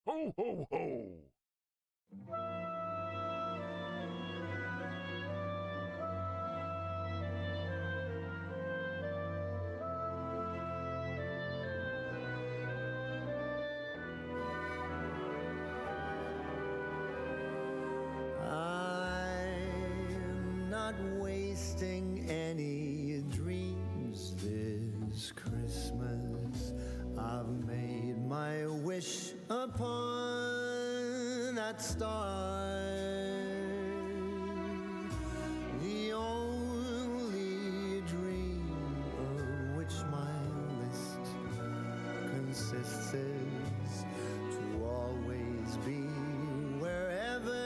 Ho, ho, ho! I'm not wasting any dreams this Christmas. I've made my wish upon that star. The only dream of which my list consists is to always be wherever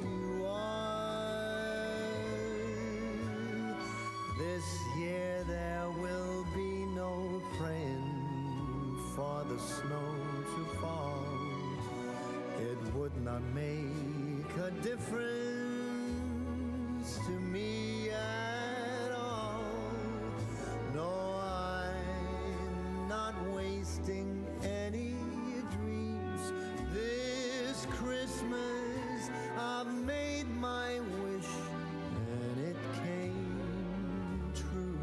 you are. This year there will be no praying for the snow to fall. It would not make a difference to me at all. No, I'm not wasting any dreams this Christmas. I've made my wish and it came true.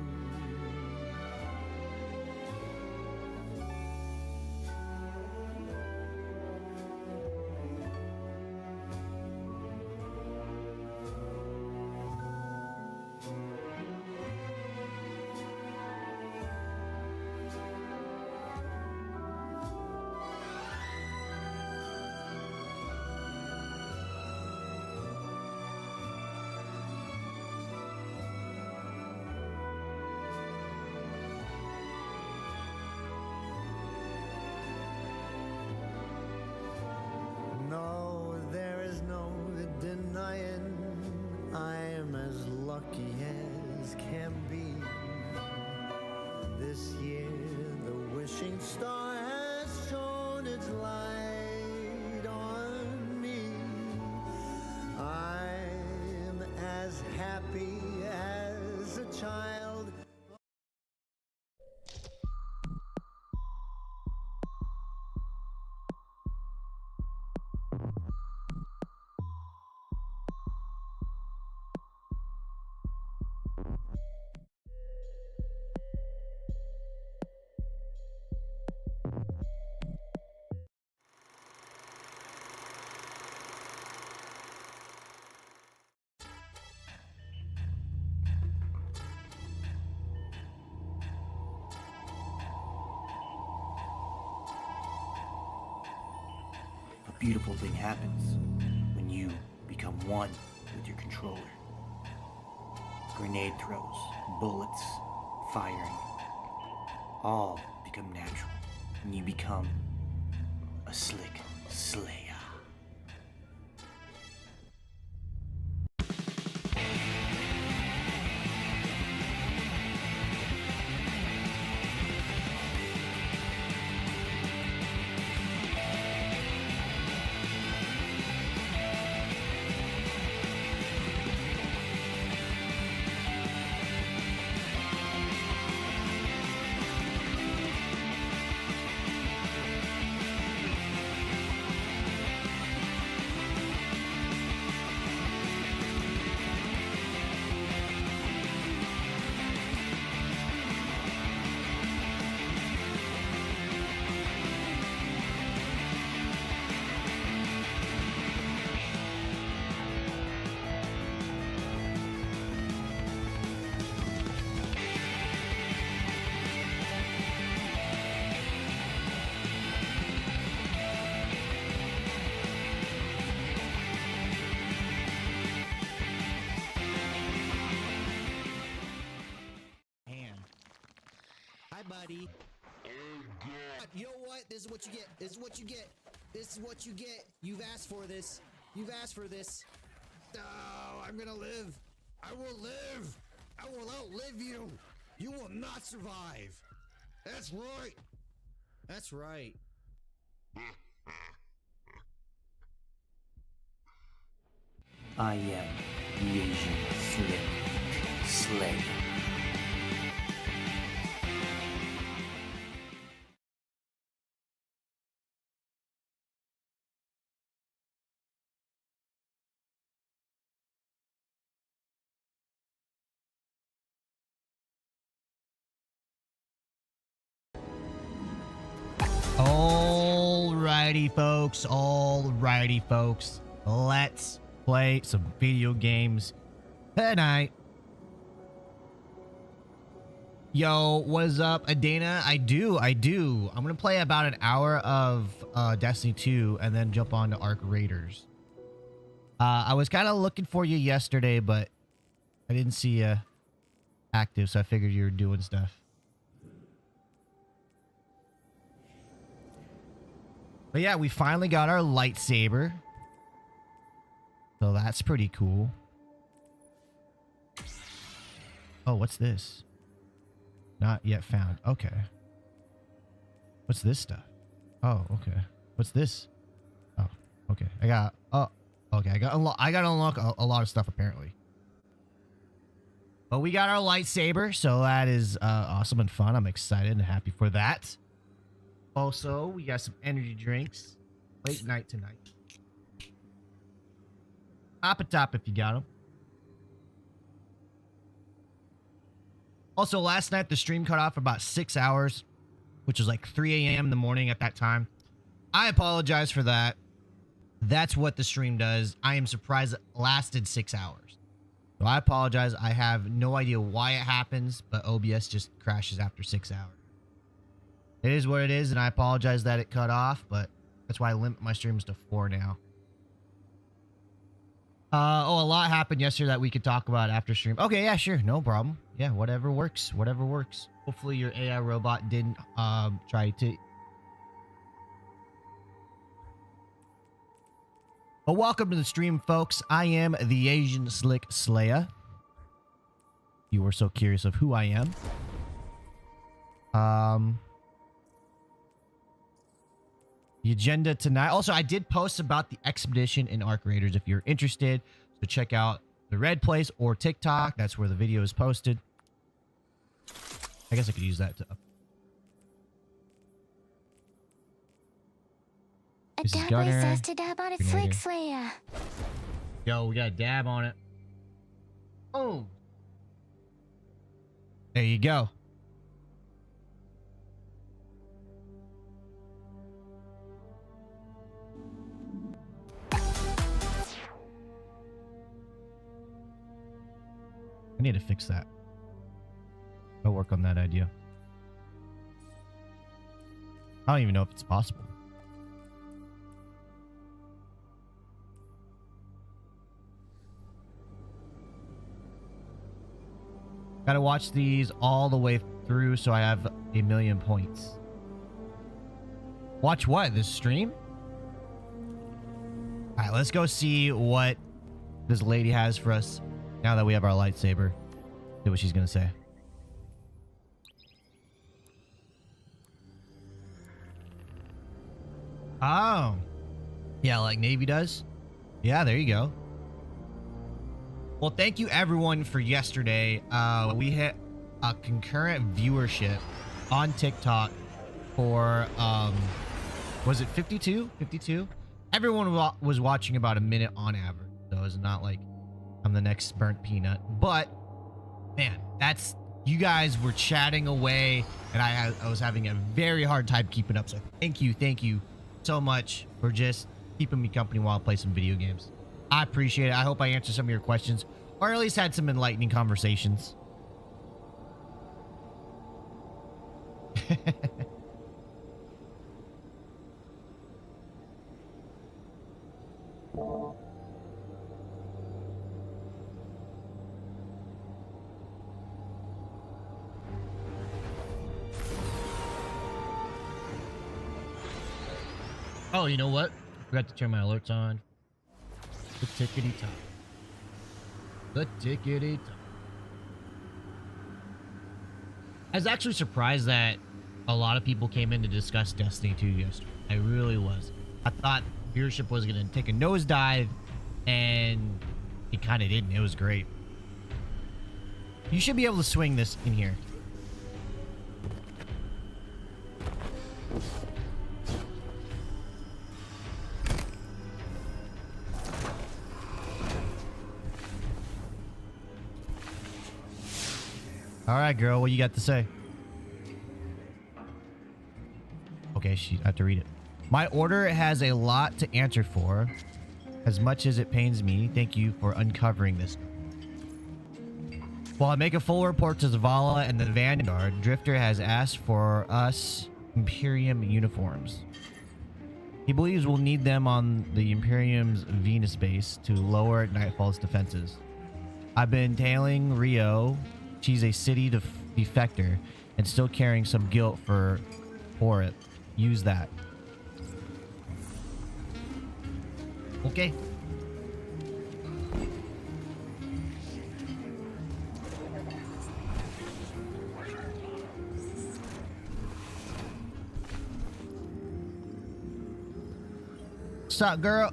No, there is no denying I'm as lucky as can be. This year the wishing star has shone its light on me. I'm as happy as a child. A beautiful thing happens when you become one with your controller. Grenade throws, bullets, firing, all become natural, and you become a slick slayer. Bye, buddy. You know what? This is what you get. This is what you get. This is what you get. You've asked for this. You've asked for this. Oh, I'm gonna live. I will live. I will outlive you. You will not survive. That's right. That's right. I am the Asian Slick Slayer. Alrighty, folks. Let's play some video games tonight. Yo, what's up, Adana? I do. I'm gonna play about an hour of Destiny 2 and then jump on to Arc Raiders. I was kind of looking for you yesterday, but I didn't see you active, so I figured you were doing stuff. But yeah, we finally got our lightsaber. So that's pretty cool. Oh, what's this? Not yet found. Okay. What's this stuff? Oh, okay. What's this? Oh, okay. I got to unlock a lot of stuff apparently. But we got our lightsaber, so that is awesome and fun. I'm excited and happy for that. Also, we got some energy drinks. Late night tonight. Hop a top if you got them. Also, last night the stream cut off about 6 hours, which was like 3 a.m. in the morning at that time. I apologize for that. That's what the stream does. I am surprised it lasted 6 hours. So I apologize. I have no idea why it happens, but OBS just crashes after 6 hours. It is what it is, and I apologize that it cut off, but that's why I limit my streams to 4 now. A lot happened yesterday that we could talk about after stream. Okay, yeah, sure, no problem. Yeah, whatever works, whatever works. Hopefully your AI robot didn't try to... But welcome to the stream, folks. I am the Asian Slick Slayer. You were so curious of who I am. The agenda tonight. Also, I did post about the expedition in Arc Raiders if you're interested. So check out the Red Place or TikTok. That's where the video is posted. I guess I could use that to... A dab says to dab on it, Slick Slayer. Yo, we got a dab on it. Oh. There you go. I need to fix that. I'll work on that idea. I don't even know if it's possible. Gotta watch these all the way through so I have 1,000,000 points. Watch what? This stream? Alright, let's go see what this lady has for us now that we have our lightsaber. See what she's gonna say. Oh. Yeah, like Navy does? Yeah, there you go. Well, thank you everyone for yesterday. We hit a concurrent viewership on TikTok for, was it 52? 52? Everyone was watching about a minute on average. So it's not like I'm the next burnt peanut. But, man, that's... You guys were chatting away, and I was having a very hard time keeping up. So thank you so much for just keeping me company while I play some video games. I appreciate it. I hope I answered some of your questions, or at least had some enlightening conversations. Oh, you know what? I forgot to turn my alerts on. The tickety top. The tickety top. I was actually surprised that a lot of people came in to discuss Destiny 2 yesterday. I really was. I thought viewership was going to take a nosedive, and it kind of didn't. It was great. You should be able to swing this in here. All right, girl, what you got to say? Okay, I have to read it. My order has a lot to answer for. As much as it pains me, thank you for uncovering this. While I make a full report to Zavala and the Vanguard, Drifter has asked for us Imperium uniforms. He believes we'll need them on the Imperium's Venus base to lower Nightfall's defenses. I've been tailing Rio. She's a city defector and still carrying some guilt for it. Use that. Okay. What's up, girl?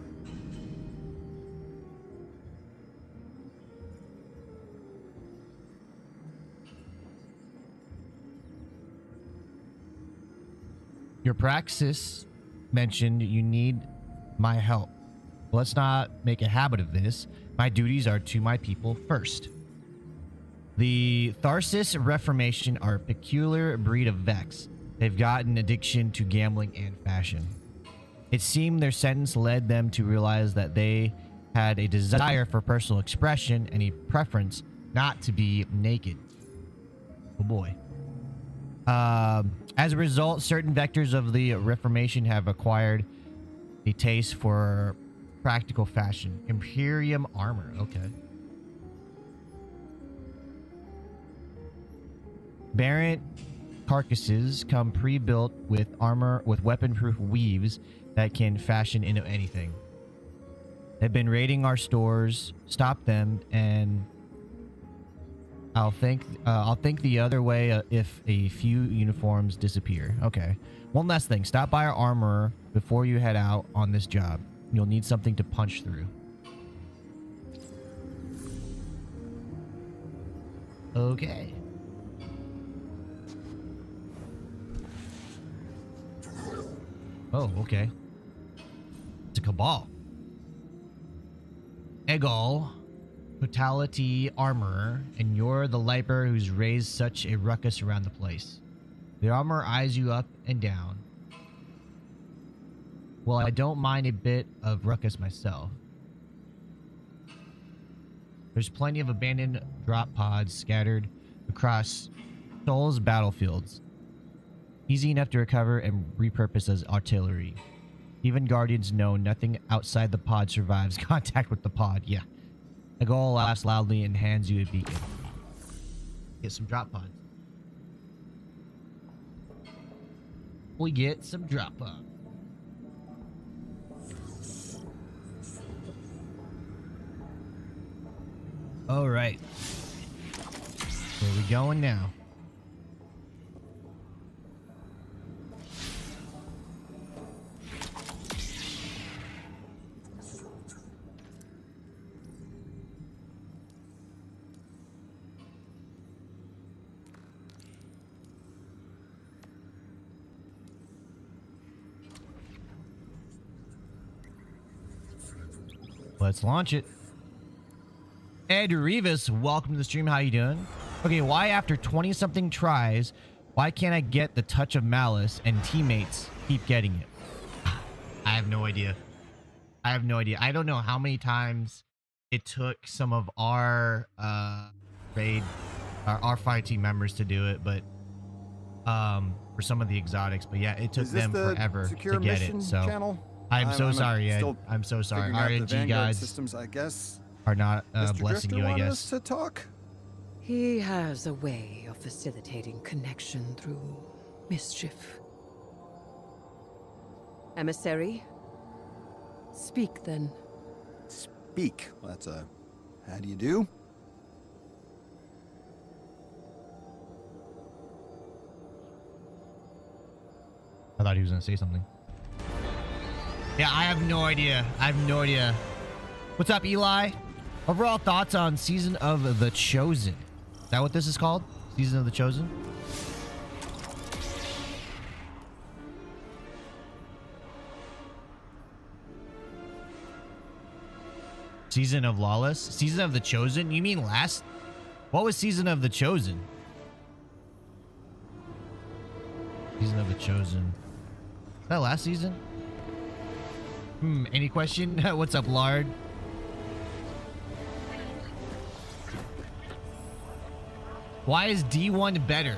Your praxis mentioned you need my help. Let's not make a habit of this. My duties are to my people first. The Tharsis Reformation are a peculiar breed of Vex. They've got an addiction to gambling and fashion. It seemed their sentence led them to realize that they had a desire for personal expression and a preference not to be naked. Oh boy. As a result, certain vectors of the Reformation have acquired a taste for practical fashion. Imperium armor. Okay. Barrent carcasses come pre-built with armor with weapon-proof weaves that can fashion into anything. They've been raiding our stores. Stop them, and I'll think the other way if a few uniforms disappear. Okay. One last thing. Stop by our armorer before you head out on this job. You'll need something to punch through. Okay. Oh, okay. It's a cabal. Egol, Totality Armorer, and you're the Liper who's raised such a ruckus around the place. The armor eyes you up and down. Well, I don't mind a bit of ruckus myself. There's plenty of abandoned drop pods scattered across Sol's battlefields. Easy enough to recover and repurpose as artillery. Even Guardians know nothing outside the pod survives contact with the pod. Yeah. Egol laughs loudly and hands you a beacon. Get some drop pods. We get some drop pods. All right. Where we going now? Let's launch it. Ed Rivas, welcome to the stream. How you doing? Okay, why after 20-something tries, why can't I get the touch of malice and teammates keep getting it? I have no idea. I have no idea. I don't know how many times it took some of our raid, our fire team members to do it, but for some of the exotics. But yeah, it took them forever to get it. So channel? I'm so sorry, Ed. I'm so sorry. RNG guys systems, I guess, are not blessing Drifter you, I guess. Us to talk? He has a way of facilitating connection through mischief. Emissary, Speak then. Speak. Well, that's a... How do you do? I thought he was gonna say something. Yeah, I have no idea. I have no idea. What's up, Eli? Overall thoughts on Season of the Chosen. Is that what this is called? Season of the Chosen? Season of Lawless? Season of the Chosen? You mean last? What was Season of the Chosen? Season of the Chosen. Is that last season? Any question? What's up, Lard? Why is D1 better?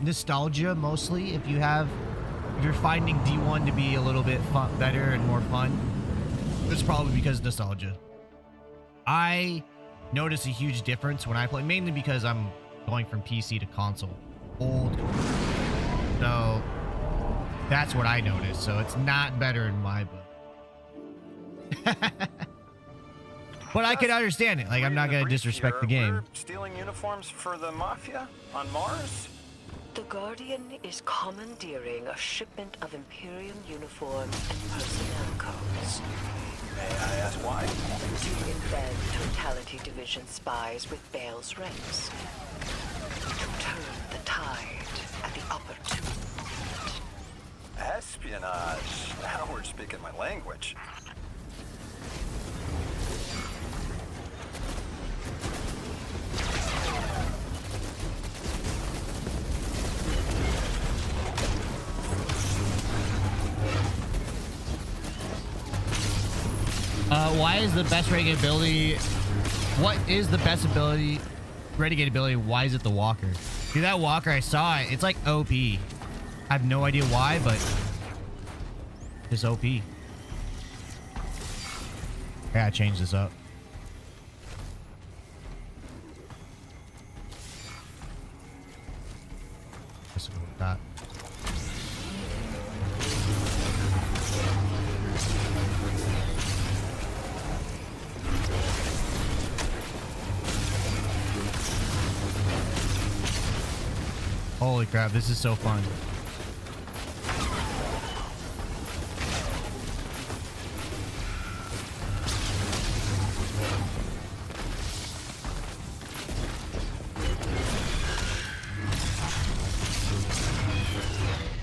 Nostalgia mostly. If you're finding D1 to be a little bit better and more fun, it's probably because of nostalgia. I notice a huge difference when I play, mainly because I'm going from PC to console. Old. So that's what I noticed. So it's not better in my book. But I can understand it. Like, I'm not going to disrespect the game. We're stealing uniforms for the Mafia on Mars? The Guardian is commandeering a shipment of Imperium uniforms and personnel codes. May I ask why? To embed Totality Division spies with Bale's ranks. To turn the tide at the upper two. Espionage. Now we're speaking my language. Why is the best renegade ability? What is the best ability? Renegade ability. Why is it the Walker? Dude, that Walker, I saw it. It's like OP. I have no idea why, but just OP. I gotta change this up. Let's go with that. Holy crap, this is so fun.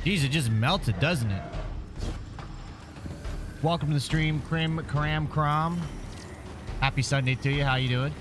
Jeez, it just melted, doesn't it? Welcome to the stream, Cram. Happy Sunday to you. How you doing?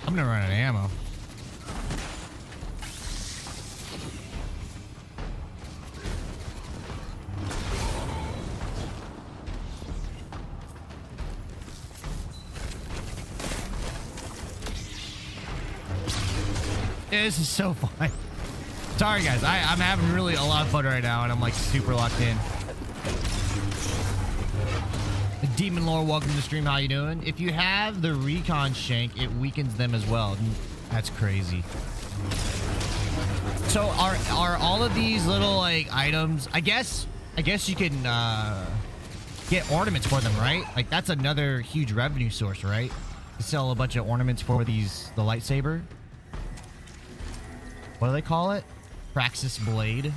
I'm gonna run out of ammo. Yeah, this is so fun. Sorry guys, I'm having really a lot of fun right now and I'm like super locked in. Demon Lore, welcome to the stream. How you doing? If you have the recon shank, it weakens them as well. That's crazy. So are all of these little like items? I guess you can get ornaments for them, right? Like that's another huge revenue source, right? You sell a bunch of ornaments for the lightsaber. What do they call it? Praxis Blade.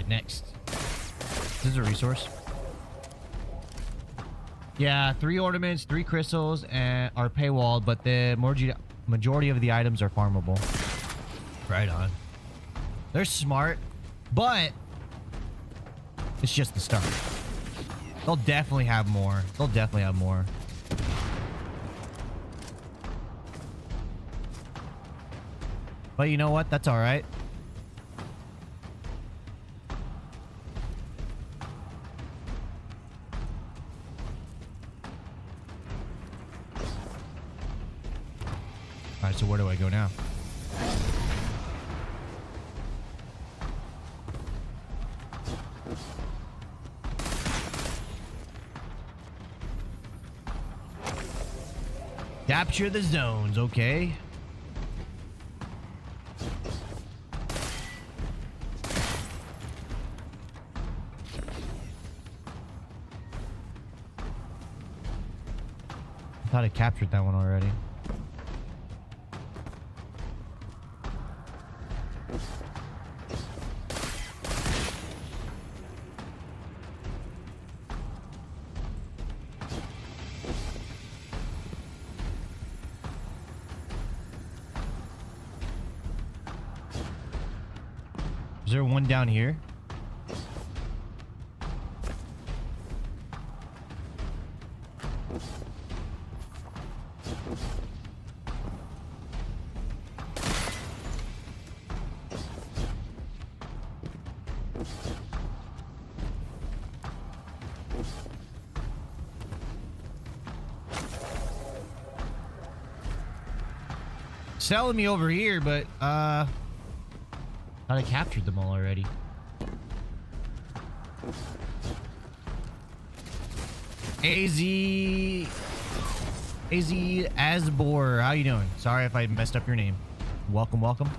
right, next. This is a resource. Yeah, 3 ornaments, 3 crystals, and are paywalled, but the majority of the items are farmable. Right on. They're smart, but it's just the start. They'll definitely have more. They'll definitely have more. But you know what? That's all right. All right, so where do I go now? Capture the zones, okay. I thought I captured that one already. Is there one down here? Selling me over here, but thought I captured them all already. AZ Asbor, how you doing? Sorry if I messed up your name. Welcome, welcome.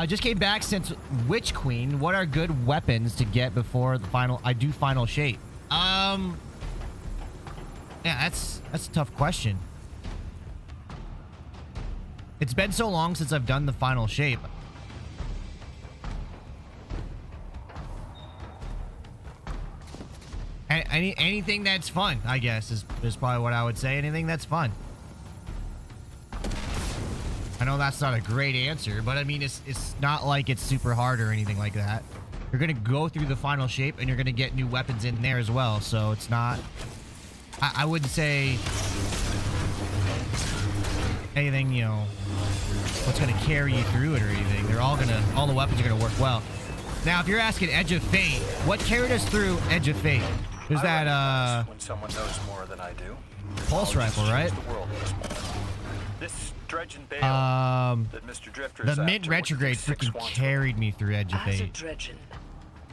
Just came back since Witch Queen. What are good weapons to get before the final? I do final shape. Yeah, that's a tough question. It's been so long since I've done the final shape. Anything that's fun, I guess, is probably what I would say. Anything that's fun. I know that's not a great answer, but I mean, it's not like it's super hard or anything like that. You're going to go through the final shape, and you're going to get new weapons in there as well, so it's not... I wouldn't say anything, you know, what's going to carry you through it or anything. They're all the weapons are going to work well. Now, if you're asking Edge of Fate, what carried us through Edge of Fate? There's that, when someone knows more than I do. pulse rifle, right? This dredge and bale that Mr. Drifter The is Mint after, Retrograde what do the freaking Six carried me through Edge of As a Fate. dredgen,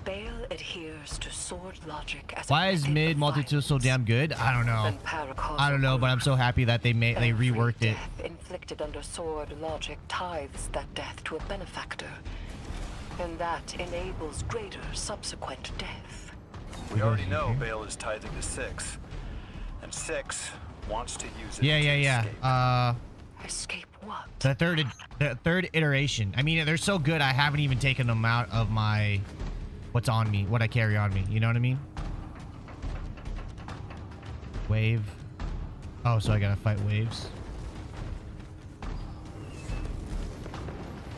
Bale adheres to sword logic as Why a is method mid of multi-tool so violence. damn good? I don't know. Than paracausal I don't know, but I'm so happy that they Every reworked it. death inflicted under sword logic tithes that death to a benefactor, and that enables greater subsequent death. We already know Bale is tithing to Six, and Six wants to use it. Yeah. Escape what? The third iteration. I mean, they're so good. I haven't even taken them out of my what's on me, what I carry on me. You know what I mean? Wave. Oh, so I gotta fight waves.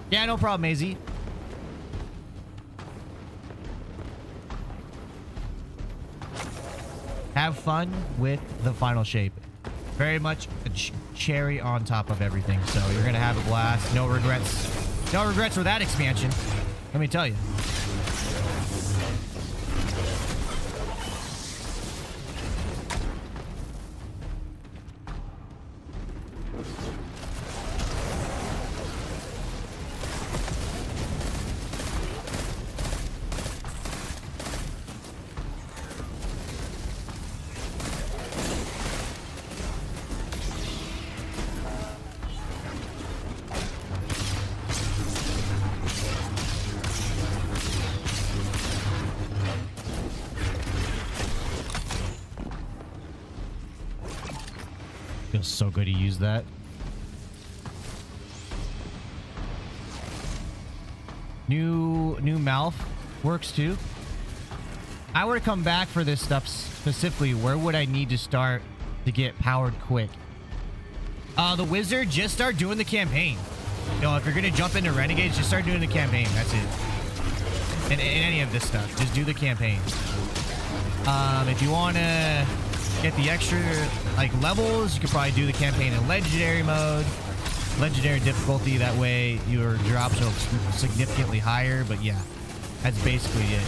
Yeah, no problem, AZ. Have fun with the final shape. Very much a cherry on top of everything. So you're gonna have a blast. No regrets. No regrets for that expansion. Let me tell you. Feels so good to use that. New mouth works too. I were to come back for this stuff specifically, where would I need to start to get powered quick? The wizard, just start doing the campaign. You know, if you're gonna jump into renegades, just start doing the campaign. That's it. In any of this stuff, just do the campaign. If you want to get the extra like levels, you could probably do the campaign in legendary mode, legendary difficulty. That way your drops are significantly higher. But yeah, that's basically it.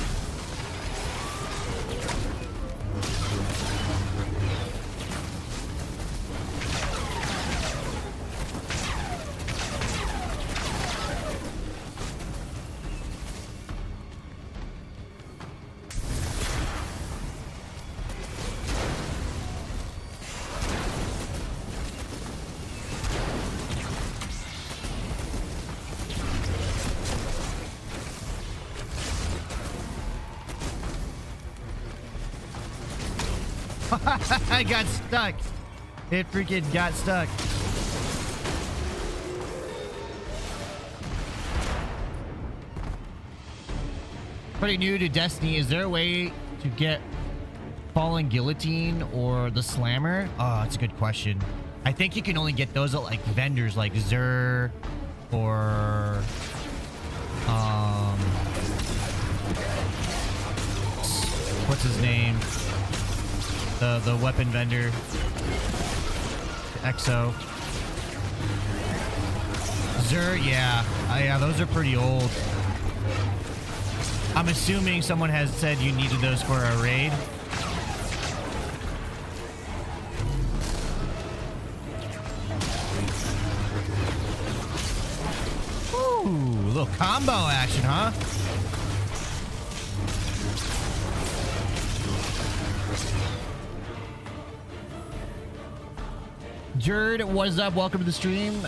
I got stuck. It freaking got stuck. Pretty new to Destiny. Is there a way to get Fallen Guillotine or the Slammer? Oh, that's a good question. I think you can only get those at like vendors like Xur or what's his name? The weapon vendor. EXO. Xur, yeah. Yeah, those are pretty old. I'm assuming someone has said you needed those for a raid. Ooh, a little combo action, huh? Jerd, what is up? Welcome to the stream.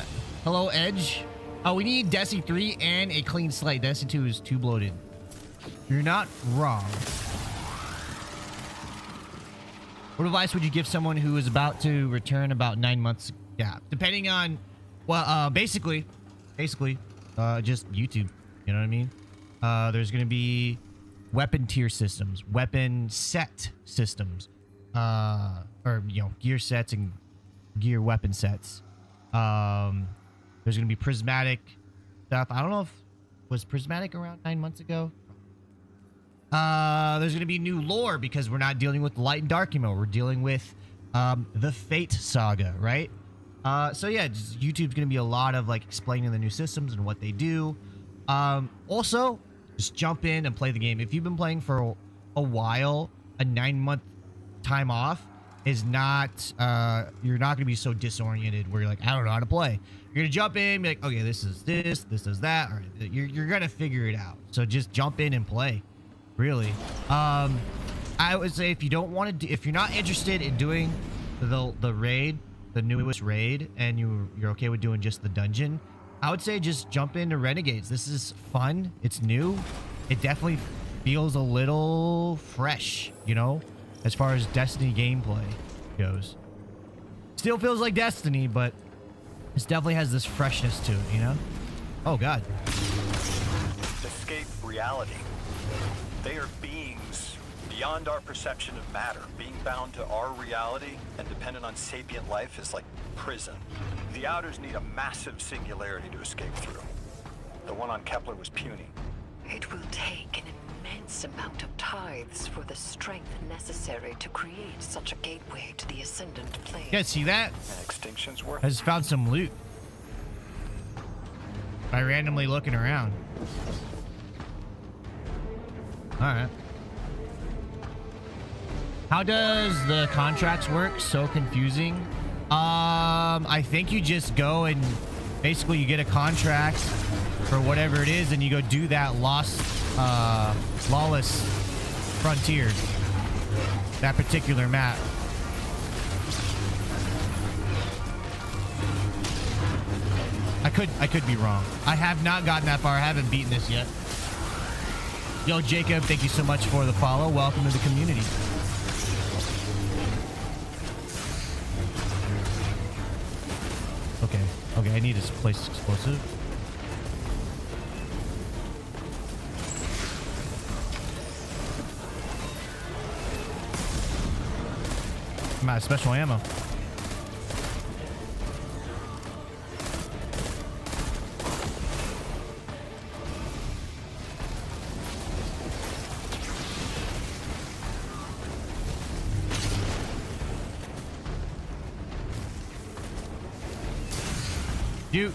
Hello, Edge. Oh, we need Destiny 3 and a clean slate. Destiny 2 is too bloated. You're not wrong. What advice would you give someone who is about to return about 9 months gap? Depending on, well, basically, just YouTube. You know what I mean? There's going to be weapon tier systems, weapon set systems, or, you know, gear sets and gear weapon sets. There's gonna be prismatic stuff. I don't know if was prismatic around 9 months ago. There's gonna be new lore because we're not dealing with light and dark anymore. We're dealing with the Fate saga, right? So yeah, YouTube's gonna be a lot of like explaining the new systems and what they do. Also, just jump in and play the game. If you've been playing for a while, a 9 month time off is not, you're not gonna be so disoriented where you're like, I don't know how to play. You're gonna jump in, be like, okay, this is this is that. Or you're gonna figure it out. So just jump in and play, really. I would say if you don't want to, if you're not interested in doing the raid, the newest raid, and you're okay with doing just the dungeon, I would say just jump into Renegades. This is fun. It's new. It definitely feels a little fresh, you know, as far as Destiny gameplay goes. Still feels like Destiny, but this definitely has this freshness to it, you know? Oh, God. Escape reality. They are beings beyond our perception of matter. Being bound to our reality and dependent on sapient life is like prison. The Outers need a massive singularity to escape through. The one on Kepler was puny. It will take an immense amount of tithes for the strength necessary to create such a gateway to the Ascendant Plane. Yeah, see that? And extinction's worth. I just found some loot by randomly looking around. Alright. How does the contracts work? So confusing. I think you just go and basically you get a contract for whatever it is and you go do that lawless frontier, that particular map. I could be wrong. I have not gotten that far. I haven't beaten this yet. Yo, Jacob, thank you so much for the follow. Welcome to the community. Okay, I need to place explosive. I'm out of special ammo. You.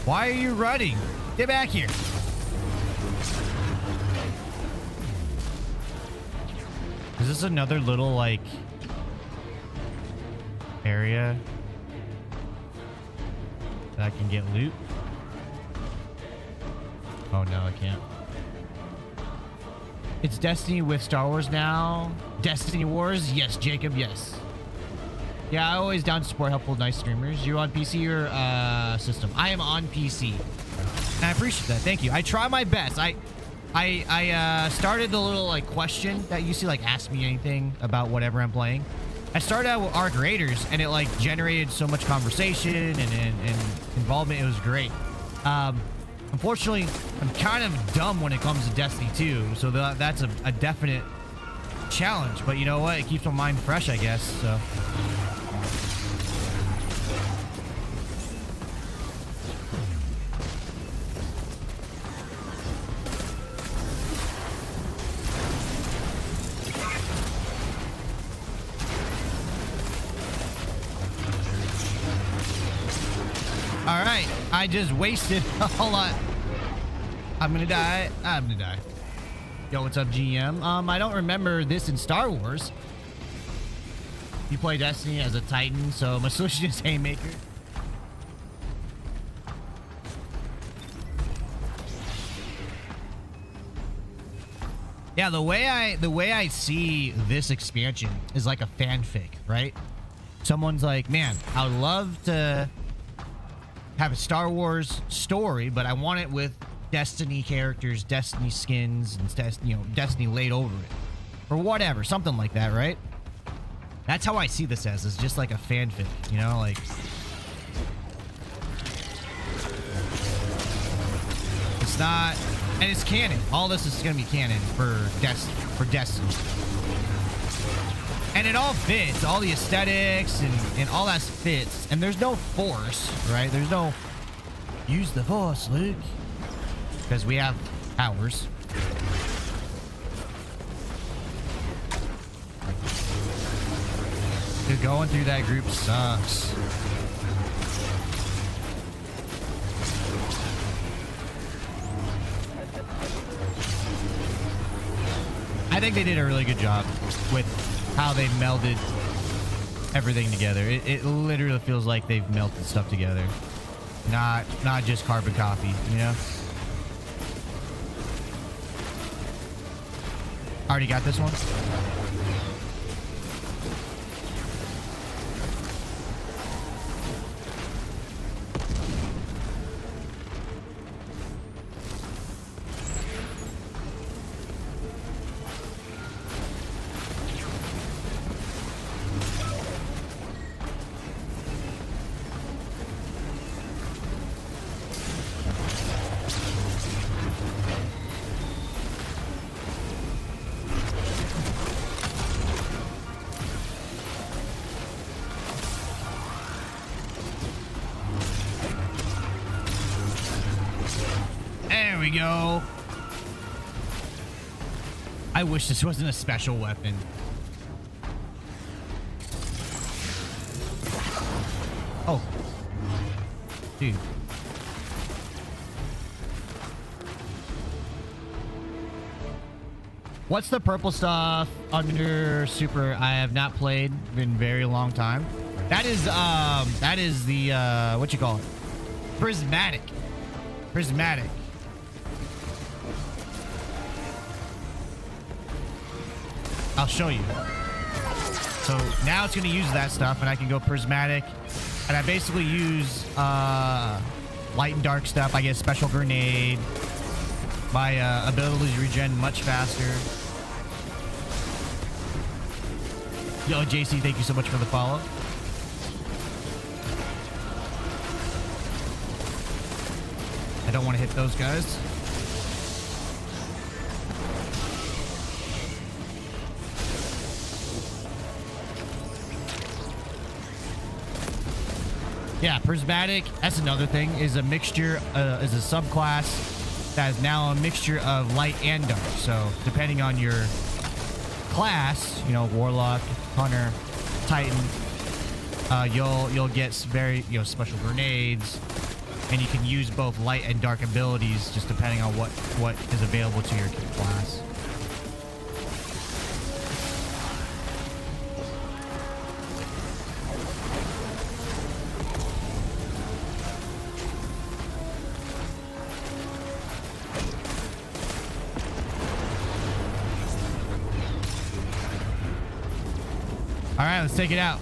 Why are you running? Get back here. Is this another little, like, area that I can get loot? Oh, no, I can't. It's Destiny with Star Wars now. Destiny Wars? Yes, Jacob, yes. Yeah, I always down to support helpful, nice streamers. You on PC or system? I am on PC. And I appreciate that. Thank you. I try my best. I started the little like question that you see, like ask me anything about whatever I'm playing. I started out with Arc Raiders and it like generated so much conversation and involvement. It was great. Unfortunately, I'm kind of dumb when it comes to Destiny 2, so that's a definite challenge. But you know what? It keeps my mind fresh, I guess. So. All right, I just wasted a whole lot. I'm gonna die. I'm gonna die. Yo, what's up, GM? I don't remember this in Star Wars. You play Destiny as a Titan, so my solution is Haymaker. Yeah, the way I see this expansion is like a fanfic, right? Someone's like, man, I would love to have a Star Wars story, but I want it with Destiny characters, Destiny skins, and Destiny laid over it, or whatever, something like that, right? That's how I see this as. It's just like a fanfic, you know, like. It's not, and it's canon. All this is gonna be canon for Destiny. And it all fits, all the aesthetics and all that fits. And there's no force, right? There's no use the force, Luke. Because we have powers. Dude, going through that group sucks. I think they did a really good job with how they melded everything together. It literally feels like they've melted stuff together. Not just carbon copy, you know? Already got this one? There we go. I wish this wasn't a special weapon. Oh. Dude. What's the purple stuff under super? I have not played in a very long time. That is the what you call it? Prismatic. Prismatic. I'll show you. So now it's going to use that stuff, and I can go prismatic, and I basically use light and dark stuff. I get special grenade, My abilities regen much faster. Yo, JC, thank you so much for the follow. I don't want to hit those guys. Yeah, prismatic, that's another thing, is a mixture, is a subclass that is now a mixture of light and dark. So depending on your class, you know, warlock, hunter, titan, you'll get very, you know, special grenades, and you can use both light and dark abilities just depending on what is available to your class. All right, let's take it out.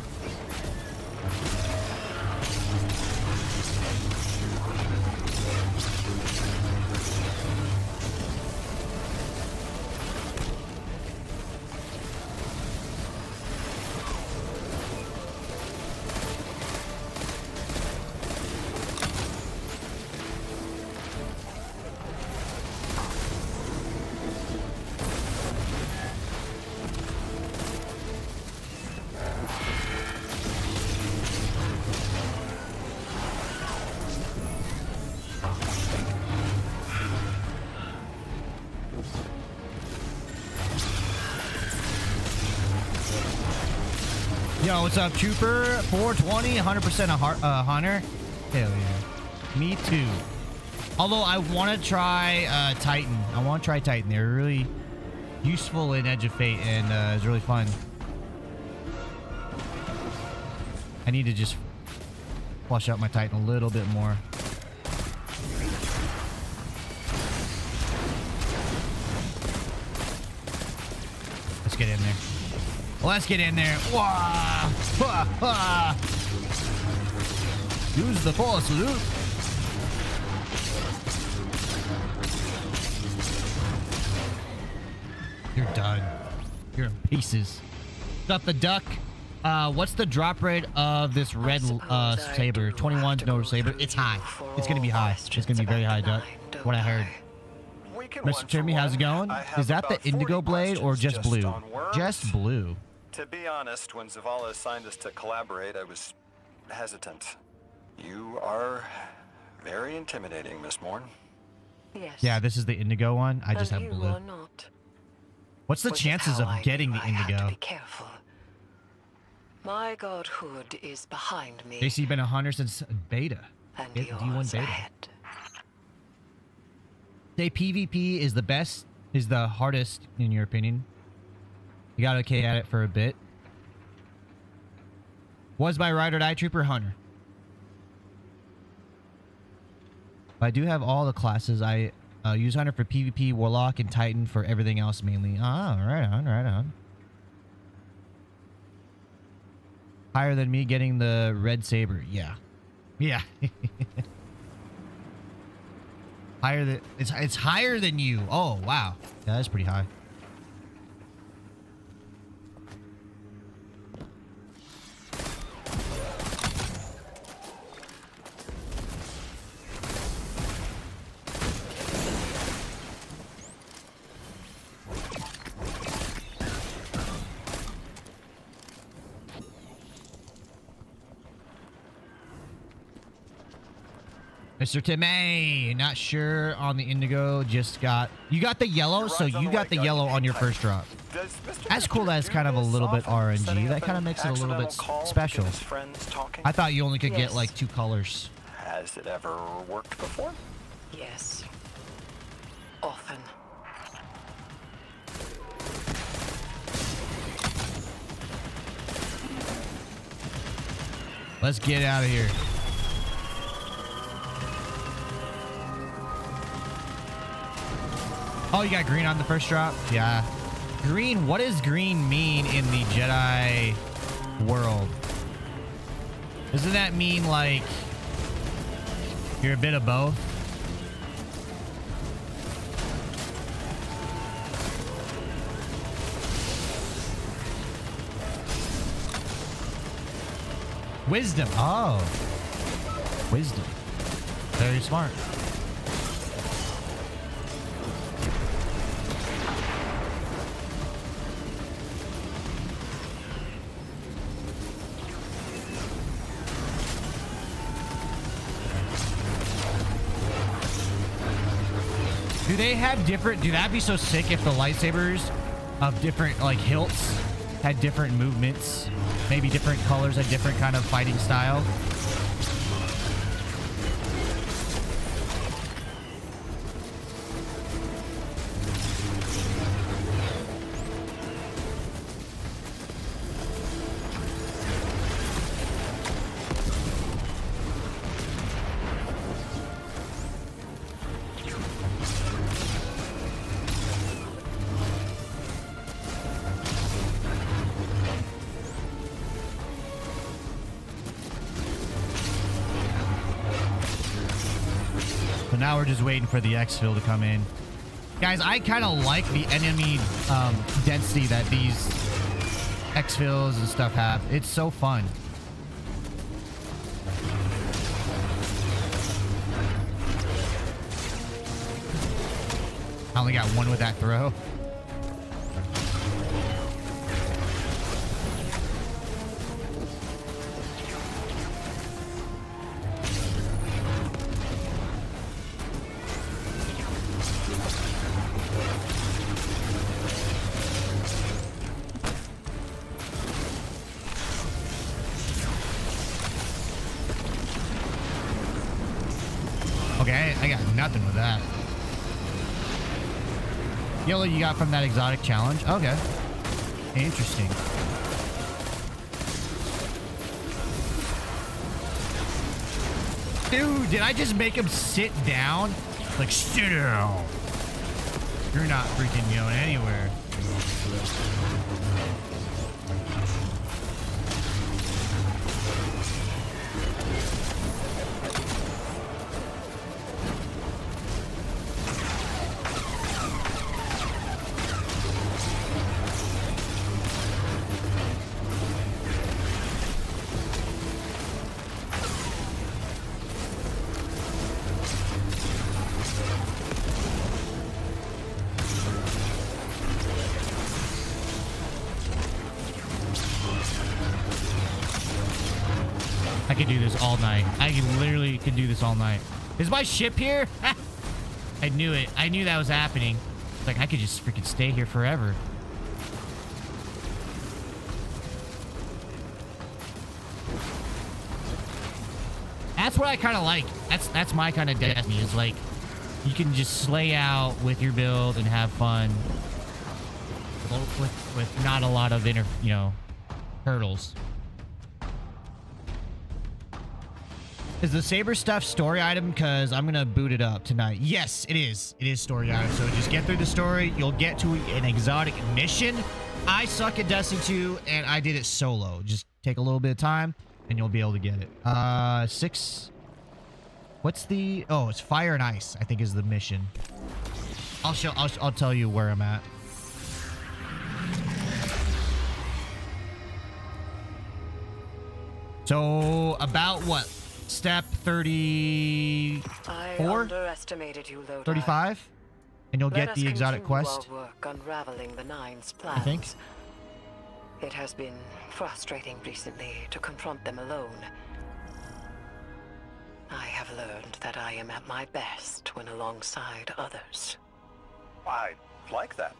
Yo, what's up, Trooper? 420, 100% a hunter. Hell yeah. Me too. Although I want to try Titan. I want to try Titan. They're really useful in Edge of Fate, and it's really fun. I need to just flush out my Titan a little bit more. Let's get in there. Let's get in there. Wah! Wah! Wah! Use the force, Luke. You're done. You're in pieces. Got the duck. What's the drop rate of this red saber? 21's no saber. It's high. It's gonna be high. It's gonna be very high, duck. What I heard. Mr. Timmy, how's it going? Is that the indigo blade or just blue? Just blue. To be honest, when Zavala assigned us to collaborate, I was hesitant. You are very intimidating, Miss Morn. Yes. Yeah, this is the indigo one. I just have you blue. are not. What's the Which is chances how of I getting knew the I had to indigo? be careful. My godhood is behind me. JC been a hunter since beta. And D1 yours beta. ahead. Say PvP is the best, is the hardest in your opinion. You got okay at it for a bit. Was my ride or die trooper hunter. But I do have all the classes. I use hunter for PvP, warlock, and titan for everything else mainly. Ah, right on, right on. Higher than me getting the red saber. Yeah. Yeah. Higher than it's higher than you. Oh, wow. Yeah, that's pretty high. Mr. Timmy, not sure on the indigo. Just got you got the yellow, so you got the yellow on your first drop. That's cool. That's kind of a little bit RNG. That kind of makes it a little bit special. I thought you only could get like 2 colors. Has it ever worked before? Yes. Often. Let's get out of here. Oh, you got green on the first drop? Yeah. Green, what does green mean in the Jedi world? Doesn't that mean like you're a bit of both? Wisdom. Oh. Wisdom. Very smart. Do they have different... Dude, that'd be so sick if the lightsabers of different, like, hilts had different movements. Maybe different colors, a different kind of fighting style. So now we're just waiting for the exfil to come in. Guys, I kind of like the enemy density that these exfils and stuff have. It's so fun. I only got one with that throw. Okay, I got nothing with that. Yellow you got from that exotic challenge? Okay. Interesting. Dude, did I just make him sit down? Like, sit down. You're not freaking going anywhere. I could do this all night. I literally could do this all night. Is my ship here? I knew it. I knew that was happening. It's like I could just freaking stay here forever. That's what I kind of like. That's my kind of Destiny. Is like you can just slay out with your build and have fun with not a lot of hurdles. Is the Saber stuff story item? Because I'm going to boot it up tonight. Yes, it is. It is story item. So just get through the story. You'll get to an exotic mission. I suck at Destiny 2, and I did it solo. Just take a little bit of time, and you'll be able to get it. 6. What's the... Oh, it's Fire and Ice, I think is the mission. I'll tell you where I'm at. So, about what? Step 34? I underestimated you, Lodi. 35? And you'll get the exotic quest. Our work unraveling the Nine's plans. I think. It has been frustrating recently to confront them alone. I have learned that I am at my best when alongside others. I like that.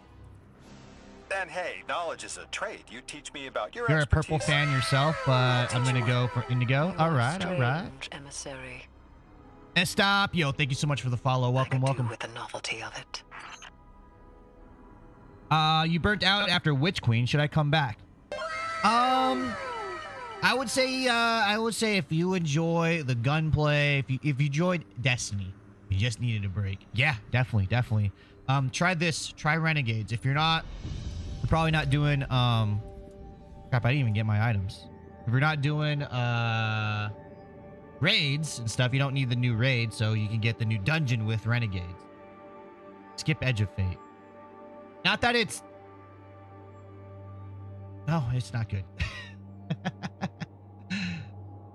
And hey, knowledge is a trade. You teach me about your You're expertise. a purple fan yourself, but I'm gonna go for Indigo. All right, all right. Emissary. And stop, yo! Thank you so much for the follow. Welcome, welcome. With the novelty of it. You burnt out after Witch Queen. Should I come back? I would say if you enjoy the gunplay, if you enjoyed Destiny, you just needed a break. Yeah, definitely. Try this. Try Renegades. If you're probably not doing crap, I didn't even get my items. If you're not doing raids and stuff, you don't need the new raid, so you can get the new dungeon with Renegades. Skip Edge of Fate. Not that it's... No, it's not good.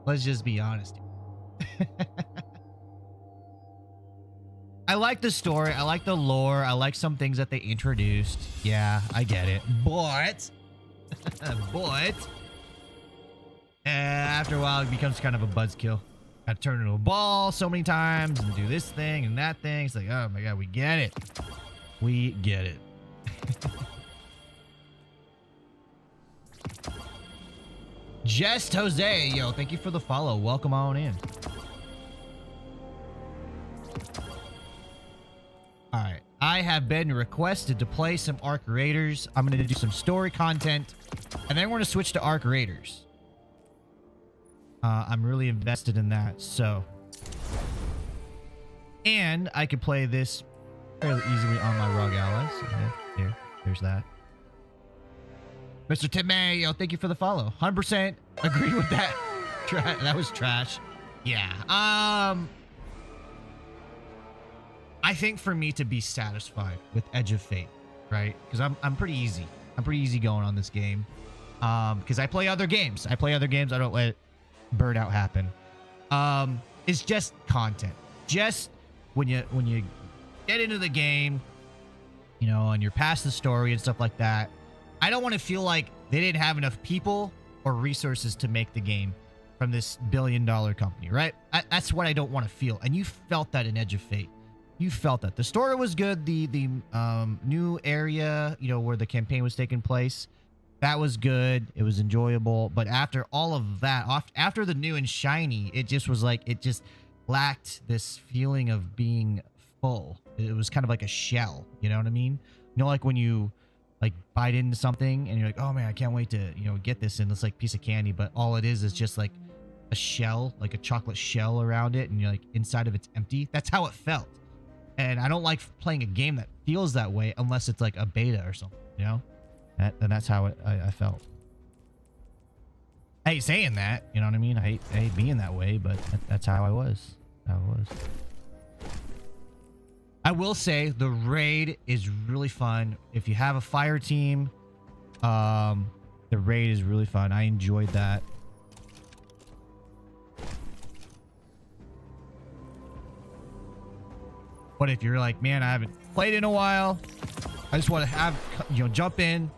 Let's just be honest. I like the story. I like the lore. I like some things that they introduced. Yeah, I get it. But after a while, it becomes kind of a buzzkill. Got to turn into a ball so many times and do this thing and that thing. It's like, oh my god, we get it. We get it. Just Jose, yo, thank you for the follow. Welcome on in. All right, I have been requested to play some Arc Raiders. I'm going to do some story content, and then we're going to switch to Arc Raiders. I'm really invested in that, so. And I could play this fairly easily on my Rogue Allies. So there's that. Mr. Timay, thank you for the follow. 100% agree with that. That was trash. Yeah. I think for me to be satisfied with Edge of Fate, right? Because I'm pretty easy. I'm pretty easy going on this game. Because I play other games. I don't let burnout happen. It's just content. Just when you get into the game, you know, and you're past the story and stuff like that, I don't want to feel like they didn't have enough people or resources to make the game from this billion-dollar company, right? That's what I don't want to feel. And you felt that in Edge of Fate. You felt that. The story was good. The new area, you know, where the campaign was taking place, that was good. It was enjoyable. But after all of that, after the new and shiny, it just was like, it just lacked this feeling of being full. It was kind of like a shell. You know what I mean? You know, like when you like bite into something and you're like, oh man, I can't wait to, you know, get this in this like piece of candy, but all it is just like a shell, like a chocolate shell around it, and you're like, inside of it's empty. That's how it felt. And I don't like playing a game that feels that way unless it's like a beta or something, you know? And that's how I felt. I hate saying that, you know what I mean? I hate being that way, but that's how I was. I will say the raid is really fun. If you have a fire team, the raid is really fun. I enjoyed that. But if you're like, man, I haven't played in a while, I just want to have, you know, jump in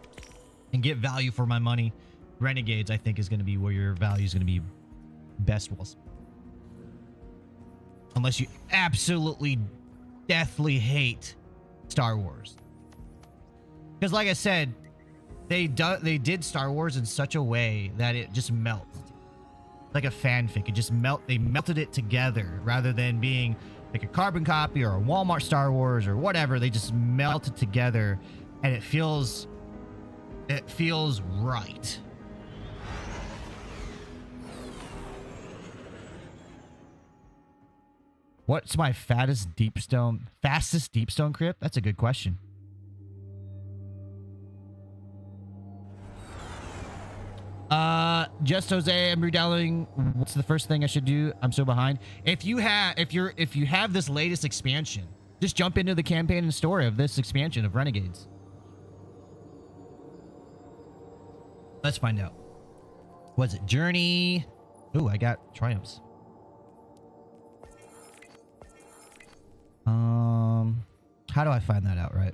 and get value for my money, Renegades, I think, is going to be where your value is going to be best. Unless you absolutely deathly hate Star Wars. Because like I said, they did Star Wars in such a way that it just melts. Like a fanfic. It just they melted it together rather than being like a carbon copy or a Walmart Star Wars or whatever. They just melted together and it feels right. What's my fastest deep stone crypt? That's a good question. Just Jose, I'm redownloading. What's the first thing I should do? I'm so behind. If you have this latest expansion, just jump into the campaign and story of this expansion of Renegades. Let's find out. Was it Journey? Ooh, I got triumphs. How do I find that out, right?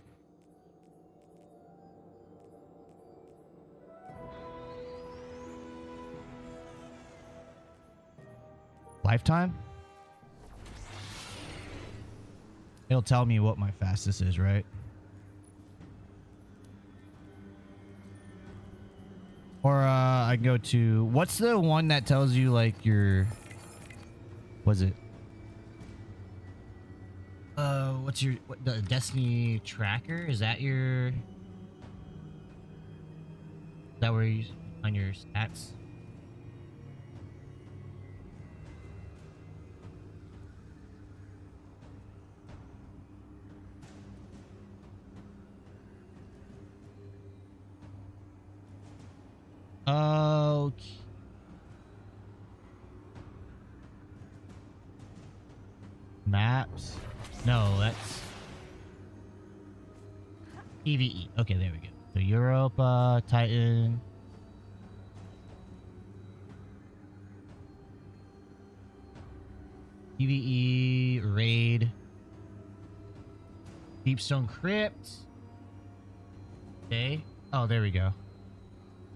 Lifetime? It'll tell me what my fastest is, right? Or I can go to, what's the one that tells you like your, was it? What's your, the Destiny tracker? Is that your, is that where you on your stats? Okay. Maps. No, that's EVE. Okay, there we go. So Europa, Titan. PvE, raid, Deepstone Crypt. Okay. Oh, there we go.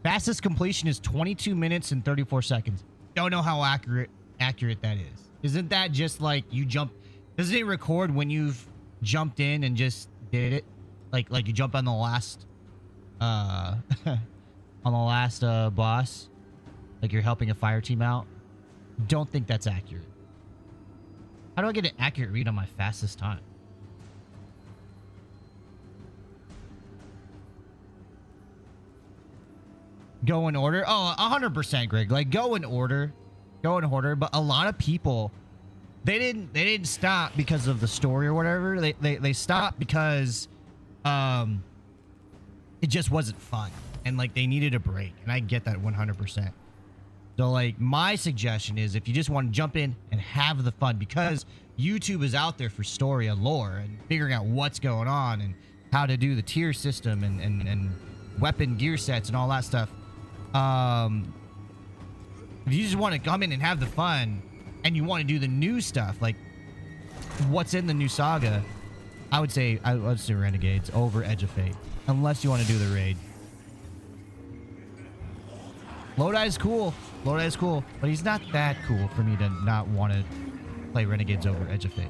Fastest completion is 22 minutes and 34 seconds. Don't know how accurate that is. Isn't that just like you jump? Doesn't it record when you've jumped in and just did it? Like you jump on the last on the last boss, like you're helping a fire team out. Don't think that's accurate. How do I get an accurate read on my fastest time? Go in order. Oh, 100%, Greg. Like go in order. Go in order. But a lot of people, they didn't stop because of the story or whatever. They stopped because it just wasn't fun. And like they needed a break. And I get that 100%. So like my suggestion is if you just want to jump in and have the fun, because YouTube is out there for story and lore and figuring out what's going on and how to do the tier system and weapon gear sets and all that stuff. If you just want to come in and have the fun and you want to do the new stuff, like what's in the new saga, I would say Renegades over Edge of Fate, unless you want to do the raid. Lodi's cool. Lodi's cool, but he's not that cool for me to not want to play Renegades over Edge of Fate.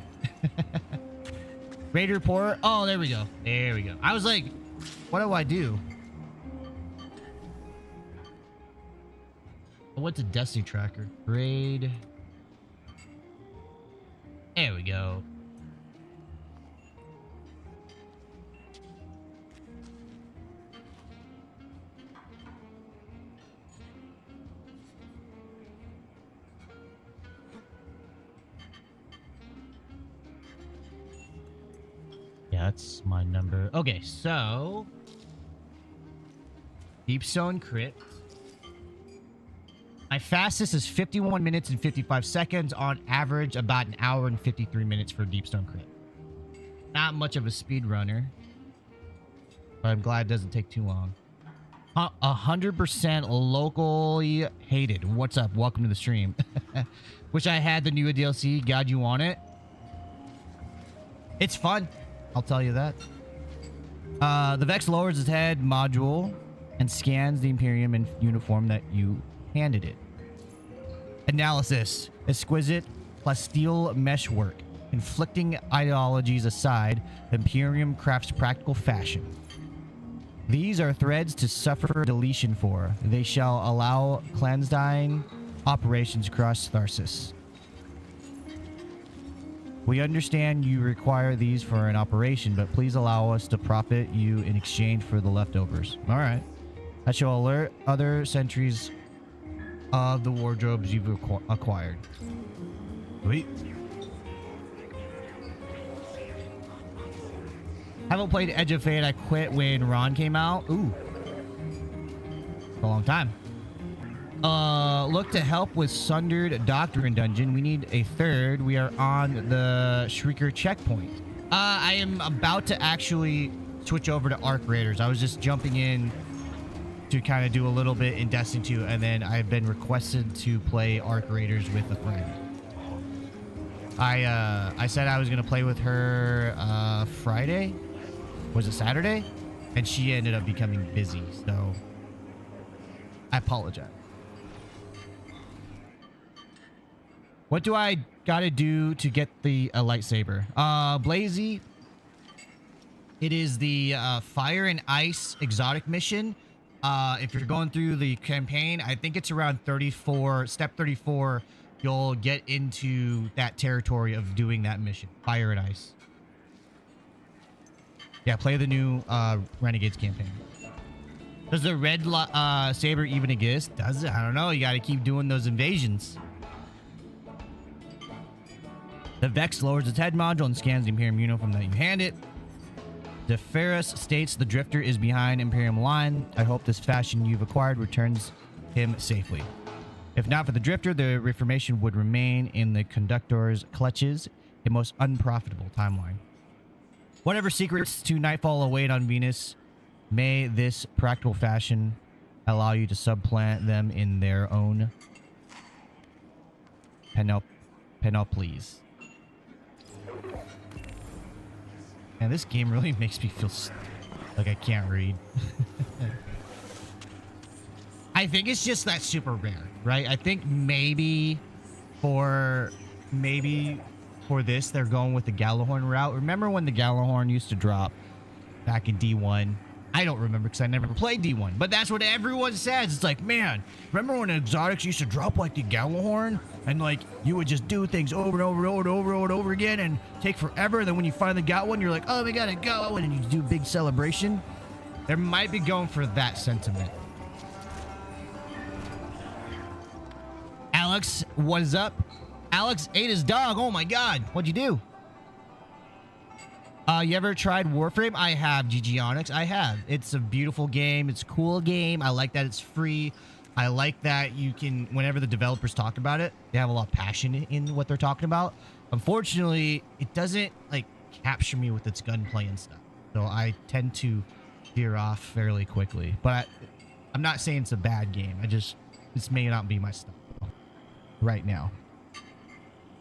Raid report. Oh, there we go. There we go. I was like, what do I do? I went to Destiny Tracker. Raid. There we go. Yeah, that's my number. Okay, so Deepstone Crypt. My fastest is 51 minutes and 55 seconds. On average, about an hour and 53 minutes for Deepstone Crypt. Not much of a speed runner, but I'm glad it doesn't take too long. 100% locally hated. What's up? Welcome to the stream. Wish I had the new DLC. God, you want it? It's fun. I'll tell you that. The Vex lowers its head module and scans the Imperium in uniform that you handed it. Analysis. Exquisite plasteel meshwork. Conflicting ideologies aside, the Imperium crafts practical fashion. These are threads to suffer deletion for. They shall allow clandestine operations across Tharsis. We understand you require these for an operation, but please allow us to profit you in exchange for the leftovers. All right. I shall alert other sentries of the wardrobes you've acquired. Sweet. Haven't played Edge of Fate. I quit when Ron came out. Ooh. A long time. Look to help with Sundered Doctrine Dungeon. We need a third. We are on the Shrieker checkpoint. I am about to actually switch over to Arc Raiders. I was just jumping in to kind of do a little bit in Destiny 2, and then I've been requested to play Arc Raiders with a friend. I said I was going to play with her Friday. Was it Saturday? And she ended up becoming busy, so I apologize. What do I gotta do to get the lightsaber? Blazy. It is the Fire and Ice exotic mission. If you're going through the campaign, I think it's around 34, step 34, you'll get into that territory of doing that mission. Fire and Ice. Yeah, play the new Renegades campaign. Does the red saber even exist? Does it? I don't know. You gotta keep doing those invasions. The Vex lowers its head module and scans the Imperium uniform that you hand it. DeFerris states the Drifter is behind Imperium line. I hope this fashion you've acquired returns him safely. If not for the Drifter, the Reformation would remain in the Conductor's clutches, a most unprofitable timeline. Whatever secrets to Nightfall await on Venus, may this practical fashion allow you to supplant them in their own panoplies. Man, this game really makes me feel like I can't read. I think it's just that super rare, right? I think maybe for this, they're going with the Gallahorn route. Remember when the Gallahorn used to drop back in D1? I don't remember because I never played D1, but that's what everyone says. It's like, man, remember when exotics used to drop like the Gallahorn and like you would just do things over and over and over and over and over again and take forever. And then when you finally got one, you're like, oh, we gotta go. And then you do big celebration. There might be going for that sentiment. Alex, what is up? Alex ate his dog. Oh my God. What'd you do? You ever tried Warframe? I have, GG Onyx. I have. It's a beautiful game. It's a cool game. I like that it's free. I like that you can, whenever the developers talk about it, they have a lot of passion in what they're talking about. Unfortunately, it doesn't like capture me with its gunplay and stuff. So I tend to veer off fairly quickly. But I'm not saying it's a bad game. This may not be my stuff right now.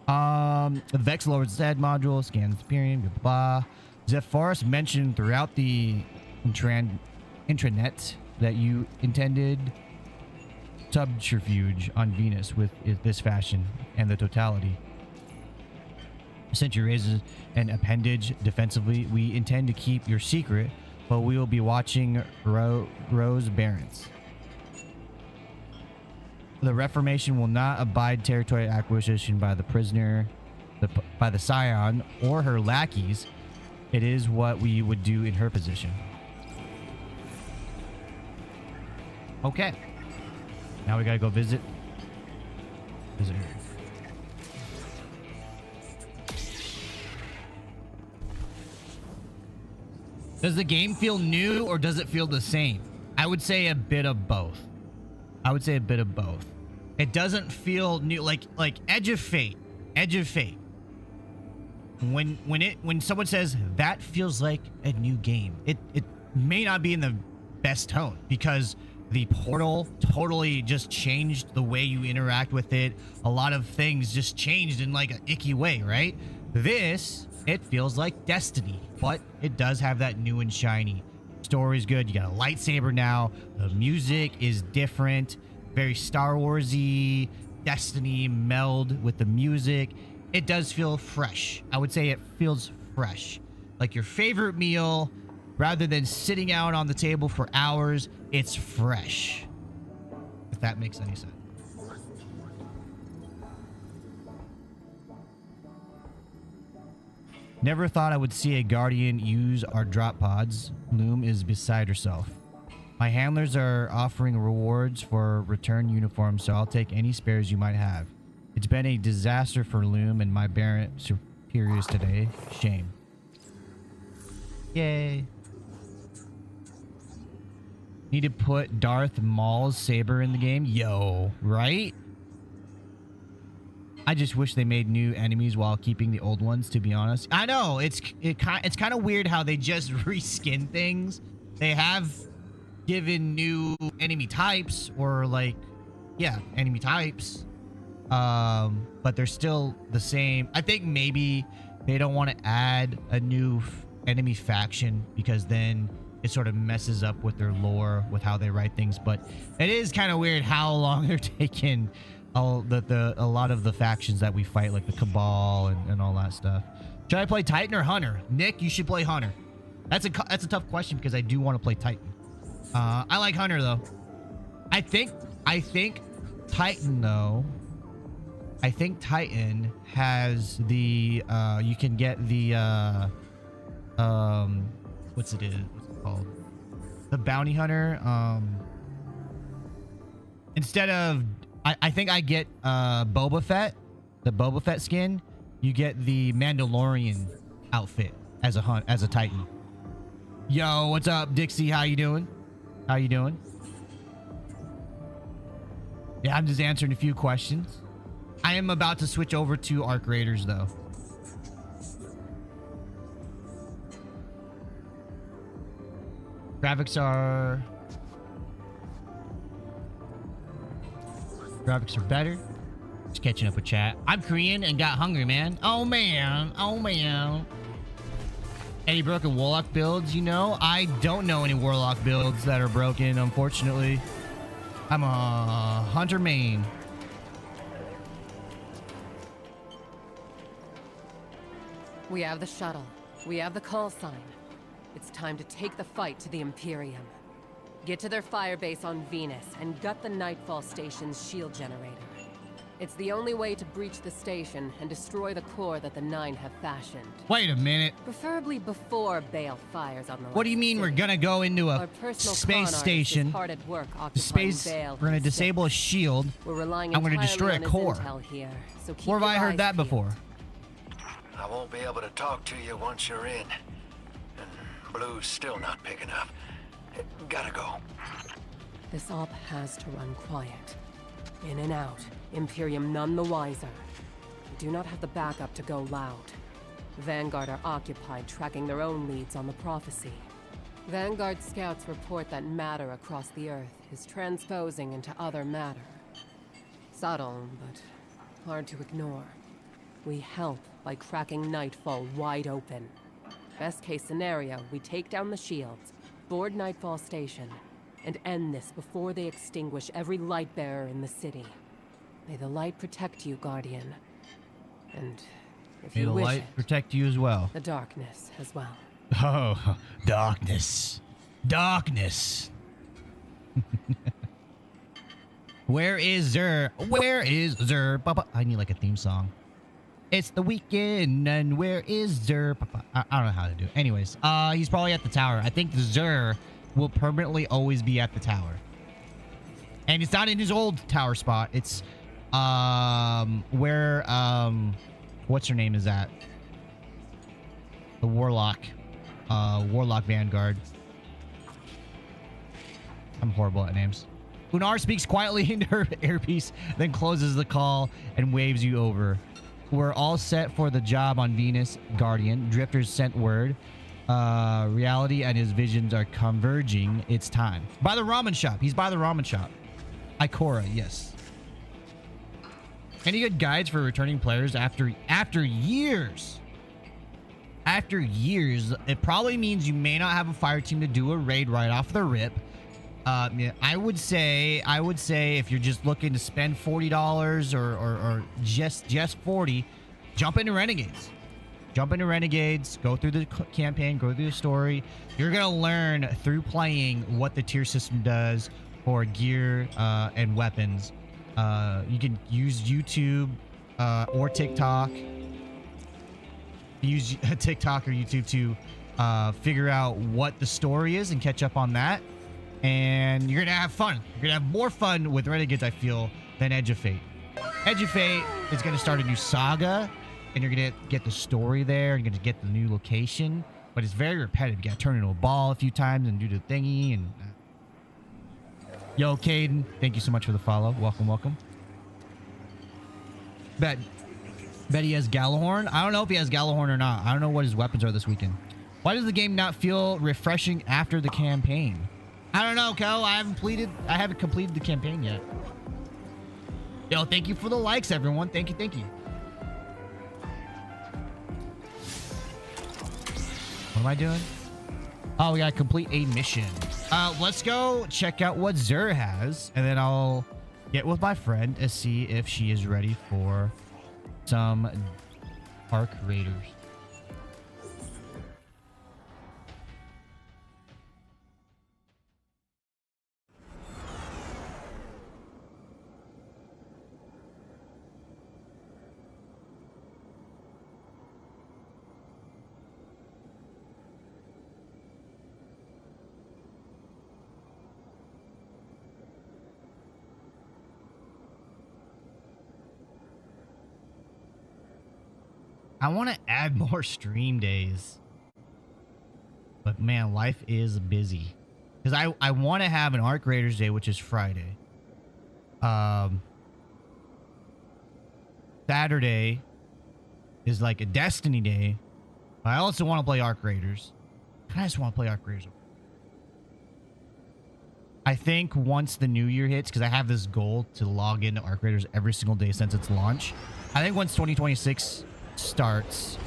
The Vex Lord's Dead module, scan experience, blah, blah, blah. Zephyros mentioned throughout the intranet that you intended subterfuge on Venus with this fashion and the totality. Since you raises an appendage defensively, we intend to keep your secret, but we will be watching Rose Barons. The Reformation will not abide territory acquisition by the prisoner, by the Scion, or her lackeys. It is what we would do in her position. Okay. Now we gotta go visit her. Does the game feel new or does it feel the same? I would say a bit of both. It doesn't feel new, like Edge of Fate. When someone says that feels like a new game, it may not be in the best tone because the portal totally just changed the way you interact with it. A lot of things just changed in like an icky way, right? It feels like Destiny, but it does have that new and shiny. Story's good. You got a lightsaber now. The music is different. Very Star Warsy, Destiny meld with the music. It does feel fresh. I would say it feels fresh. Like your favorite meal, rather than sitting out on the table for hours, it's fresh. If that makes any sense. Never thought I would see a Guardian use our drop pods. Loom is beside herself. My handlers are offering rewards for return uniforms, so I'll take any spares you might have. It's been a disaster for Loom and my Baron superiors today. Shame. Yay. Need to put Darth Maul's Saber in the game? Yo, right? I just wish they made new enemies while keeping the old ones, to be honest. I know, it's kind of weird how they just reskin things. They have given new enemy types or like, yeah, enemy types. But they're still the same. I think maybe they don't want to add a new enemy faction because then it sort of messes up with their lore, with how they write things. But it is kind of weird how long they're taking a lot of the factions that we fight, like the Cabal and all that stuff. Should I play Titan or Hunter? Nick, you should play Hunter. That's a tough question because I do want to play Titan. I like Hunter though. I think Titan though. I think Titan has the you can get the what's it called? The bounty hunter. Instead of I think I get Boba Fett, the Boba Fett skin. You get the Mandalorian outfit as a Titan. Yo, what's up, Dixie? How you doing? How you doing? Yeah, I'm just answering a few questions. I am about to switch over to Arc Raiders though. Graphics are better. Just catching up with chat. I'm Korean and got hungry, man. Oh man. Any broken Warlock builds, you know? I don't know any Warlock builds that are broken, unfortunately. I'm a Hunter main. We have the shuttle. We have the call sign. It's time to take the fight to the Imperium. Get to their firebase on Venus and gut the Nightfall Station's shield generator. It's the only way to breach the station and destroy the core that the Nine have fashioned. Wait a minute. Preferably before Bale fires on the What do you mean we're gonna go into a space station? Hard at work Space. Bale We're gonna disable a shield. We're relying I'm gonna entirely destroy a on his core. intel here, so keep Where have your I heard eyes that peeled. before? I won't be able to talk to you once you're in. And Blue's still not picking up. Gotta go. This op has to run quiet. In and out. Imperium none the wiser. We do not have the backup to go loud. Vanguard are occupied tracking their own leads on the prophecy. Vanguard scouts report that matter across the Earth is transposing into other matter. Subtle, but hard to ignore. We help by cracking Nightfall wide open. Best case scenario, we take down the shields, board Nightfall Station, and end this before they extinguish every light bearer in the city. May the light protect you, Guardian. And if May you the wish light it, protect you as well. the darkness as well. Oh, darkness. Darkness. Where is Zer? Where is Zer? Papa. I need like a theme song. It's the weekend, and where is Zer? Papa. I don't know how to do it. Anyways, he's probably at the tower. I think Zer will permanently always be at the tower. And it's not in his old tower spot. It's where what's her name is at? The Warlock. Warlock Vanguard. I'm horrible at names. Unar speaks quietly into her earpiece, then closes the call and waves you over. We're all set for the job on Venus, Guardian. Drifter's sent word. Reality and his visions are converging. It's time. By the ramen shop. He's by the ramen shop. Ikora, yes. Any good guides for returning players after years? After years, it probably means you may not have a fire team to do a raid right off the rip. I would say if you're just looking to spend $40 or just 40, jump into Renegades. Jump into Renegades, go through the campaign, go through the story. You're gonna learn through playing what the tier system does for gear and weapons. You can use YouTube or TikTok. Use TikTok or YouTube to figure out what the story is and catch up on that. And you're gonna have fun. You're gonna have more fun with Renegades, I feel, than Edge of Fate. Edge of Fate is gonna start a new saga, and you're gonna get the story there, and you're gonna get the new location, but it's very repetitive. You gotta turn into a ball a few times and do the thingy. And yo, Caden, thank you so much for the follow. Welcome, welcome. Bet he has Gallahorn. I don't know if he has Gallahorn or not. I don't know what his weapons are this weekend. Why does the game not feel refreshing after the campaign? I don't know, Kel. I haven't completed the campaign yet. Yo, thank you for the likes, everyone. Thank you, thank you. What am I doing? Oh, we gotta complete a mission. Let's go check out what Zer has, and then I'll get with my friend to see if she is ready for some Arc Raiders. I want to add more stream days. But man, life is busy. Because I want to have an Arc Raiders day, which is Friday. Saturday is like a Destiny day. I also want to play Arc Raiders. I just want to play Arc Raiders. I think once the new year hits, because I have this goal to log into Arc Raiders every single day since its launch. I think once 2026 starts,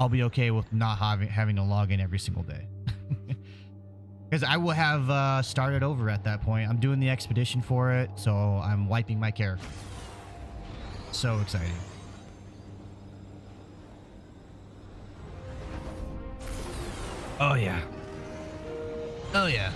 I'll be okay with not having to log in every single day. Because I will have started over at that point. I'm doing the expedition for it, so I'm wiping my character. So exciting. Oh yeah. Oh yeah.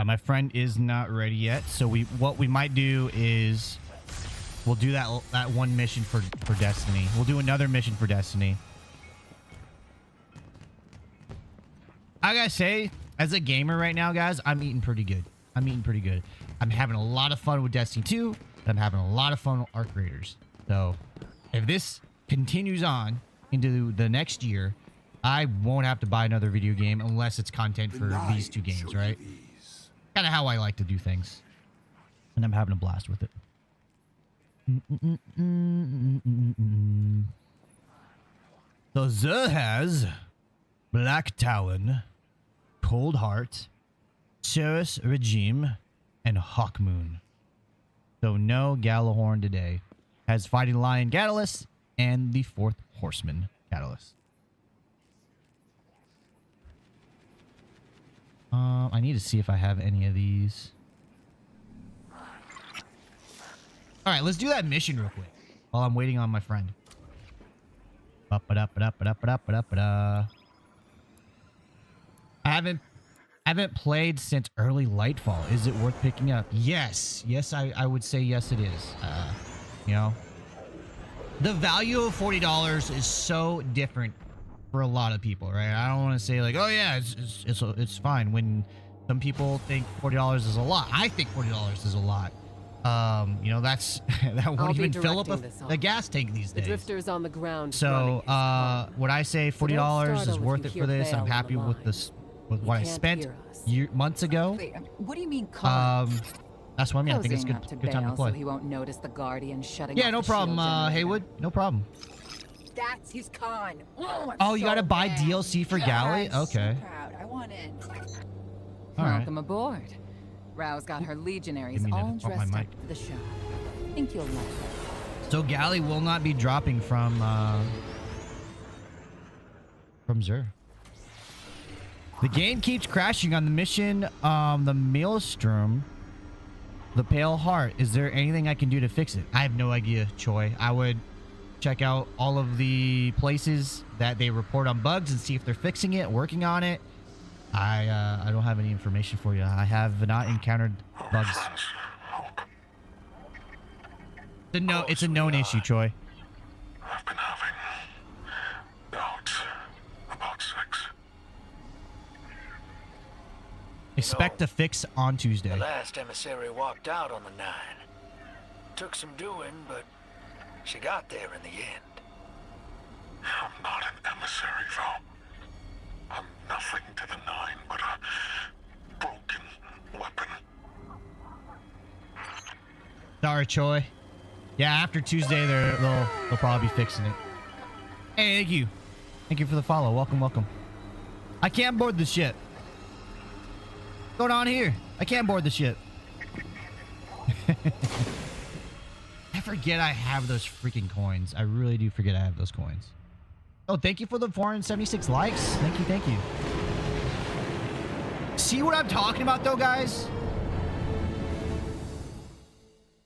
My friend is not ready yet, so what we might do is we'll do that one mission for Destiny. We'll do another mission for Destiny. I gotta say, as a gamer right now, guys, I'm eating pretty good. I'm having a lot of fun with Destiny 2, and I'm having a lot of fun with Arc Raiders. So, if this continues on into the next year, I won't have to buy another video game unless it's content for these two games, right? Kind of how I like to do things. And I'm having a blast with it. So Zer has Black Talon, Cold Heart, Ceres Regime, and Hawkmoon. So no Galahorn today. Has Fighting Lion Catalyst and the Fourth Horseman Catalyst. I need to see if I have any of these. All right, let's do that mission real quick while I'm waiting on my friend. I haven't played since early Lightfall. Is it worth picking up? Yes, I would say yes it is. You know, the value of $40 is so different for a lot of people, right? I don't want to say like, oh yeah, it's fine. When some people think $40 is a lot, I think $40 is a lot. You know, that won't even fill up a gas tank these days. The drifters on the ground. So, would I say $40 is worth it for this? I'm happy with this, with what I spent months ago. Wait, what do you mean? That's what I mean. I think it's good time to play. So he won't notice the Guardian shutting. Yeah, no problem, Haywood. No problem. That's his con. Oh, you gotta buy DLC for Galley? Okay. So proud. I want in. All right. Welcome aboard. Rau's got her legionaries all dressed up for the show. I think you'll like it. So Galley will not be dropping from Zer. The game keeps crashing on the mission, the Maelstrom, the Pale Heart. Is there anything I can do to fix it? I have no idea, Choi. I would check out all of the places that they report on bugs and see if they're fixing it, working on it. I don't have any information for you. I have not encountered bugs. It's a known issue, Choi. I've been having doubts about sex. Expect a fix on Tuesday. The last emissary walked out on the 9. Took some doing, but she got there in the end. I'm not an emissary, though. I'm nothing to the 9 but a broken weapon. Sorry, Choi. Yeah, after Tuesday, they'll probably be fixing it. Hey, thank you. Thank you for the follow. Welcome, welcome. I can't board the ship. What's going on here? I can't board the ship. I forget I have those freaking coins. I really do forget I have those coins. Oh, thank you for the 476 likes. Thank you, thank you. See what I'm talking about, though, guys?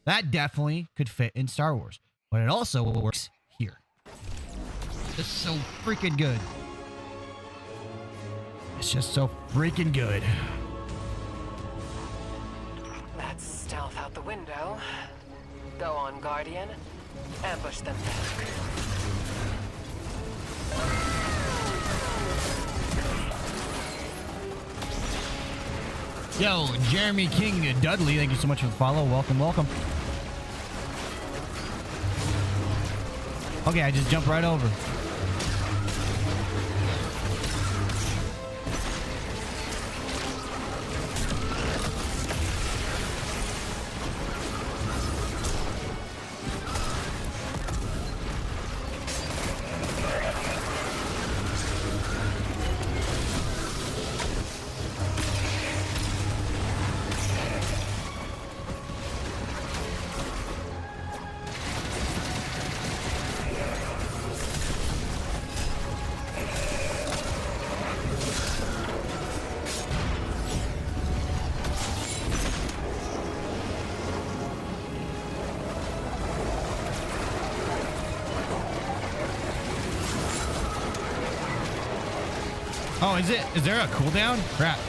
That definitely could fit in Star Wars, but it also works here. It's so freaking good. It's just so freaking good. That's stealth out the window. Go on, Guardian. Ambush them. Yo, Jeremy King Dudley, thank you so much for the follow. Welcome, welcome. Okay, I just jumped right over. Oh, is it? Is there a cooldown? Crap.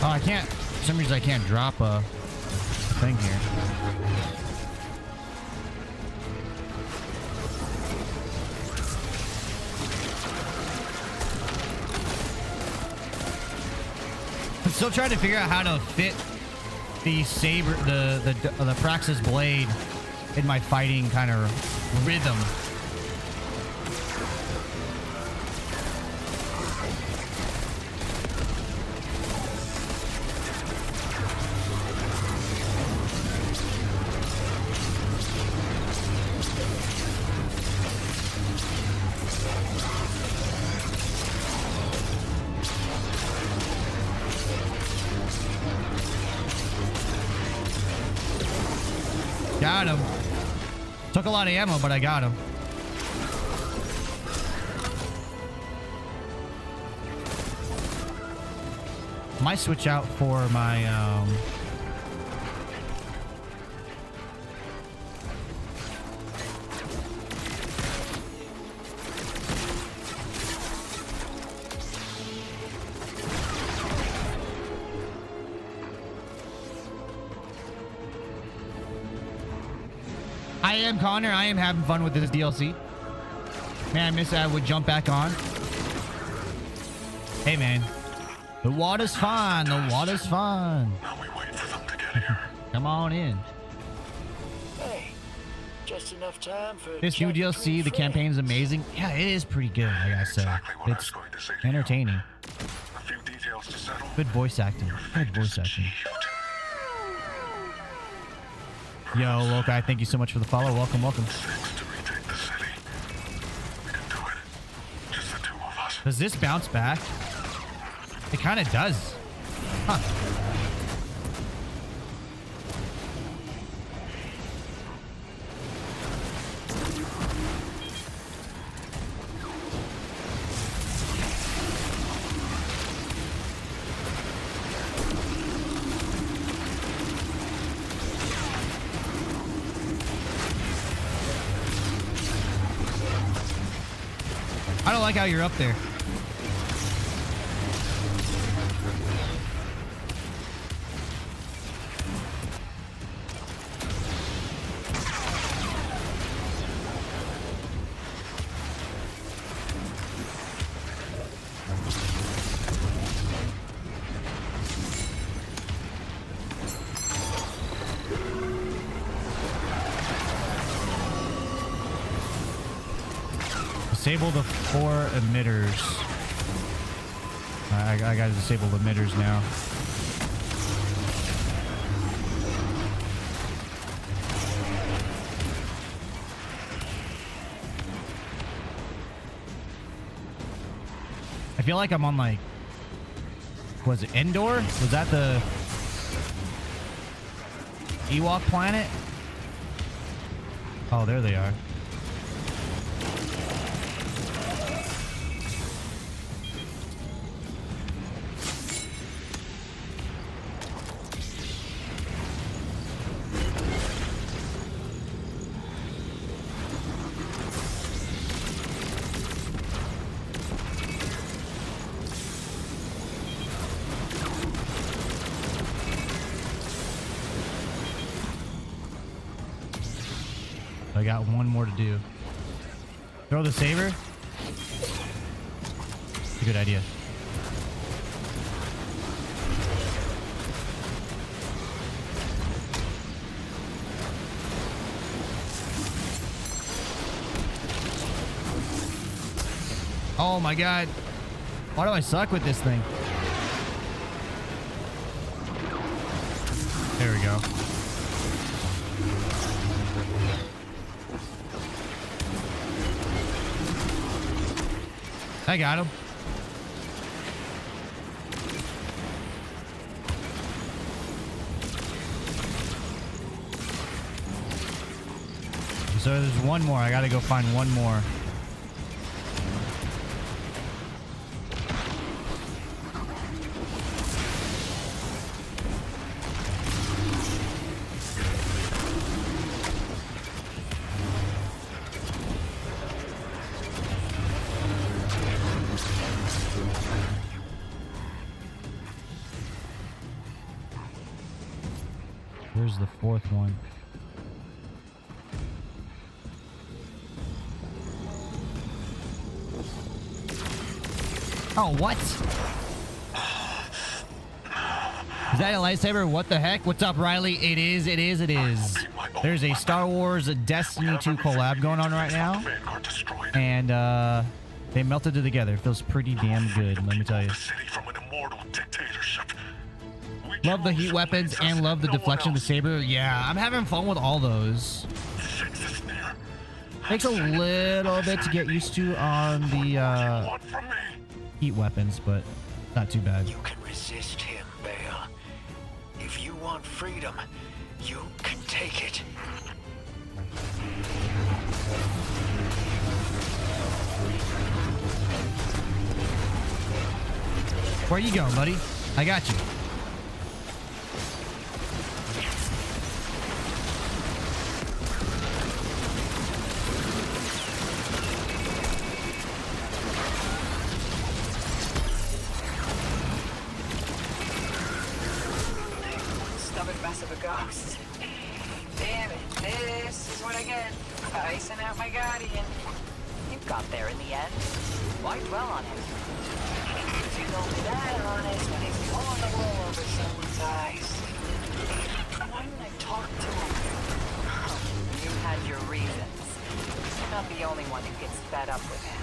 Oh, I can't. For some reason, I can't drop a thing here. I'm still trying to figure out how to fit the saber, the Praxis blade in my fighting kind of rhythm. Got him. Took a lot of ammo, but I got him. Might switch out for my I am Connor. I am having fun with this DLC. Man, I miss it. I would jump back on. Hey, man. The water's fine. The water's fine. Now we wait for them to get here. Come on in. Hey, just enough time for This new DLC, the campaign's amazing. Yeah, it is pretty good, like I said. Exactly what I was It's going to say to you. entertaining. A few details to settle. Good voice acting. Good voice acting. Yo, Lokai, thank you so much for the follow. Welcome, welcome. To retake the city. We can do it. Just the two of us. Does this bounce back? It kind of does. Huh. I don't like how you're up there. Disable the 4 emitters. I gotta disable the emitters now. I feel like I'm on like, was it Endor? Was that the Ewok planet? Oh, there they are. I got one more to do. Throw the saber. It's a good idea. Oh my god. Why do I suck with this thing? There we go. I got him. So there's one more. I gotta go find one more. Where's the fourth one? Oh, what? Is that a lightsaber? What the heck? What's up, Riley? It is. There's a Star Wars Destiny 2 collab going on right now. And they melted it together. It feels pretty damn good, let me tell you. Love the heat weapons and love the deflection of the saber. Yeah, I'm having fun with all those. Takes a little bit to get used to on the heat weapons, but not too bad. You can resist him, Bale. If you want freedom, you can take it. Where you going, buddy? I got you. Stubborn mess of a ghost. Damn it, this is what I get for icing out my guardian. You got there in the end. Why dwell on it? Because you don't be that honest when he's pulling the wool over someone's eyes. Why didn't I talk to him? You had your reasons. You're not the only one who gets fed up with him.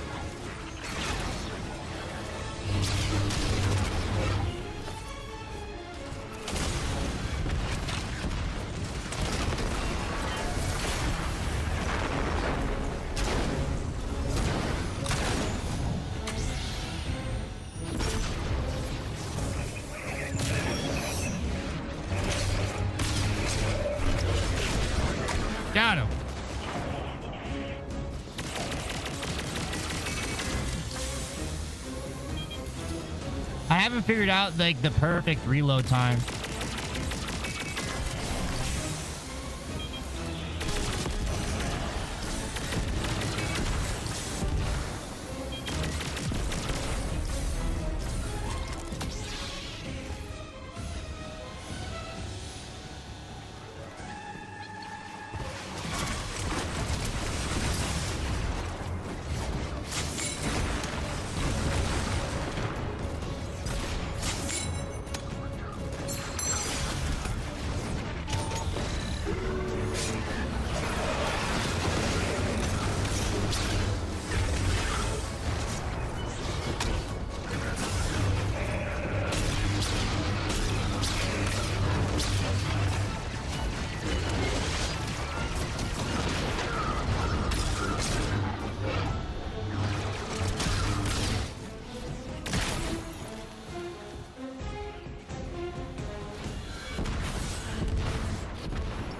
Got him. I haven't figured out like the perfect reload time.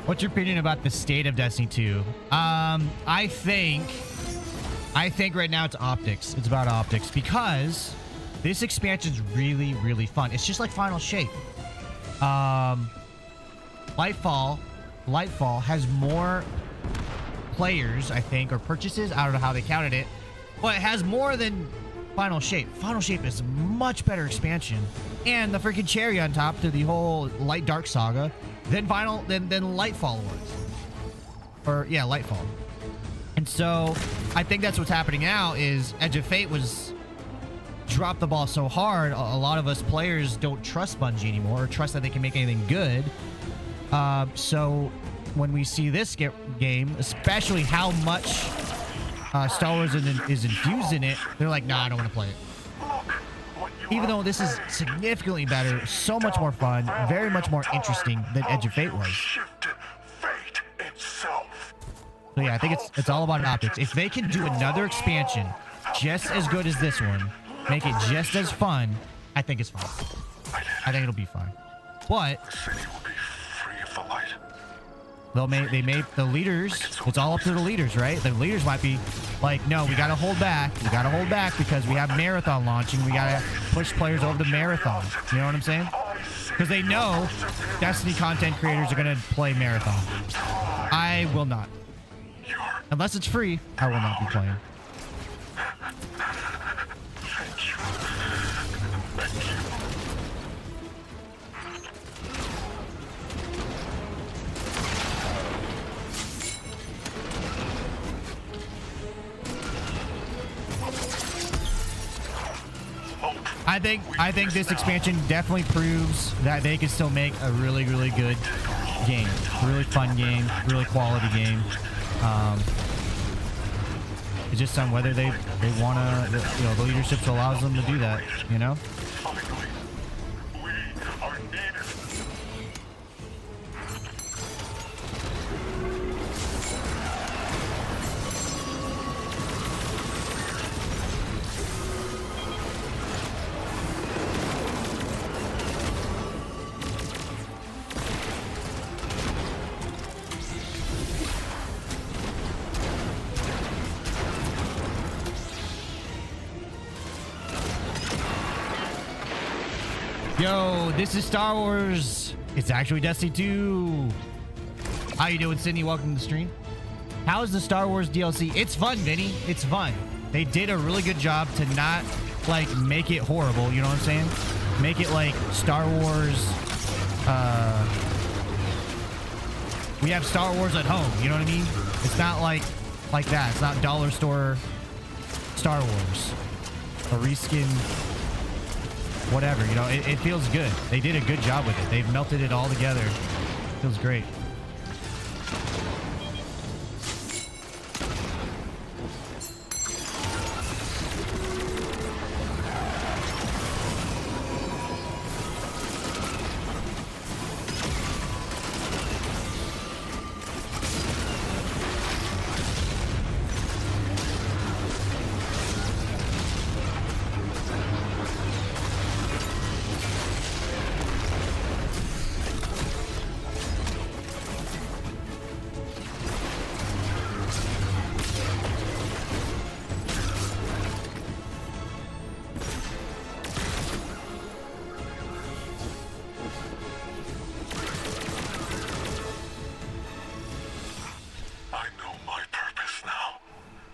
What's your opinion about the state of Destiny 2? I think right now it's optics. It's about optics because this expansion's really, really fun. It's just like Final Shape. Lightfall has more players, I think, or purchases. I don't know how they counted it, but it has more than Final Shape. Final Shape is a much better expansion, and the freaking cherry on top to the whole Light Dark saga than Lightfall was. Or yeah, Lightfall. And so I think that's what's happening now is Edge of Fate was dropped the ball so hard. A lot of us players don't trust Bungie anymore or trust that they can make anything good. So when we see this game, especially how much Star Wars is infused in it, they're like, nah, I don't want to play it. Even though this is significantly better, so much more fun, very much more interesting than Edge of Fate was. Fate itself. So yeah, I think it's all about optics. If they can do another expansion just as good as this one, make it just as fun, I think it's fine. I think it'll be fine. But The city will be free of the light. they made the leaders, it's all up to the leaders, right? The leaders might be like, no, we gotta hold back. We gotta hold back because we have Marathon launching. We gotta push players over to Marathon. You know what I'm saying? Because they know Destiny content creators are gonna play Marathon. I will not. Unless it's free, I will not be playing. I think this expansion definitely proves that they can still make a really, really good game. Really fun game, really quality game. It's just on whether they want to, you know, the leadership allows them to do that, you know? Yo, this is Star Wars. It's actually Destiny 2. How you doing, Sydney? Welcome to the stream. How's the Star Wars DLC? It's fun, Vinny. It's fun. They did a really good job to not, like, make it horrible. You know what I'm saying? Make it like Star Wars. We have Star Wars at home. You know what I mean? It's not like that. It's not dollar store Star Wars. A reskin. Whatever, you know, it feels good. They did a good job with it. They've melted it all together. Feels great.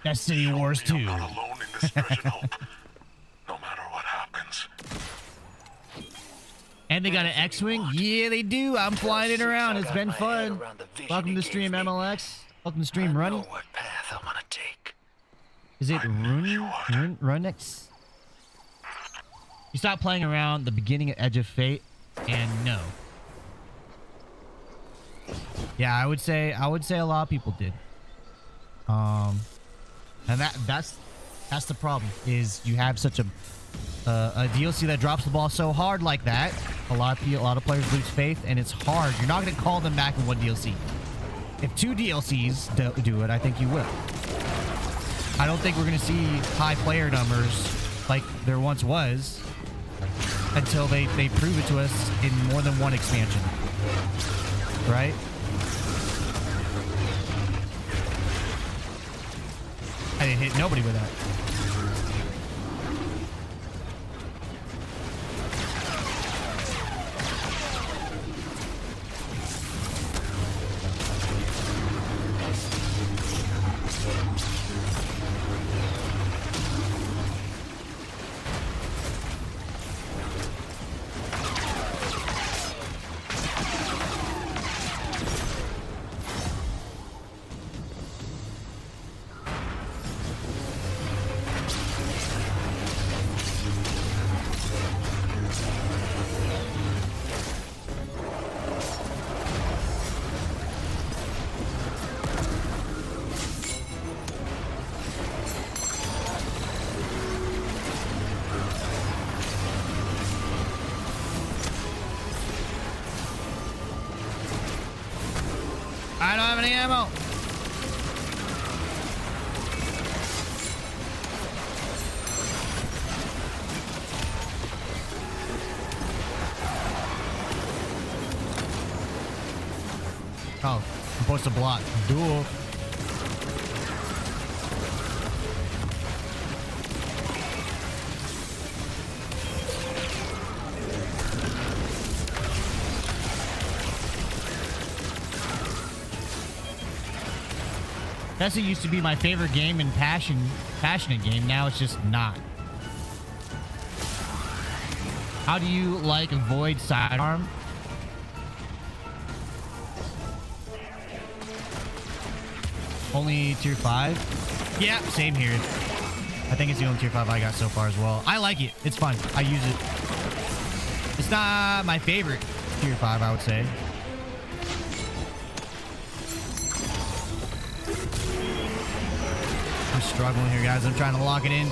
Destiny Wars 2. I'm not alone in this mission, Hope. No matter what happens. And they got an X-Wing? Yeah, they do. I'm flying it around. It's been fun. Welcome to stream, MLX. Welcome to stream, Runny. What path I'm gonna take. Is it Runix? You stopped playing around the beginning of Edge of Fate, and no. Yeah, I would say a lot of people did. And that's the problem, is you have such a DLC that drops the ball so hard like that. A lot of players lose faith, and it's hard. You're not going to call them back in one DLC. If 2 DLCs do it, I think you will. I don't think we're going to see high player numbers like there once was until they prove it to us in more than one expansion. Right? I didn't hit nobody with that. have any ammo. Oh, I'm supposed to block. Duel. Destiny used to be my favorite game and passionate game. Now it's just not. How do you like avoid sidearm? Only tier 5? Yeah, same here. I think it's the only tier 5 I got so far as well. I like it. It's fun. I use it. It's not my favorite tier 5, I would say. I'm struggling here, guys. I'm trying to lock it in.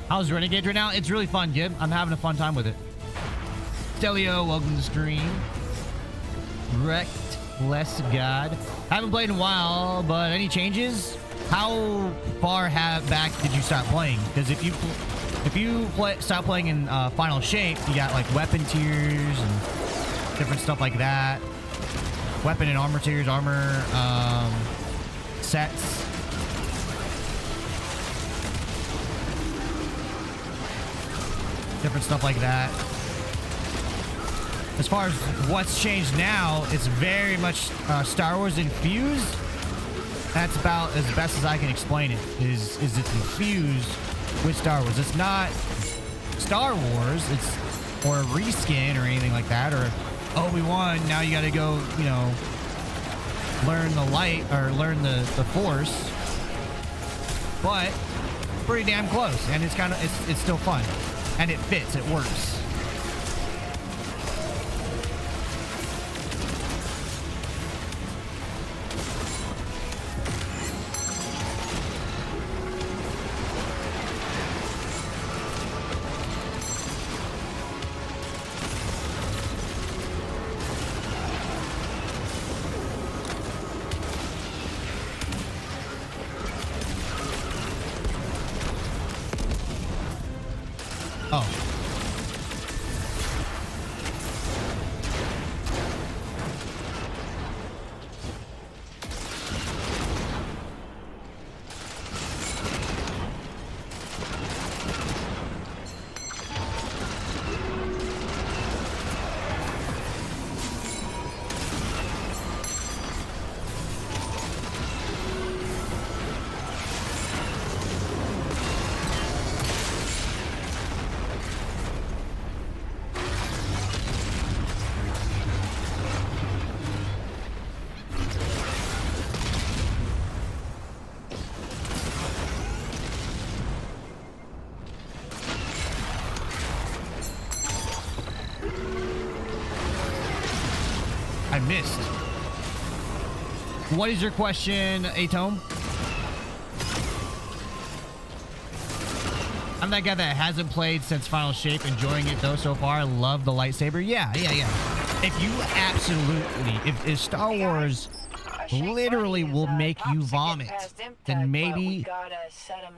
How's Renegade right now? It's really fun, Gib. I'm having a fun time with it. Stelio, welcome to the stream. Wrecked Less God. Haven't played in a while, but any changes? How far back did you start playing? Because if you stop playing in Final Shape, you got like weapon tiers and different stuff like that. Weapon and armor tiers, armor sets. Different stuff like that. As far as what's changed now, it's very much Star Wars infused. That's about as best as I can explain it. Is it's infused with Star Wars. It's not Star Wars. It's or a reskin or anything like that. Or Obi-Wan, now you got to go, you know, learn the light or learn the Force. But pretty damn close, and it's still fun. And it fits, it works. Oh. I missed. What is your question, Atome? I'm that guy that hasn't played since Final Shape, enjoying it though so far. I love the lightsaber. Yeah. If you absolutely, if Star Wars literally will make you vomit, then maybe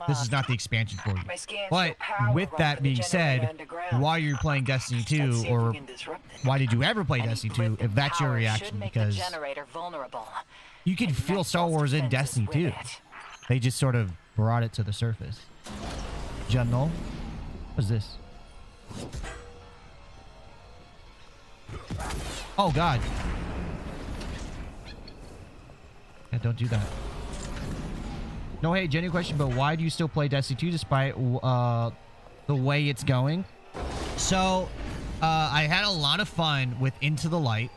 this is not the expansion for you. But with that being said, why you're playing Destiny 2, or why did you ever play Destiny 2, if that's your reaction? Because you can feel Star Wars in Destiny 2. They just sort of brought it to the surface. General, what's this? Oh God. Yeah, don't do that. No, hey, genuine question, but why do you still play Destiny 2 despite the way it's going? So, I had a lot of fun with Into the Light.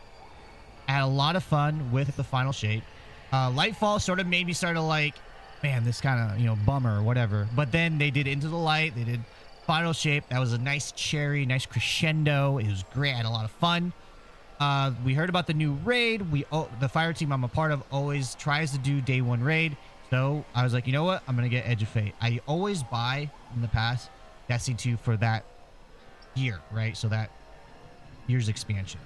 I had a lot of fun with the Final Shape. Lightfall sort of made me start to like, man, this kind of, you know, bummer or whatever. But then they did Into the Light. They did Final Shape. That was a nice cherry, nice crescendo. It was great. I had a lot of fun. We heard about the new raid. The fire team I'm a part of always tries to do day one raid. So I was like, you know what? I'm going to get Edge of Fate. I always buy in the past Destiny 2 for that year, right? So that year's expansion.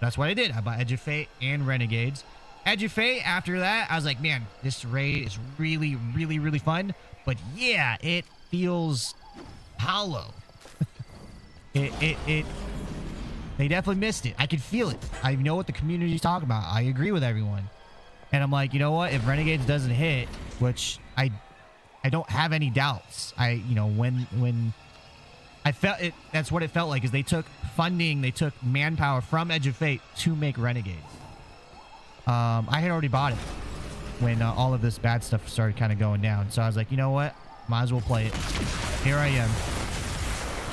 That's what I did. I bought Edge of Fate and Renegades. Edge of Fate, after that, I was like, man, this raid is really, really, really fun. But yeah, it feels hollow. They definitely missed it. I could feel it. I know what the community's talking about. I agree with everyone. And I'm like, you know what? If Renegades doesn't hit, which I don't have any doubts. You know, when I felt it, that's what it felt like, is they took funding, they took manpower from Edge of Fate to make Renegades. I had already bought it when all of this bad stuff started kind of going down. So I was like, you know what? Might as well play it. Here I am.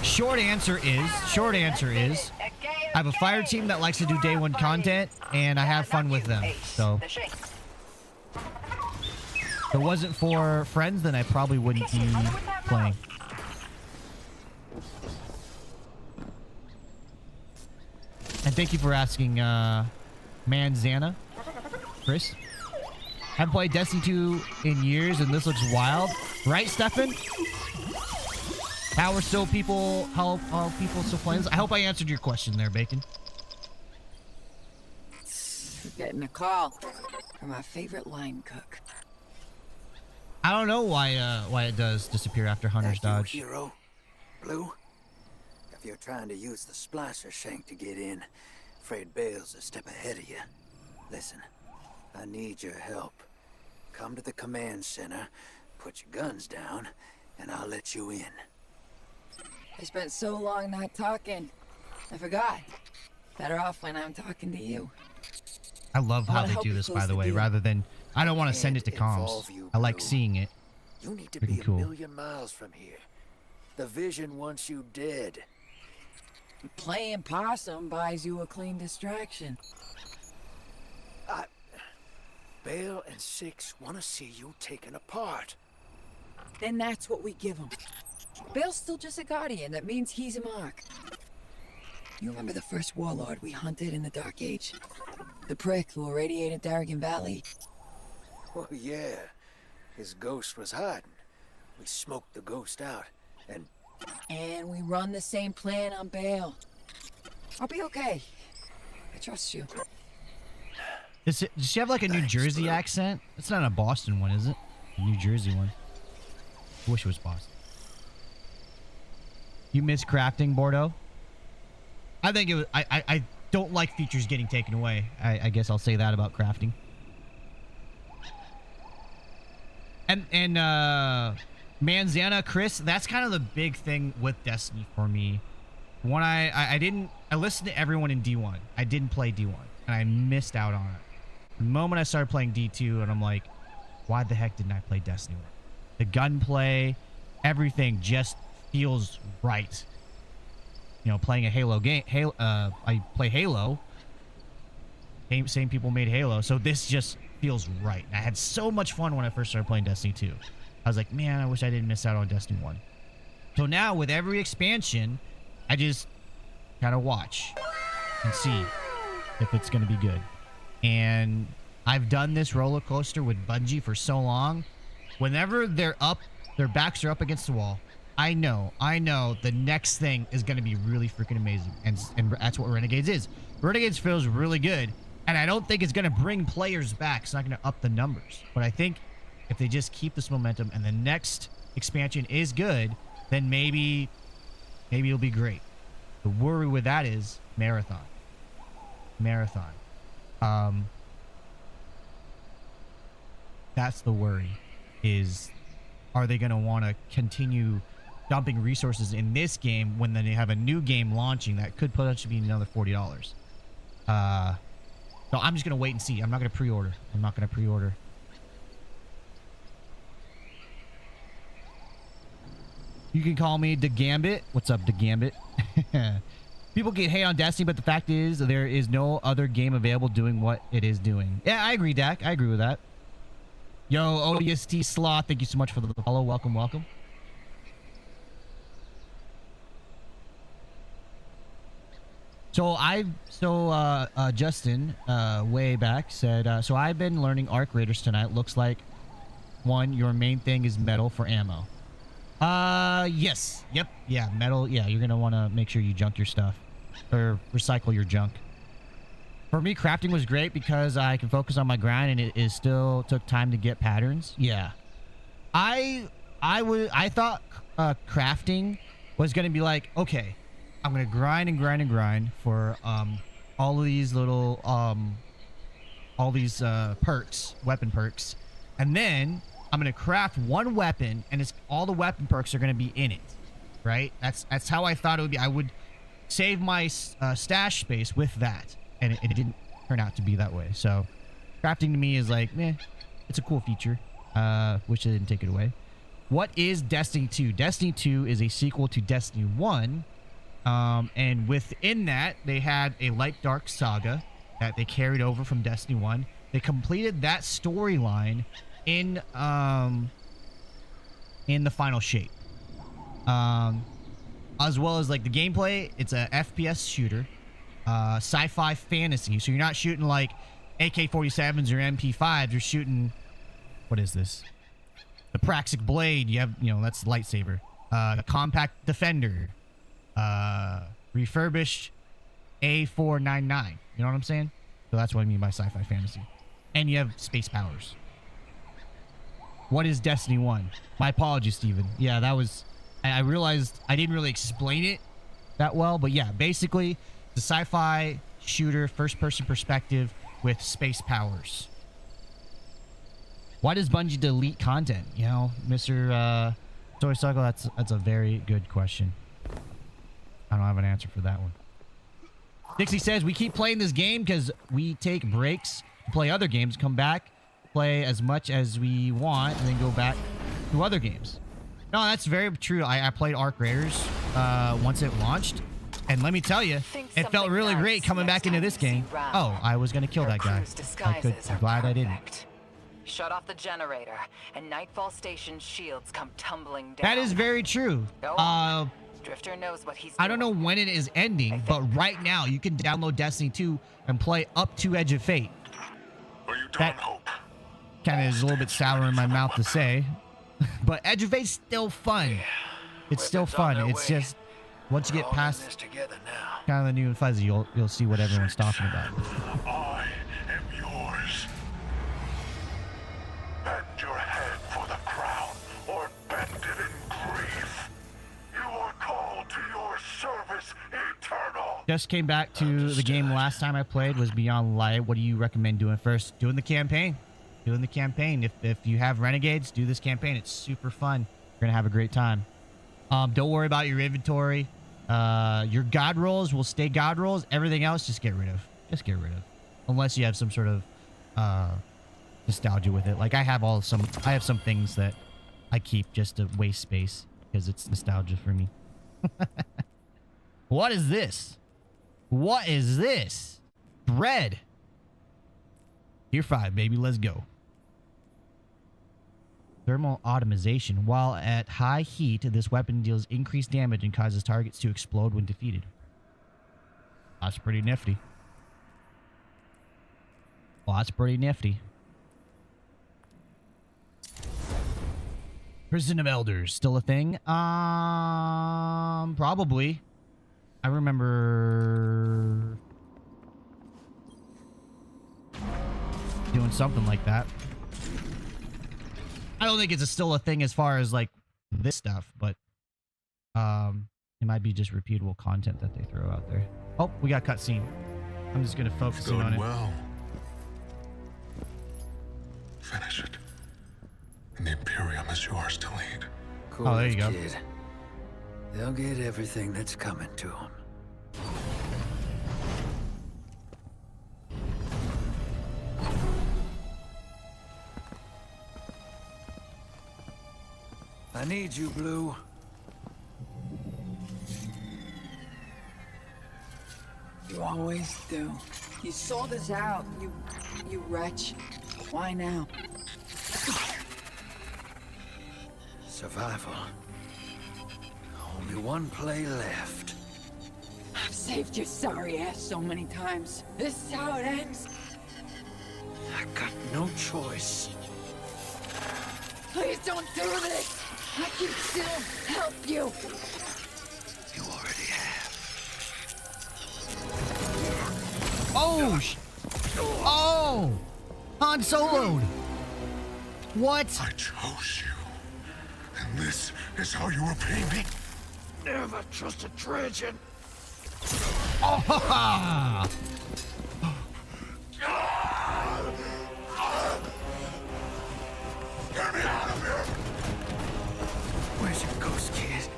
Short answer is, I have a fire team that likes to do day one content, and I have fun with them. So if it wasn't for friends, then I probably wouldn't be playing. And thank you for asking, Manzana, Chris. Haven't played Destiny 2 in years, and this looks wild, right, Stefan? How are still people? How people still playing? I hope I answered your question there, Bacon. We're getting a call from our favorite line cook. I don't know why it does disappear after Hunter's dodge. Hero, Blue. If you're trying to use the splicer shank to get in, afraid Bale's a step ahead of you. Listen, I need your help. Come to the command center, put your guns down, and I'll let you in. I spent so long not talking. I forgot. Better off when I'm talking to you. I love how they do this, by the way, rather than... I don't want to send it to comms. I like seeing it. You need to Pretty be cool. a million miles from here. The vision wants you dead. Playing possum buys you a clean distraction. Bale and Six want to see you taken apart. Then that's what we give him. Bale's still just a guardian. That means he's a mark. You remember the first warlord we hunted in the Dark Age? The prick who irradiated Darrigan Valley? Oh, yeah. His ghost was hiding. We smoked the ghost out, and... And we run the same plan on Bale. I'll be okay. I trust you. Does she have like a New Jersey accent? It's not a Boston one, is it? A New Jersey one. I wish it was Boston. You miss crafting, Bordeaux? I think it was... I don't like features getting taken away. I guess I'll say that about crafting. And Manzana, Chris, that's kind of the big thing with Destiny for me. When I listened to everyone in D1. I didn't play D1, and I missed out on it. The moment I started playing D2, and I'm like, why the heck didn't I play Destiny 1? The gunplay, everything just feels right. You know, playing a Halo game. I play Halo. Same people made Halo, so this just feels right. I had so much fun when I first started playing Destiny 2. I was like, man, I wish I didn't miss out on Destiny 1. So now, with every expansion, I just kind of watch and see if it's going to be good. And I've done this roller coaster with Bungie for so long. Whenever they're up, their backs are up against the wall, I know the next thing is going to be really freaking amazing. And that's what Renegades is. Renegades feels really good. And I don't think it's going to bring players back. It's not going to up the numbers. But I think if they just keep this momentum and the next expansion is good, then maybe it'll be great. The worry with that is Marathon. That's the worry, is are they going to want to continue dumping resources in this game when then they have a new game launching that could potentially be another $40? So I'm just going to wait and see. I'm not going to pre-order. You can call me the Gambit. What's up, the Gambit? People get hate on Destiny, but the fact is there is no other game available doing what it is doing. Yeah, I agree, Dak. I agree with that. Yo, ODST Sloth, thank you so much for the follow. Welcome, welcome. So Justin, way back said, so I've been learning Arc Raiders tonight. Looks like, one, your main thing is metal for ammo. Yes. Yep. Yeah, metal. Yeah, you're going to want to make sure you junk your stuff. Or recycle your junk. For me, crafting was great because I can focus on my grind and it still took time to get patterns. Yeah. I thought crafting was going to be like, okay, I'm going to grind and grind and grind for all of these little perks, weapon perks. And then I'm going to craft one weapon and it's all the weapon perks are going to be in it. Right? That's how I thought it would be. I would save my stash space with that. And it didn't turn out to be that way. So crafting to me is like, meh, it's a cool feature. Wish they didn't take it away. What is Destiny 2? Destiny 2 is a sequel to Destiny 1. And within that, they had a light dark saga that they carried over from Destiny 1. They completed that storyline in the final shape. As well as like the gameplay, it's a FPS shooter, sci-fi fantasy. So you're not shooting like AK-47s or MP5s. You're shooting, what is this? The Praxic Blade. You have, that's lightsaber. The Compact Defender. Refurbished A499. You know what I'm saying? So that's what I mean by sci-fi fantasy. And you have space powers. What is Destiny 1? My apologies, Steven. Yeah, that was... I realized I didn't really explain it that well, but yeah, basically the sci-fi shooter, first-person perspective with space powers. Why does Bungie delete content? Mr. Toy Cycle, that's a very good question. I don't have an answer for that one. Dixie says, we keep playing this game because we take breaks, play other games, come back, play as much as we want, and then go back to other games. No, that's very true. I played Arc Raiders once it launched, and let me tell you, it felt really great coming back into this game. Oh, I was going to kill that guy. I'm glad I didn't. Shut off the generator, and Nightfall Station's shields come tumbling down. That is very true. Drifter knows what he's doing. I don't know when it is ending, but right now you can download Destiny 2 and play up to Edge of Fate. That kind of is a little bit sour in my mouth to say, but Edge of Fate's still fun. It's still fun. It's just once you get past kind of the new and fuzzy, you'll see what everyone's talking about. I am yours. Bend your head for the crown, or bend it in grief. You are called to your service, eternal. Just came back to the game last time I played was Beyond Light. What do you recommend doing first? Doing the campaign. Doing the campaign. If you have Renegades, do this campaign. It's super fun. You're gonna have a great time. Don't worry about your inventory. Your god rolls will stay god rolls. Everything else, just get rid of. Just get rid of. Unless you have some sort of nostalgia with it. Like I have some things that I keep just to waste space because it's nostalgia for me. What is this? What is this? Bread. Tier 5, baby. Let's go. Thermal automation. While at high heat, this weapon deals increased damage and causes targets to explode when defeated. That's pretty nifty. Well, that's pretty nifty. Prison of Elders. Still a thing? Probably. I remember doing something like that. I don't think it's still a thing as far as like this stuff, but it might be just repeatable content that they throw out there. Oh, we got cutscene. I'm just gonna focus in on it. Well, finish it, and the Imperium is yours to lead. Cool, oh, there you go. Kid. They'll get everything that's coming to them. I need you, Blue. You always do. You sold us out, you wretch. Why now? Survival. Only one play left. I've saved your sorry ass so many times. This is how it ends. I got no choice. Please don't do this. I can still help you. You already have. Oh! Oh! Han Solo'd! What? I chose you. And this is how you repay me? Never trust a Trajan. Oh! Ha, ha. Get me out of here! Where's your ghost, kid?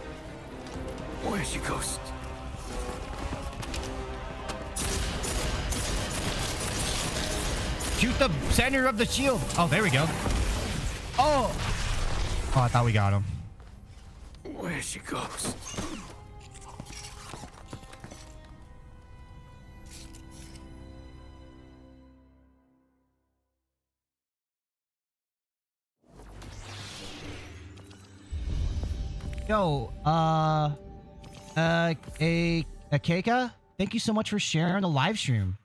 Where's your ghost? Shoot the center of the shield. Oh, there we go. Oh! Oh, I thought we got him. Where's your ghost? Yo, Keika, thank you so much for sharing the live stream.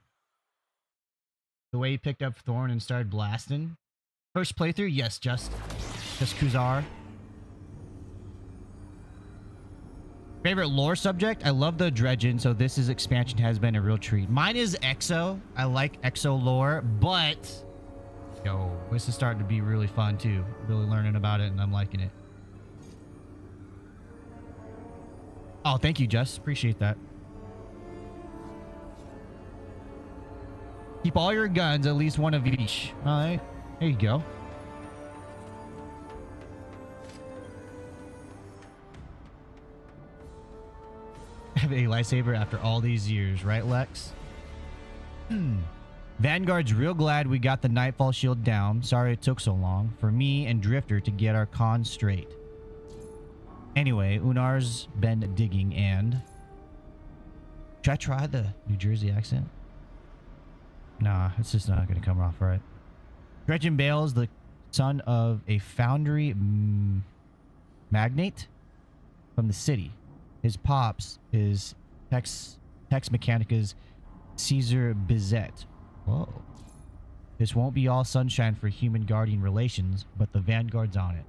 The way you picked up Thorn and started blasting. First playthrough, yes, just Kuzar. Favorite lore subject? I love the Dredgen, so this is expansion has been a real treat. Mine is Exo. I like Exo lore, but yo, this is starting to be really fun too. Really learning about it, and I'm liking it. Oh, thank you, Jess. Appreciate that. Keep all your guns, at least one of each. All right, there you go. Have a lightsaber after all these years, right, Lex? Vanguard's real glad we got the Nightfall shield down. Sorry it took so long for me and Drifter to get our cons straight. Anyway, Unar's been digging and... Should I try the New Jersey accent? Nah, it's just not going to come off right. Gretchen Bale's the son of a foundry magnate from the city. His pops is Tex Mechanica's Caesar Bizet. Whoa. This won't be all sunshine for human guardian relations, but the Vanguard's on it.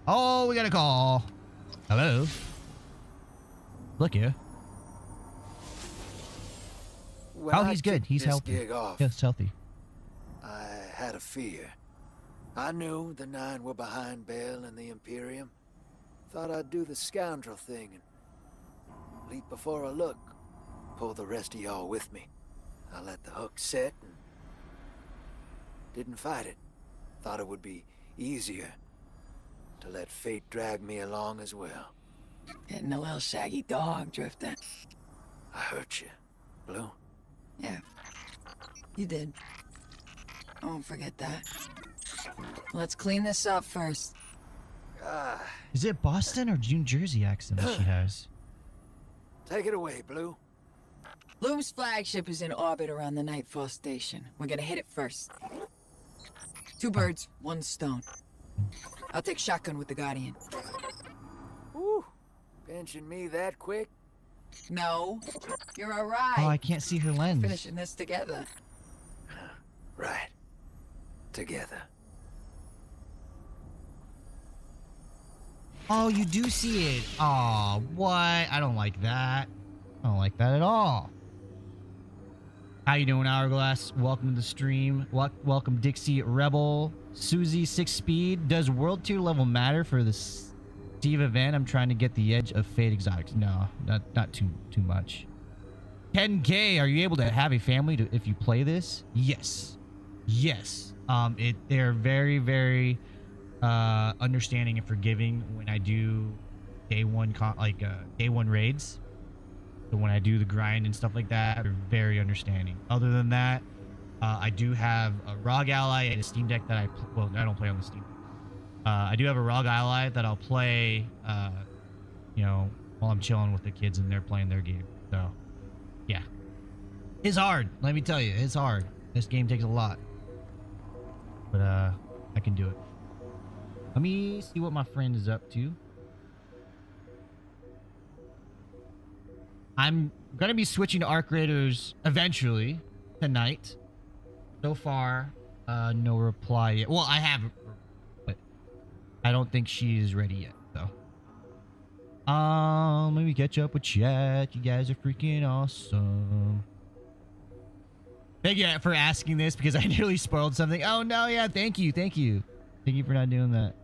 Oh, we got a call. Hello. Look here. When Oh, I he's good. kicked He's this healthy. gig off, He's healthy. I had a fear. I knew the Nine were behind Bale and the Imperium. Thought I'd do the scoundrel thing and leap before I look. Pull the rest of y'all with me. I let the hook set and didn't fight it. Thought it would be easier to let fate drag me along as well. Getting a little shaggy dog, Drifter. I hurt you, Blue. Yeah, you did. I won't forget that. Let's clean this up first. Is it Boston or New Jersey accent that she has? Take it away, Blue. Bloom's flagship is in orbit around the Nightfall station. We're gonna hit it first. 2 birds, 1 stone. I'll take shotgun with the Guardian. Woo! Benching me that quick? No, you're alright. Oh, I can't see her lens. Finishing this together. Right. Together. Oh, you do see it. Oh, what? I don't like that. I don't like that at all. How you doing, Hourglass? Welcome to the stream. Welcome, Dixie Rebel. Susie 6 Speed. Does world tier level matter for the Steve event? I'm trying to get the edge of Fate Exotics. No, not too much. 10K. Are you able to have a family if you play this? Yes. Yes. They're very, very understanding and forgiving when I do day one raids. So when I do the grind and stuff like that, they're very understanding. Other than that, I do have a ROG ally and a Steam Deck that I don't play on the Steam Deck. I do have a ROG ally that I'll play, while I'm chilling with the kids and they're playing their game. So, yeah. It's hard. Let me tell you, it's hard. This game takes a lot. But, I can do it. Let me see what my friend is up to. I'm going to be switching to Arc Raiders eventually tonight. So far, no reply yet. Well, I have, but I don't think she's ready yet, so. Let me catch up with chat. You guys are freaking awesome. Thank you for asking this because I nearly spoiled something. Oh no, yeah, thank you. Thank you for not doing that.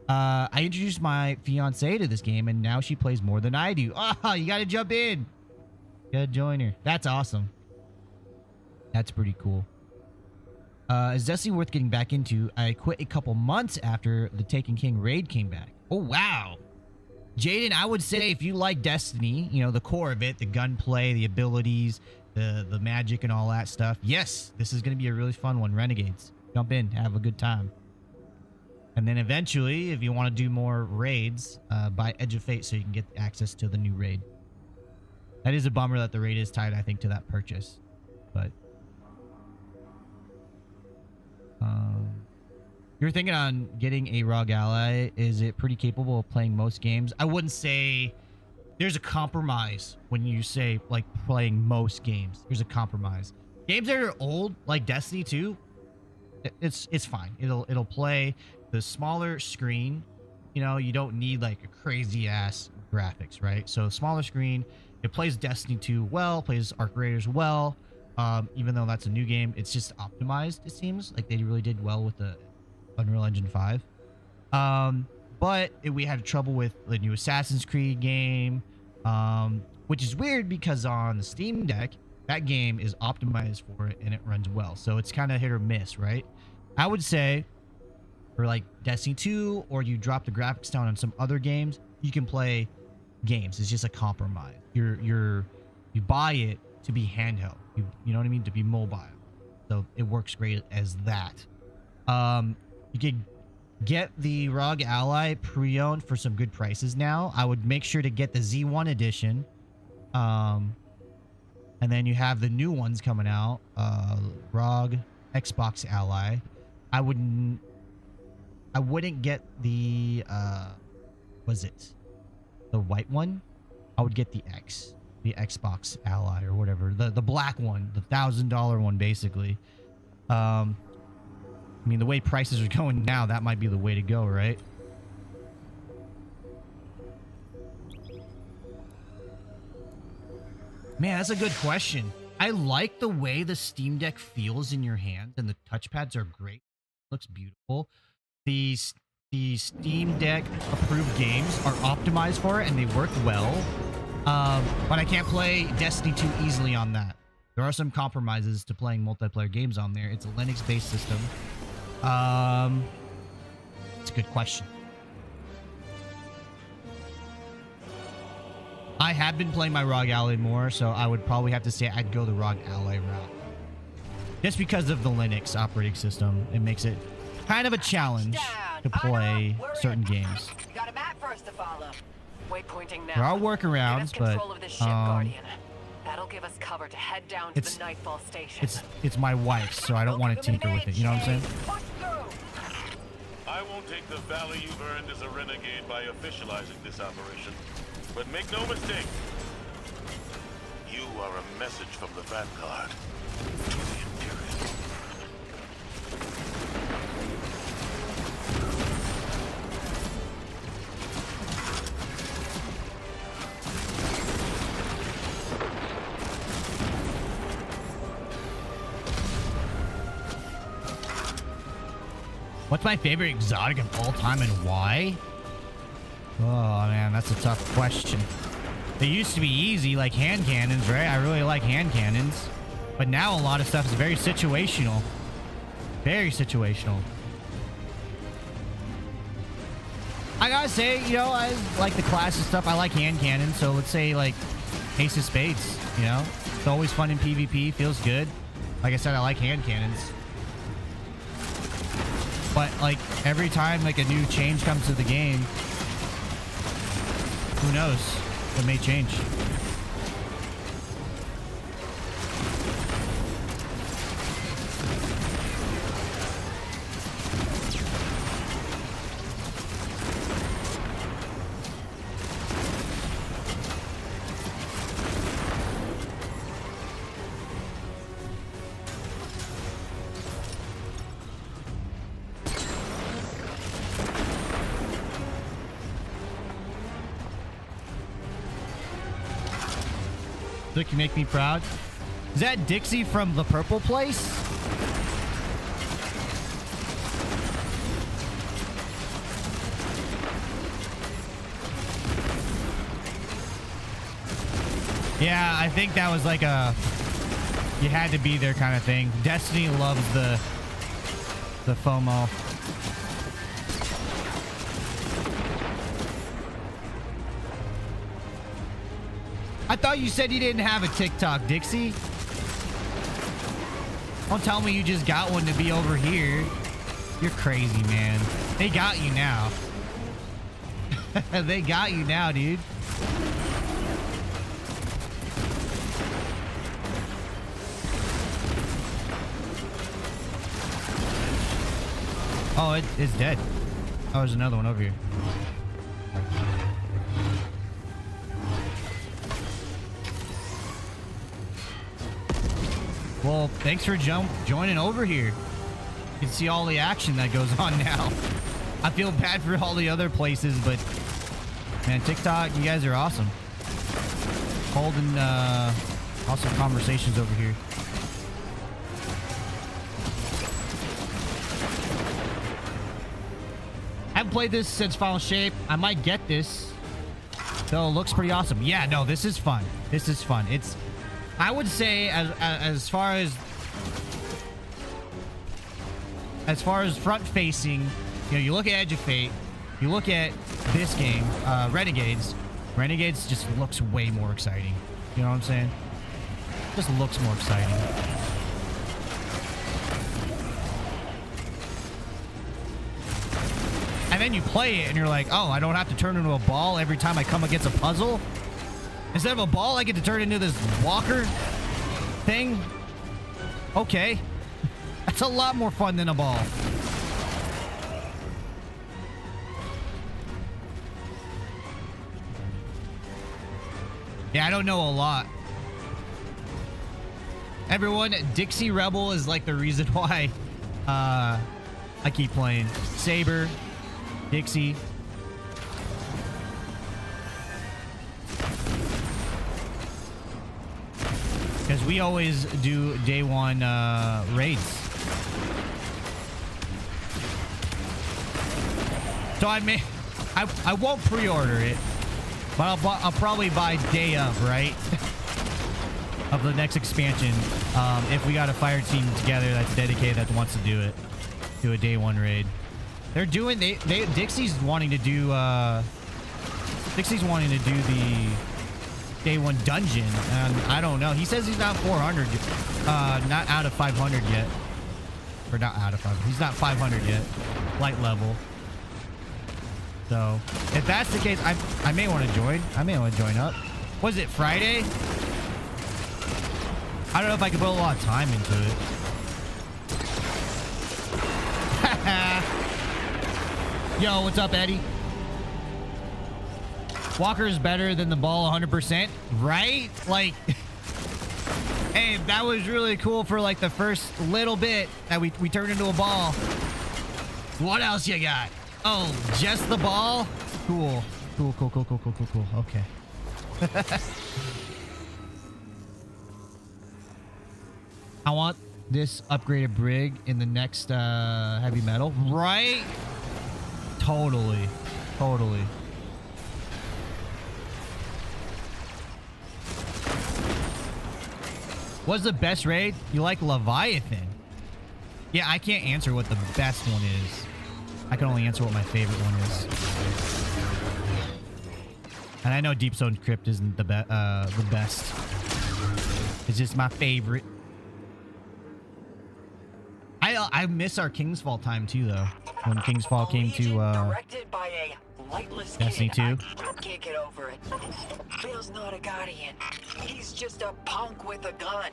I introduced my fiance to this game and now she plays more than I do. Oh, you gotta jump in. You gotta join her. That's awesome. That's pretty cool. Is Destiny worth getting back into? I quit a couple months after the Taken King raid came back. Oh, wow. Jaden, I would say if you like Destiny, you know, the core of it, the gunplay, the abilities, the magic and all that stuff. Yes, this is going to be a really fun one. Renegades. Jump in. Have a good time. And then eventually, if you want to do more raids, buy Edge of Fate so you can get access to the new raid. That is a bummer that the raid is tied, I think, to that purchase. But you're thinking on getting a Rogue Ally. Is it pretty capable of playing most games? I wouldn't say there's a compromise when you say like playing most games. There's a compromise. Games that are old, like Destiny 2, it's fine. It'll play the smaller screen. You know, you don't need like a crazy ass graphics, right? So smaller screen, it plays Destiny 2 well, plays Arc Raiders well. Even though that's a new game, it's just optimized, it seems like they really did well with the Unreal Engine 5. But we had trouble with the new Assassin's Creed game, which is weird because on the Steam Deck, that game is optimized for it and it runs well. So it's kind of hit or miss, right? I would say for like Destiny 2, or you drop the graphics down on some other games, you can play games. It's just a compromise. You buy it to be handheld. You know what I mean? To be mobile. So it works great as that. You can get the Rogue Ally pre-owned for some good prices now. I would make sure to get the Z1 edition. And then you have the new ones coming out. Rogue Xbox Ally. I wouldn't get the was it the white one? I would get the X. The Xbox Ally or whatever, the black one, the $1,000 one, basically. I mean, the way prices are going now, that might be the way to go, right? Man, that's a good question. I like the way the Steam Deck feels in your hands, and the touchpads are great. Looks beautiful. The Steam Deck approved games are optimized for it, and they work well. But I can't play Destiny 2 easily on that. There are some compromises to playing multiplayer games on there. It's a Linux-based system. It's a good question. I have been playing my Rogue Ally more, so I would probably have to say I'd go the Rogue Ally route. Just because of the Linux operating system, it makes it kind of a challenge to play certain games. Got a map for us to follow. Waypointing now. There are workarounds, but that'll give us cover to head down to the Nightfall station. It's my wife's, so I don't want to tinker with it. You know what I'm saying? I won't take the value you've earned as a renegade by officializing this operation. But make no mistake, you are a message from the Vanguard to the Imperium. What's my favorite exotic of all time and why? Oh man, that's a tough question. They used to be easy, like hand cannons, right? I really like hand cannons. But now a lot of stuff is very situational. Very situational. I gotta say, you know, I like the classic stuff. I like hand cannons, so let's say like Ace of Spades, you know? It's always fun in PvP, feels good. Like I said, I like hand cannons. But like every time like a new change comes to the game, Who knows? It may change. Look, you make me proud. Is that Dixie from the Purple Place? Yeah, I think that was like a you had to be there kind of thing. Destiny loves the FOMO. I thought you said you didn't have a TikTok, Dixie. Don't tell me you just got one to be over here. You're crazy, man. They got you now. They got you now, dude. Oh, it's dead. Oh, there's another one over here. Well, thanks for joining over here. You can see all the action that goes on now. I feel bad for all the other places, but man, TikTok, you guys are awesome. Holding awesome conversations over here. I haven't played this since Final Shape. I might get this. Though it looks pretty awesome. Yeah, no, this is fun. This is fun. It's I would say as far as front facing, you know, you look at Edge of Fate, you look at this game, Renegades just looks way more exciting. You know what I'm saying? Just looks more exciting. And then you play it and you're like, oh, I don't have to turn into a ball every time I come against a puzzle. Instead of a ball, I get to turn into this walker thing. Okay. That's a lot more fun than a ball. Yeah, I don't know a lot. Everyone, Dixie Rebel is like the reason why I keep playing. Saber, Dixie. Because we always do day one raids. So I won't pre-order it, but I'll probably buy day of, right? Of the next expansion. If we got a fire team together that's dedicated that wants to do it. Do a day one raid. They're doing Dixie's wanting to do the day one dungeon, and I don't know. He says he's not 400, not out of 500 yet, or not out of 500. He's not 500 yet, light level. So if that's the case, I may want to join. I may want to join up. Was it Friday? I don't know if I can put a lot of time into it. Yo, what's up, Eddie? Walker is better than the ball 100%, right? Like, hey, that was really cool for like the first little bit that we turned into a ball. What else you got? Oh, just the ball? Cool. Cool. Okay. I want this upgraded brig in the next heavy metal, right? Totally. What's the best raid? You like Leviathan? Yeah, I can't answer what the best one is. I can only answer what my favorite one is. And I know Deep Zone Crypt isn't the best. It's just my favorite. I miss our King's Fall time too, though. When King's Fall came to Destiny 2. over it. Bill's not a Guardian. He's just a punk with a gun.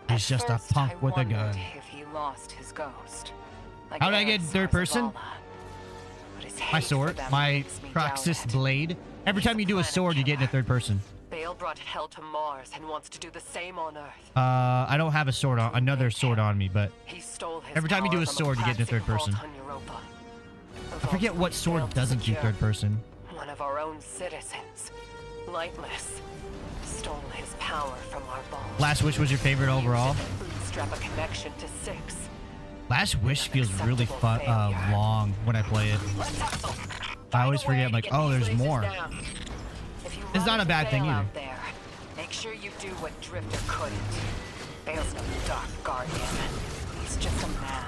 He's just a punk with a gun. If he lost his ghost. How did I get in third person? My sword, my Proxys blade. Every time you do a sword, you get into third person. Bale brought hell to Mars and wants to do the same on Earth. I don't have a sword on, another sword on me, but He stole his every time you do a power from sword, you get into third plastic person. vault on Europa. The I forget vault what was sword built doesn't do secure. third person. One of our own citizens, Lightless, stole his power from our vault. Last Wish was your favorite overall? Bootstrap a connection to 6. Last Wish feels really fun, long when I play it. I always forget, like, oh, there's more. It's not a bad thing either. There, make sure you do what Drifter couldn't. Bale's no Dark Guardian. He's just a man.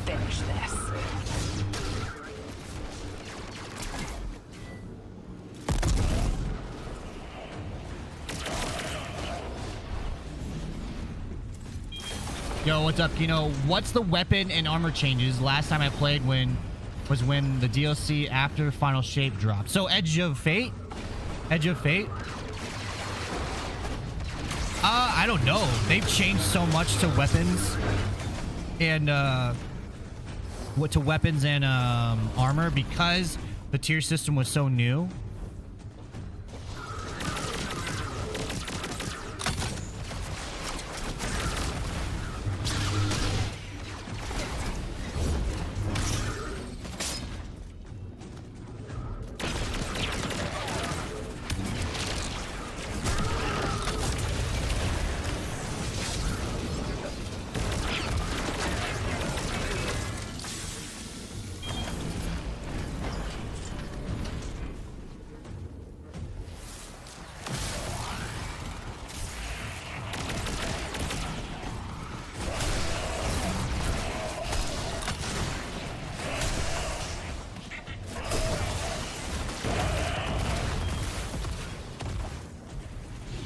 Finish this. Yo, what's up? You know, what's the weapon and armor changes? Last time I played was when the DLC after Final Shape dropped. So Edge of Fate? Edge of Fate? I don't know. They've changed so much to weapons and armor because the tier system was so new.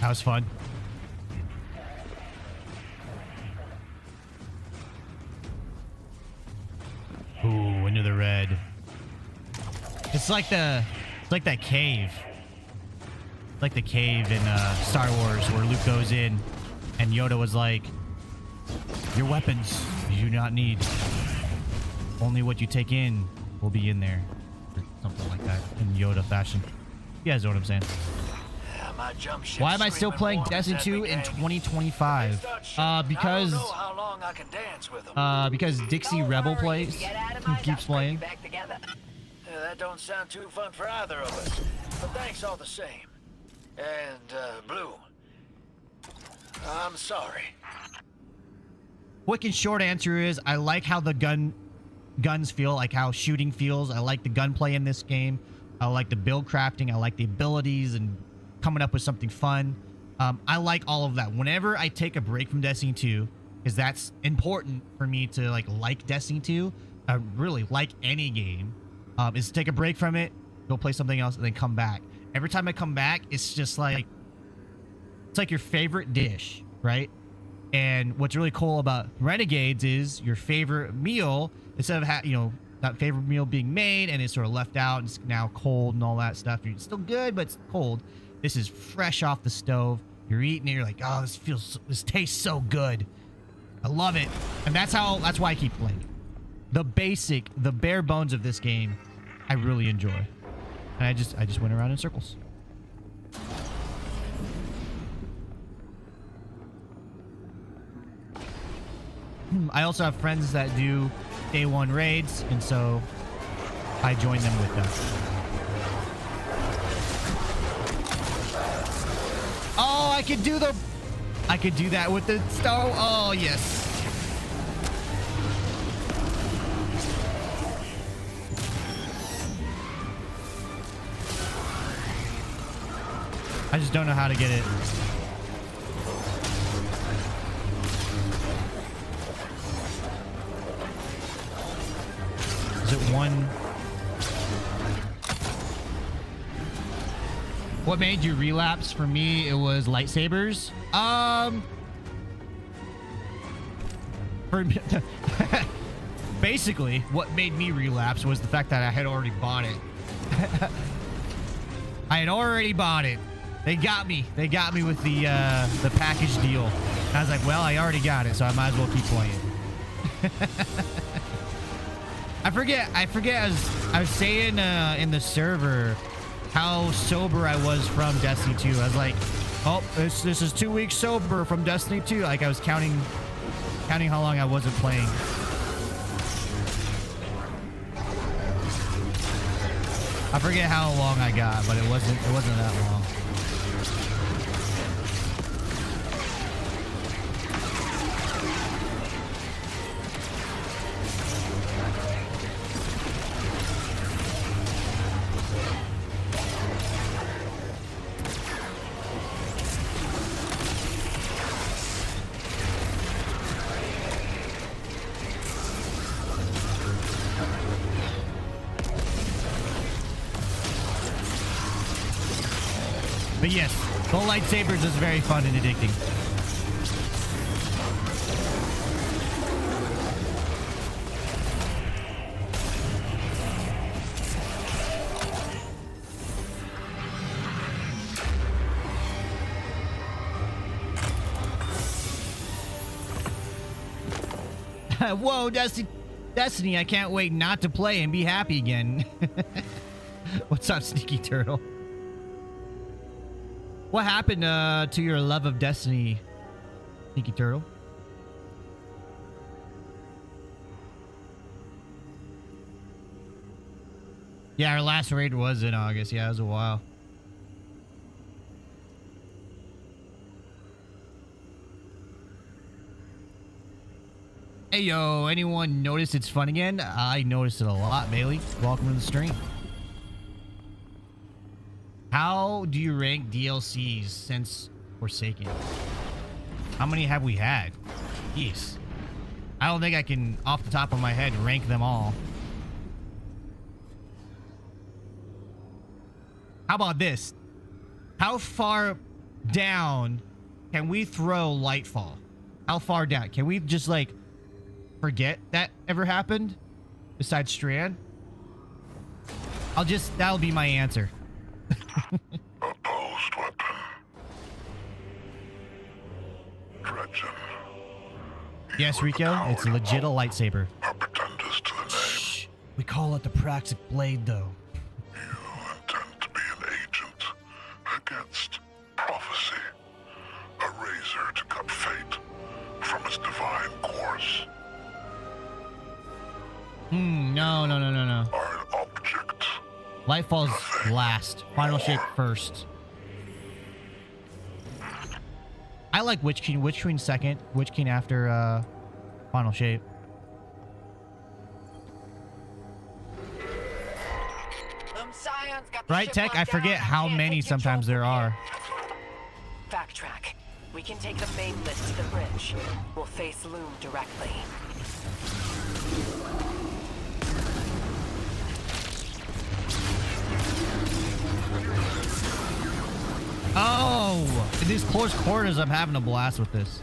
That was fun. Ooh, into the red. It's like that cave. Like the cave in Star Wars where Luke goes in and Yoda was like, your weapons you do not need. Only what you take in will be in there. Or something like that in Yoda fashion. You guys know what I'm saying. Why am I still playing Destiny 2 in 2025? Because Dixie Rebel plays, keeps playing. That don't sound too fun for either of us, but thanks all the same. And Blue, I'm sorry. Quick and short answer is I like how the guns feel, like how shooting feels. I like the gunplay in this game. I like the build crafting. I like the abilities and coming up with something fun. I like all of that. Whenever I take a break from Destiny 2, because that's important for me to like Destiny 2, I really like any game, is to take a break from it, go play something else, and then come back. Every time I come back, it's just like, it's like your favorite dish, right? And what's really cool about Renegades is your favorite meal, instead of that favorite meal being made and it's sort of left out and it's now cold and all that stuff. It's still good, but it's cold. This is fresh off the stove. You're eating it. You're like, oh, this tastes so good. I love it. And that's why I keep playing. The bare bones of this game, I really enjoy. And I just went around in circles. I also have friends that do day one raids, and so I join them with them. Oh, I could do that with the star. Oh, yes. I just don't know how to get it. Is it one? What made you relapse? For me, it was lightsabers. Basically, what made me relapse was the fact that I had already bought it. I had already bought it. They got me. They got me with the package deal. I was like, well, I already got it, so I might as well keep playing. I forget. I was saying in the server how sober I was from Destiny 2. I was like, oh, this is 2 weeks sober from Destiny 2. Like I was counting how long I wasn't playing. I forget how long I got, but it wasn't that long. But yes, the lightsabers is very fun and addicting. Whoa, Destiny, I can't wait not to play and be happy again. What's up, Sneaky Turtle? What happened to your love of Destiny, Sneaky Turtle? Yeah, our last raid was in August. Yeah, it was a while. Hey, yo, anyone notice it's fun again? I noticed it a lot, Bailey. Welcome to the stream. How do you rank DLCs since Forsaken? How many have we had? Jeez. I don't think I can, off the top of my head, rank them all. How about this? How far down can we throw Lightfall? How far down? Can we just, like, forget that ever happened? Besides Strand? That'll be my answer. Opposed weapon. Dredgen. Yes, Rico, it's legit a lightsaber. Are pretenders to the name. Shh. We call it the Praxic Blade, though. You intend to be an agent against prophecy. A razor to cut fate from its divine course. No. Are an object. Lightfall's last. Final shape first. I like Witch King. Witch Queen second. Witch King after final shape. Right, Tech? I forget how many sometimes there are. Backtrack. We can take the main list to the bridge. We'll face Loom directly. Oh! In these close quarters, I'm having a blast with this.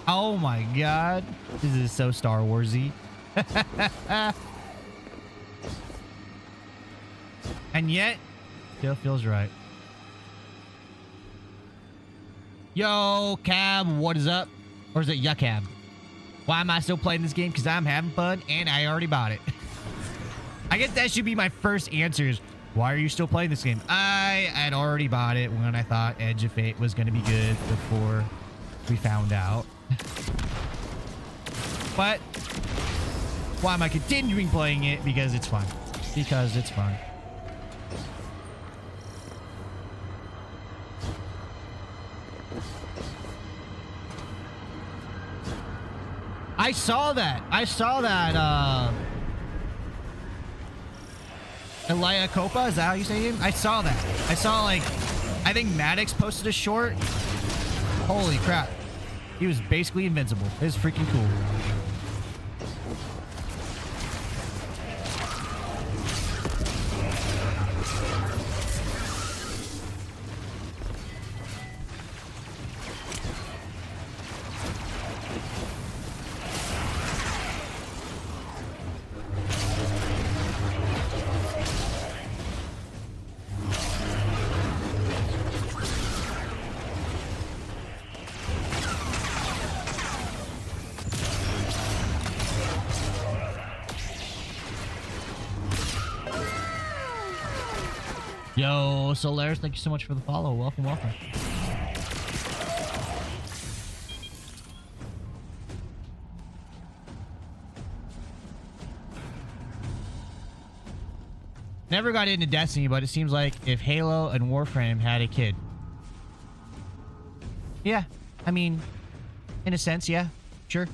Oh my god. This is so Star Warsy. And yet, still feels right. Yo, Cab, what is up? Or is it Yucab? Why am I still playing this game? Because I'm having fun and I already bought it. I guess that should be my first answers. Why are you still playing this game? I had already bought it when I thought Edge of Fate was going to be good before we found out. But why am I continuing playing it? Because it's fun. Because it's fun. I saw that. Elia Copa, is that how you say him? I saw that. I saw, like, I think Maddox posted a short. Holy crap. He was basically invincible. It was freaking cool. Yo, Solaris, thank you so much for the follow. Welcome, welcome. Never got into Destiny, but it seems like if Halo and Warframe had a kid. Yeah, I mean, in a sense, yeah, sure.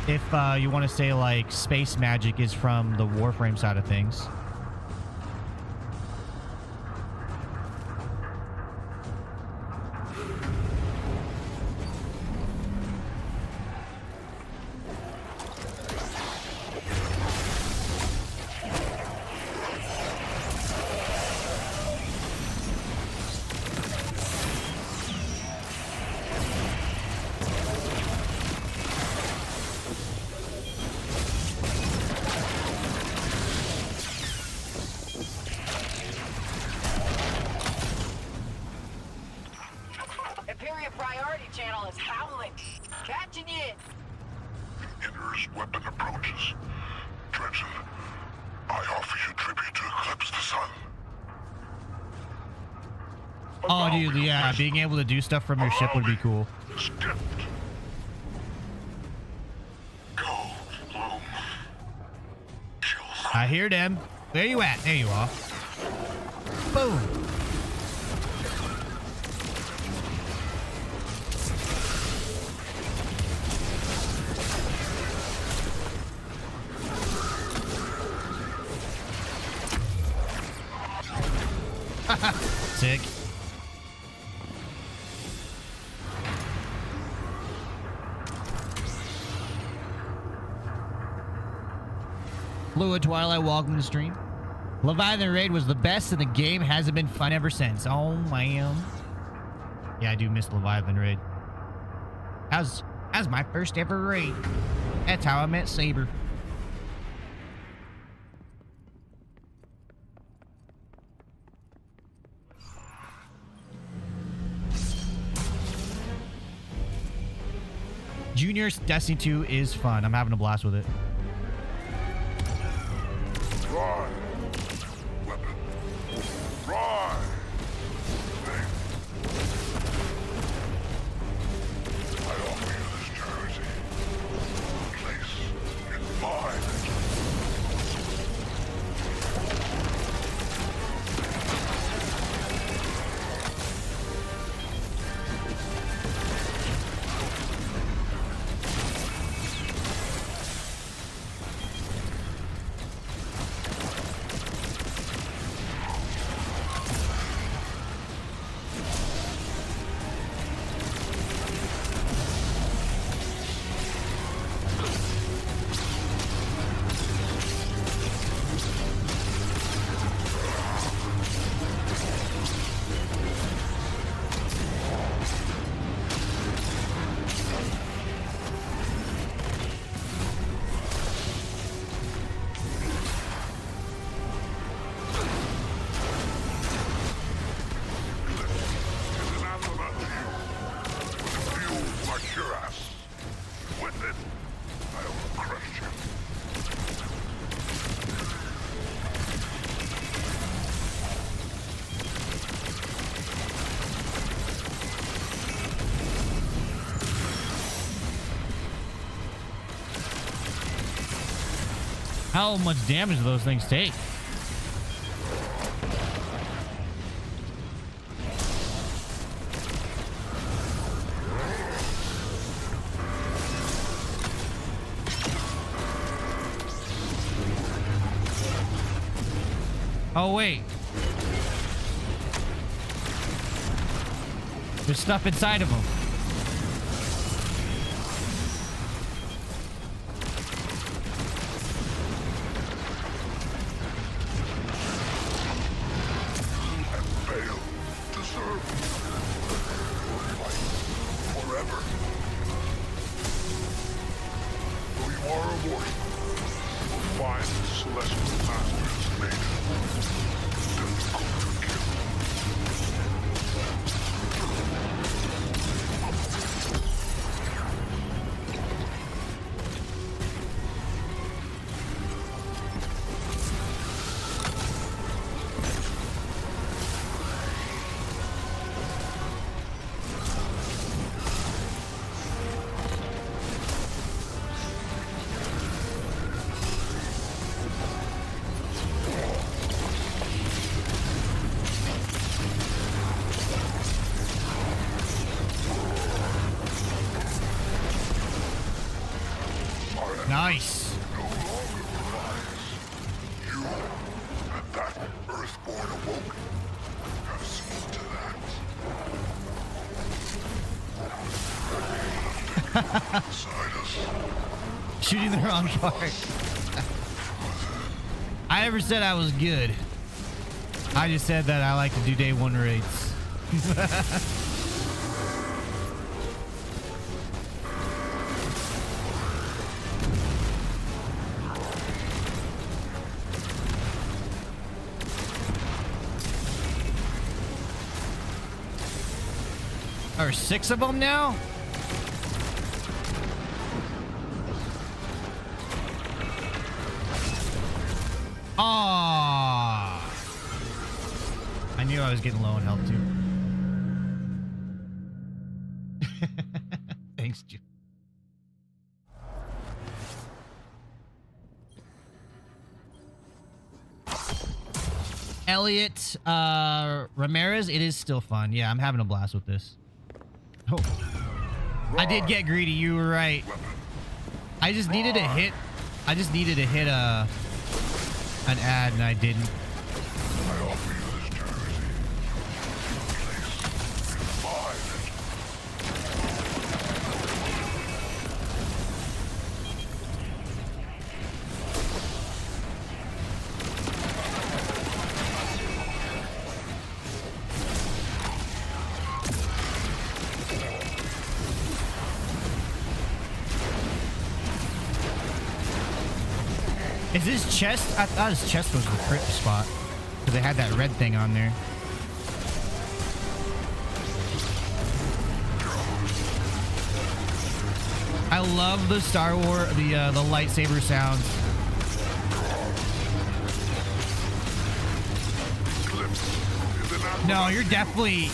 If you want to say like space magic is from the Warframe side of things. Imperial priority channel is howling. Catching you. Hitler's weapon approaches. Dredgen, I offer you tribute to eclipse the sun. Oh, dude, yeah, being able to do stuff from your ship would be cool. I hear them. Where you at? There you are. Boom. Sick. Fluid Twilight, welcome to the stream. Leviathan Raid was the best and the game hasn't been fun ever since. Oh, man. Yeah, I do miss Leviathan Raid. That was my first ever raid. That's how I met Saber. Junior's Destiny 2 is fun. I'm having a blast with it. Right. Weapon. Right. I offer you this jersey. Place in mine. How much damage do those things take? Oh, wait. There's stuff inside of them. Nice. No longer provides. You and that Earthborn Awoken have seen to that. Beside us. Shooting the wrong part. I never said I was good. I just said that I like to do day one raids. Are 6 of them now? Ah, I knew I was getting low on health too. Thanks, Ju. Elliot Ramirez, it is still fun. Yeah, I'm having a blast with this. Oh, I did get greedy. You were right. I just needed to hit. An ad, and I didn't. I offer you this jersey. Please, buy Is this chest? I thought his chest was the crit spot because they had that red thing on there. I love the Star Wars, the lightsaber sounds. No, you're definitely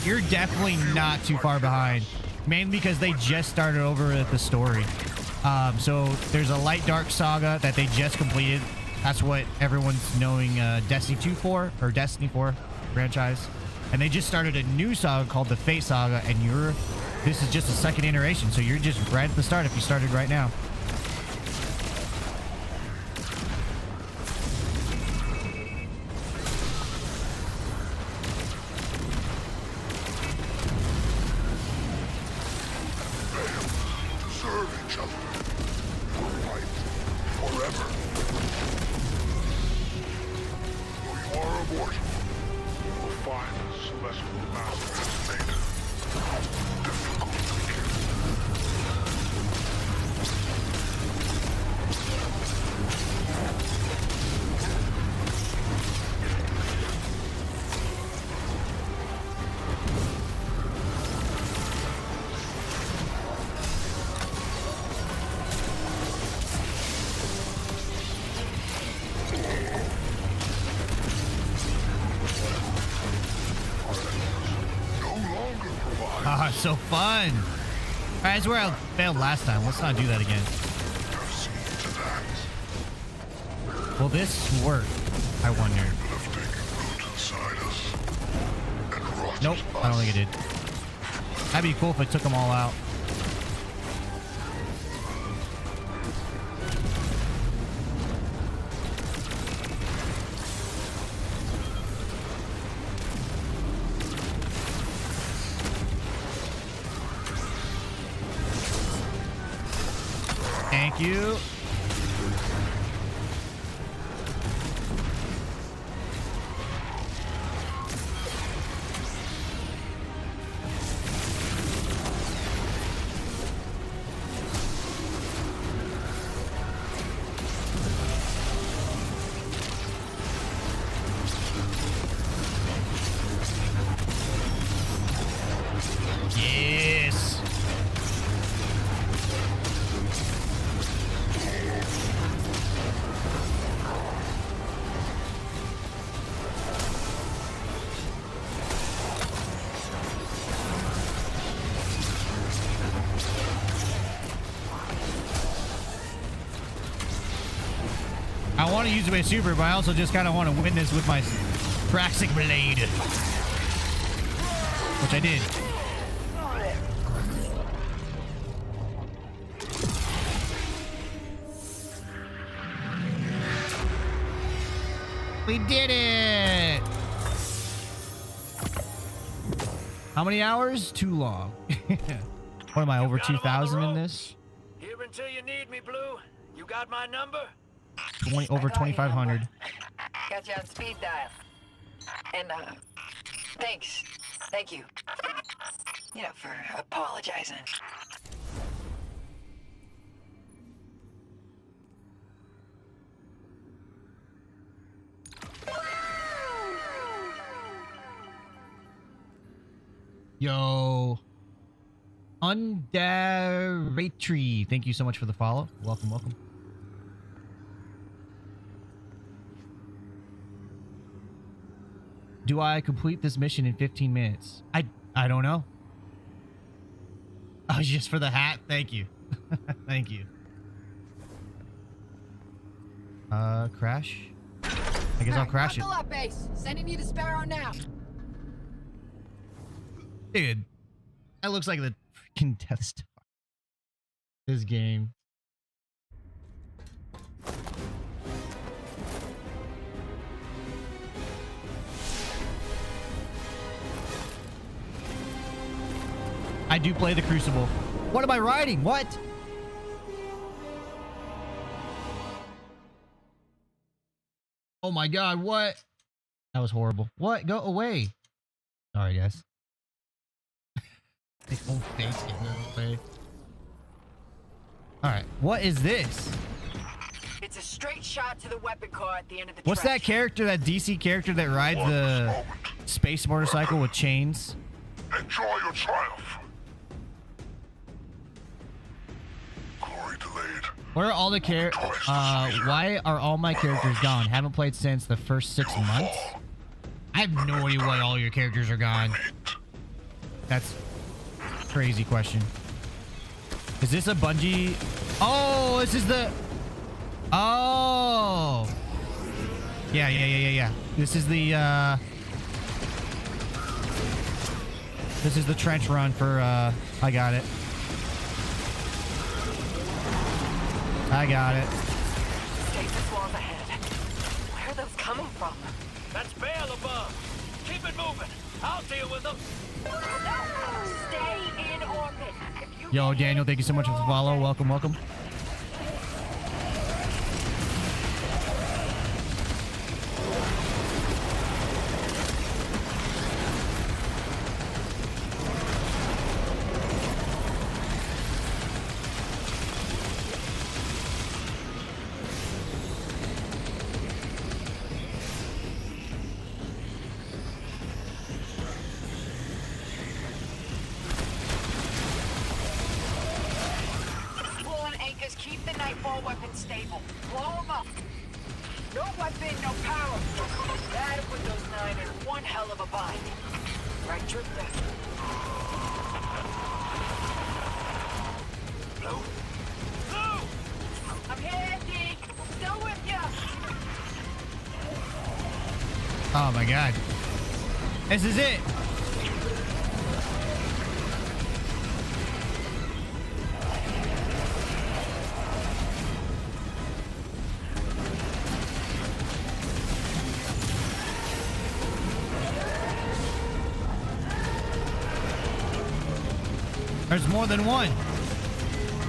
not too far behind. Mainly because they just started over with the story. So there's a Light Dark Saga that they just completed. That's what everyone's knowing Destiny 2 for, or Destiny 4 franchise. And they just started a new saga called the Fate Saga, and this is just a second iteration, so you're just right at the start if you started right now. So fun. All right, that's where I failed last time. Let's not do that again. Will this work? I wonder. Nope, I don't think it did. That'd be cool if I took them all out. Thank you. Yes. I want to use my super, but I also just kind of want to win this with my Praxic Blade. Which I did. We did it! How many hours? Too long. What am I, over 2,000 in this? Here until you need me, Blue. You got my number? Over 2,500. Got you on speed dial. And, thanks. Thank you. You know, for apologizing. Yo. Undaratry. Thank you so much for the follow. Welcome, welcome. Do I complete this mission in 15 minutes? I don't know. Oh, just for the hat? Thank you. Thank you. Crash? I guess I'll crash it. Buckle up, Ace. Sending you to Sparrow now. Dude, that looks like the freaking Death Star. This game. I do play the Crucible. What am I riding? What? Oh my god, what? That was horrible. What? Go away. Sorry, guys. The whole face getting away. Alright, what is this? It's a straight shot to the weapon car at the end of the What's track. that character, that DC character that rides the space motorcycle with chains? Enjoy your triumph. Glory delayed. Where are all the why are all my characters gone? Haven't played since the first 6 months? I have no idea why all your characters are gone. That's a crazy question. Is this a Bungie? Oh, this is the... Oh. Yeah. This is the, this is the trench run for, I got it. I got it. Stasis walls ahead. Where are those coming from? That's Bale above. Keep it moving. I'll deal with them. Stay in orbit. Yo, Daniel, thank you so much for the follow. Welcome, welcome. Keep the nightfall weapon stable. Blow them up. No weapon, no power. That'll put those 9 in one hell of a bind. Right, Drifter? Blue? Blue! I'm here, D. Still with ya. Oh my god. This is it. There's more than one.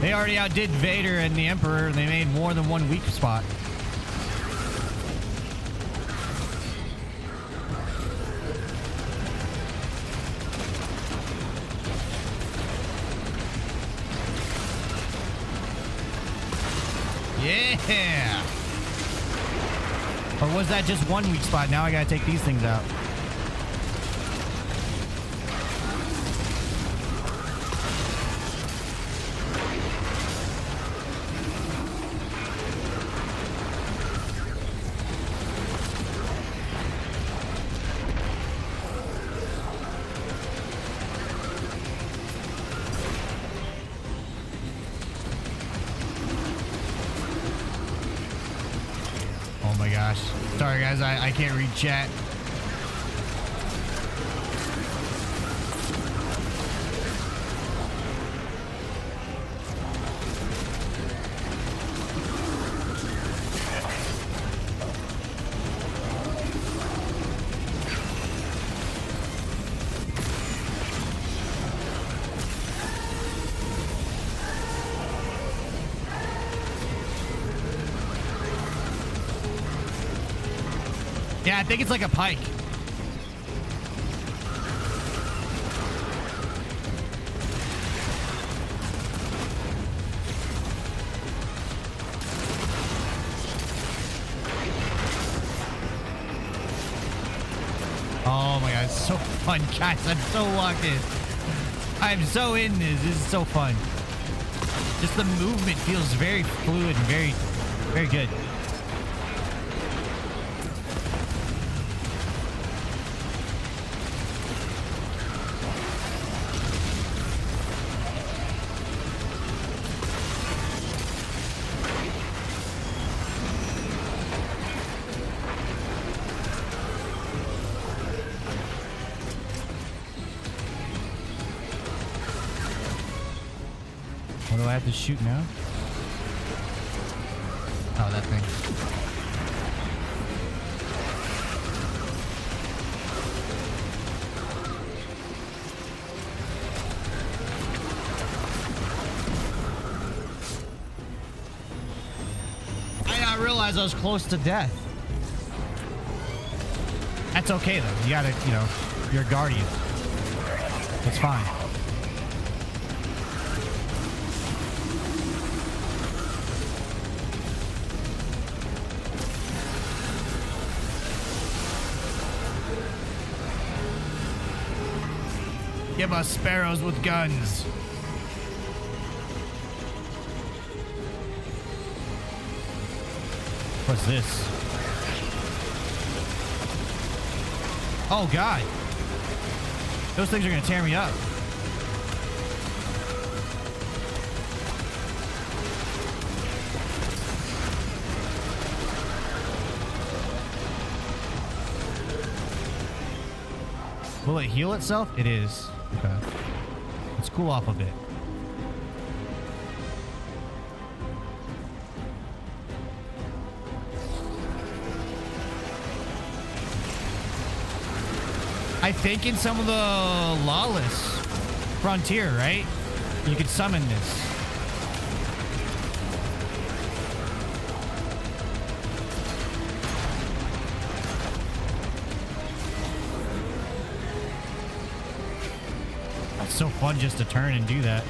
They already outdid Vader and the Emperor, and they made more than one weak spot. Yeah! Or was that just one weak spot? Now I gotta take these things out. Oh my gosh. Sorry guys, I can't read chat. Yeah, I think it's like a pike. Oh my god, it's so fun, guys. I'm so locked in. I'm so in this. This is so fun. Just the movement feels very fluid and very, very good. What do I have to shoot now? Oh, that thing. I did not realize I was close to death. That's okay though. You gotta, you know, you're a guardian. It's fine. Give us sparrows with guns. What's this? Oh god. Those things are gonna tear me up. Will it heal itself? It is. Okay. Let's cool off a bit. I think in some of the Lawless Frontier, right? You could summon this. It's so fun just to turn and do that.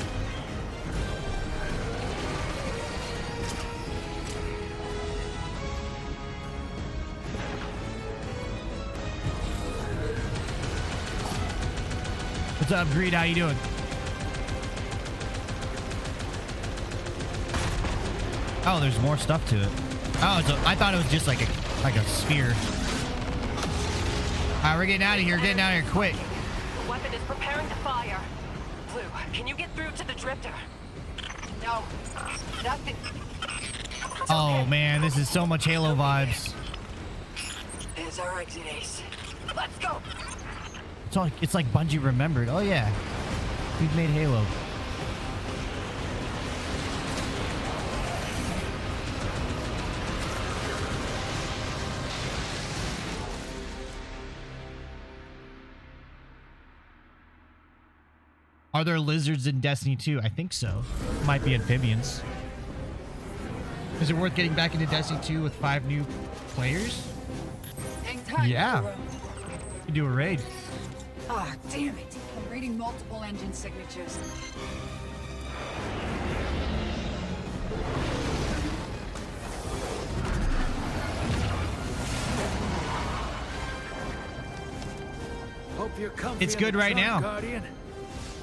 What's up, Greed? How you doing? Oh, there's more stuff to it. Oh, I thought it was just like a sphere. All right, we're getting out of here. Getting out of here quick. The weapon is preparing to fire. Blue, can you get through to the drifter? No, nothing. It's Oh okay. man, this is so much Halo vibes. There's our exit, Ace. Let's go. It's like Bungie remembered. Oh yeah, we've made Halo. Are there lizards in Destiny 2? I think so. Might be amphibians. Is it worth getting back into Destiny 2 with 5 new players? Hang tight. Yeah. Kuro. You can do a raid. Ah, damn it. I'm reading multiple engine signatures. Hope you're comfy. It's in good the right trunk, now. Guardian.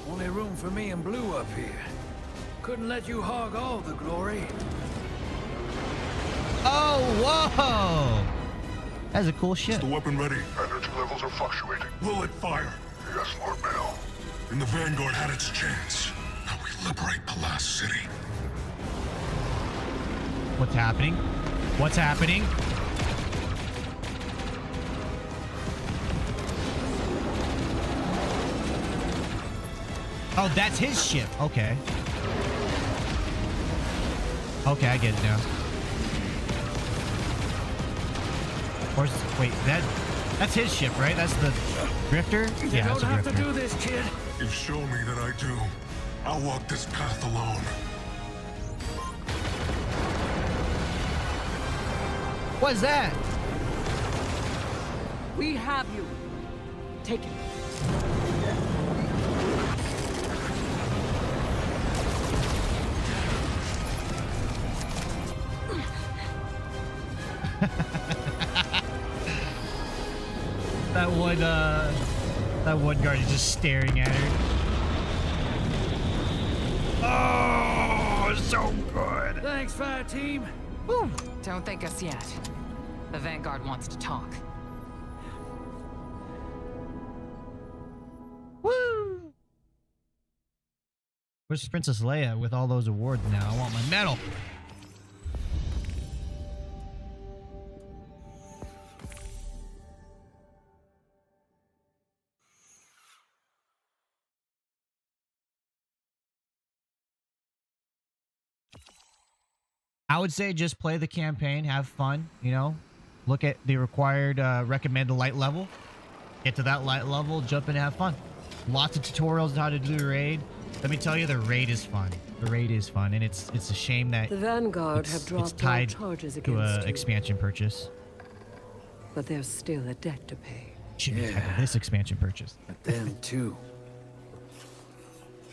Only room for me and Blue up here. Couldn't let you hog all the glory. Oh, whoa! That's a cool ship. Is the weapon ready? Energy levels are fluctuating. Will it fire? Yes, Lord Mayo. And the Vanguard had its chance. Now we liberate the last city. What's happening? What's happening? Oh, that's his ship. Okay. Okay, I get it now. Or wait, that's his ship, right? That's the drifter? You Yeah, don't that's a have drifter. to do this, kid. You've shown me that I do. I'll walk this path alone. What's that? We have you. Take it. That one guard is just staring at her. Oh, so good. Thanks, fire team. Woo. Don't thank us yet. The Vanguard wants to talk. Woo! Where's Princess Leia with all those awards now? I want my medal. I would say just play the campaign, have fun, you know, look at the required recommended light level, get to that light level, jump in and have fun. Lots of tutorials on how to do the raid. Let me tell you, the raid is fun. The raid is fun, and it's a shame that The Vanguard have it's dropped tied all charges to against an you, expansion purchase. but there's still a debt to pay. Should be tied to this expansion purchase. But them too.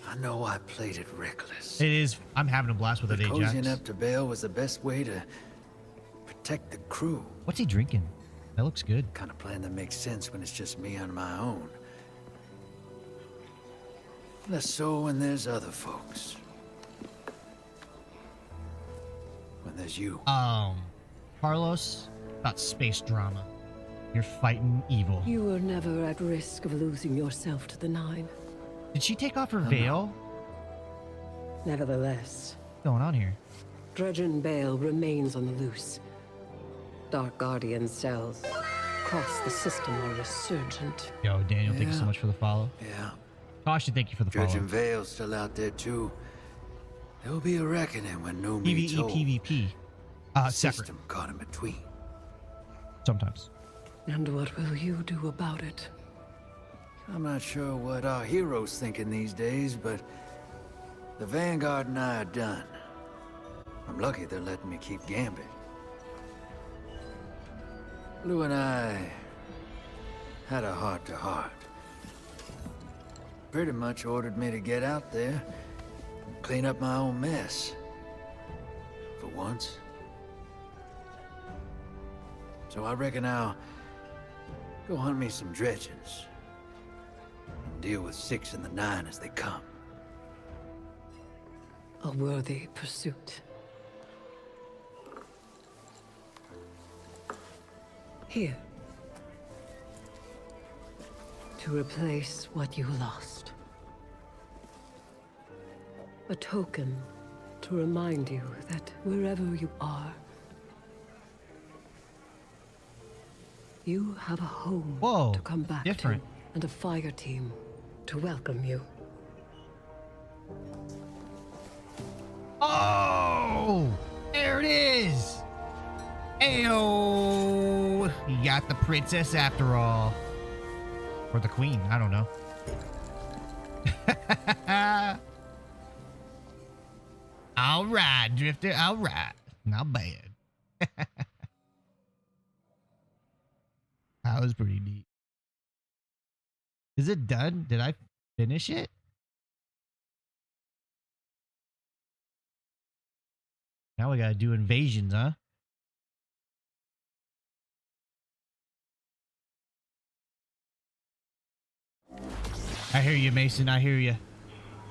I know I played it reckless. It is. I'm having a blast with it, Ajax. Cozying up to Bale was the best way to protect the crew. What's he drinking? That looks good. Kind of plan that makes sense when it's just me on my own. Less so when there's other folks. When there's you. Carlos, about space drama. You're fighting evil. You were never at risk of losing yourself to the Nine. Did she take off her veil? Nevertheless, What's going on here? Dredgen Bale remains on the loose. Dark Guardian cells across the system are resurgent. Yo, Daniel, thank you so much for the follow. Yeah. Caution, thank you for the follow. Dredgen Vale's still out there too. There'll be a reckoning when no meat's PvE, whole. PvP. The Separate. system caught in between. Sometimes. And what will you do about it? I'm not sure what our heroes thinking these days, but the Vanguard and I are done. I'm lucky they're letting me keep Gambit. Blue and I had a heart-to-heart. Pretty much ordered me to get out there and clean up my own mess. For once. So I reckon I'll go hunt me some dredgens. And deal with 6 and the 9 as they come. A worthy pursuit. Here. To replace what you lost. A token to remind you that wherever you are, you have a home to come back different. to, and a fire team to welcome you. Oh, there it is. Ayo, you got the princess after all. Or the queen, I don't know. All right, Drifter, all right. Not bad. That was pretty neat. Is it done? Did I finish it? Now we gotta do invasions, huh? I hear you, Mason. I hear you.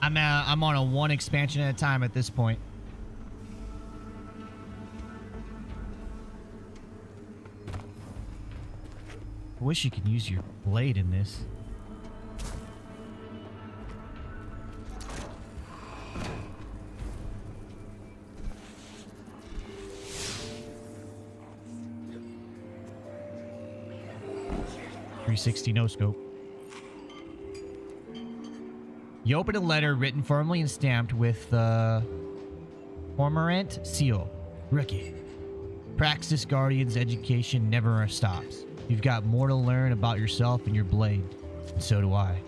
I'm on a one expansion at a time at this point. I wish you could use your blade in this. .360 no scope. You open a letter written firmly and stamped with the Cormorant seal. Rookie. Praxis Guardian's education never stops. You've got more to learn about yourself and your blade. And so do I.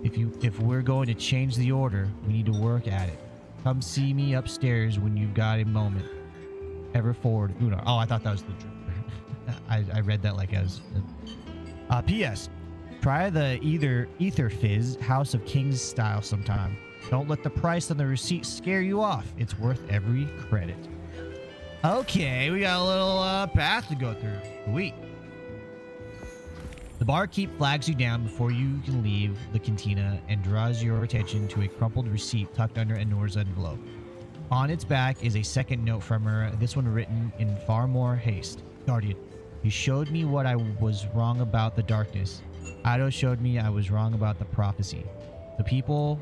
If we're going to change the order, we need to work at it. Come see me upstairs when you've got a moment. Ever forward, Unar. Oh, I thought that was the Drifter. I read that like as P.S. Try the Ether Fizz House of Kings style sometime. Don't let the price on the receipt scare you off. It's worth every credit. Okay, we got a little path to go through. Sweet. The barkeep flags you down before you can leave the cantina and draws your attention to a crumpled receipt tucked under Enor's envelope. On its back is a second note from her, this one written in far more haste. Guardian, you showed me what I was wrong about the darkness. Ado showed me I was wrong about the prophecy. The people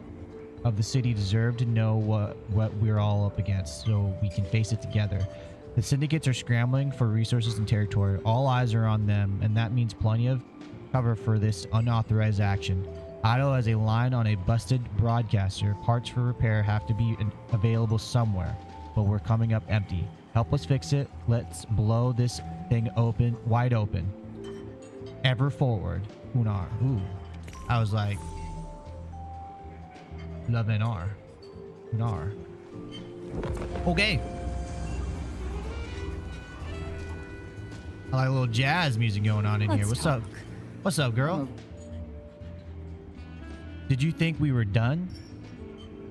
of the city deserve to know what we're all up against so we can face it together. The syndicates are scrambling for resources and territory. All eyes are on them, and that means plenty of cover for this unauthorized action. Ado has a line on a busted broadcaster. Parts for repair have to be available somewhere, but we're coming up empty. Help us fix it. Let's blow this thing wide open. Ever forward. Unar. Ooh. I was like, love Unar. Unar. Okay. I like a little jazz music going on in here. What's up? What's up, girl? Did you think we were done?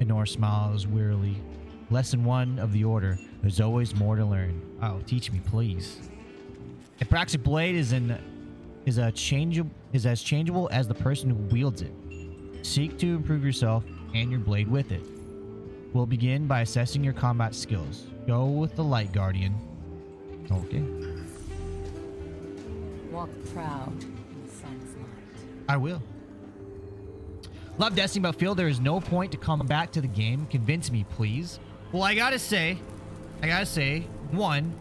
Enor smiles wearily. Lesson 1 of the order. There's always more to learn. Oh, teach me, please. A Praxic blade is as changeable as the person who wields it. Seek to improve yourself and your blade with it. We'll begin by assessing your combat skills. Go with the light, Guardian. Okay. Walk proud in the sun's light. I will. Love Destiny, but feel there is no point to come back to the game. Convince me, please. Well, I gotta say, one,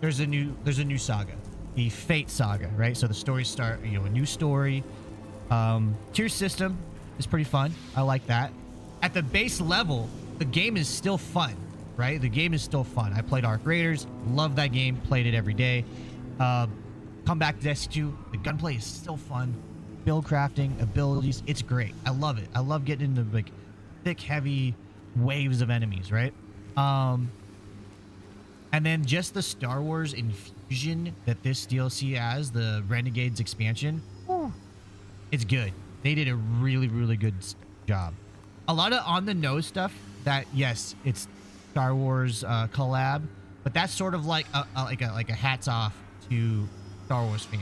there's a new saga, the Fate saga, right? So the stories start, a new story. Tier system is pretty fun. I like that. At the base level, the game is still fun, right? The game is still fun. I played Arc Raiders, love that game, played it every day. Come back to Destiny 2, the gunplay is still fun. Build crafting, abilities, it's great. I love it. I love getting into like thick, heavy waves of enemies, right? And then just the Star Wars infusion that this DLC has, the Renegades expansion, it's good. They did a really, really good job. A lot of on the nose stuff that, yes, it's Star Wars collab, but that's sort of like a hats off to Star Wars fans,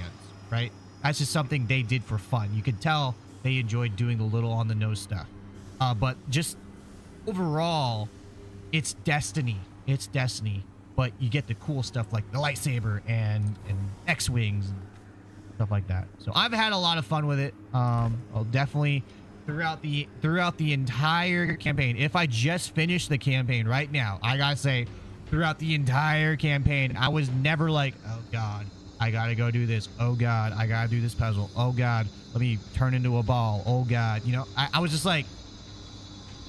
right? That's just something they did for fun. You could tell they enjoyed doing the little on the nose stuff. But just overall, it's Destiny. It's Destiny. But you get the cool stuff like the lightsaber and X-Wings and stuff like that. So I've had a lot of fun with it. I'll definitely throughout the entire campaign. If I just finished the campaign right now, I gotta say, throughout the entire campaign, I was never like, oh God, I gotta go do this. Oh God, I gotta do this puzzle. Oh God, let me turn into a ball. Oh God, I was just like,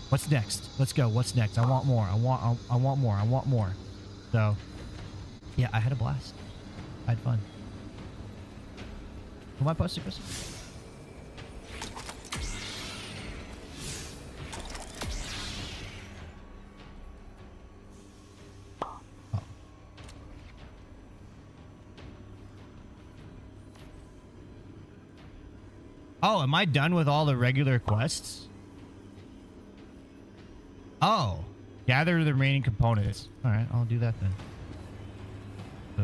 what's next? Let's go. What's next? I want more. I want more. I want more. So, yeah, I had a blast. I had fun. Who am I posting, Chris? Oh, am I done with all the regular quests? Oh, gather the remaining components. All right, I'll do that then. So,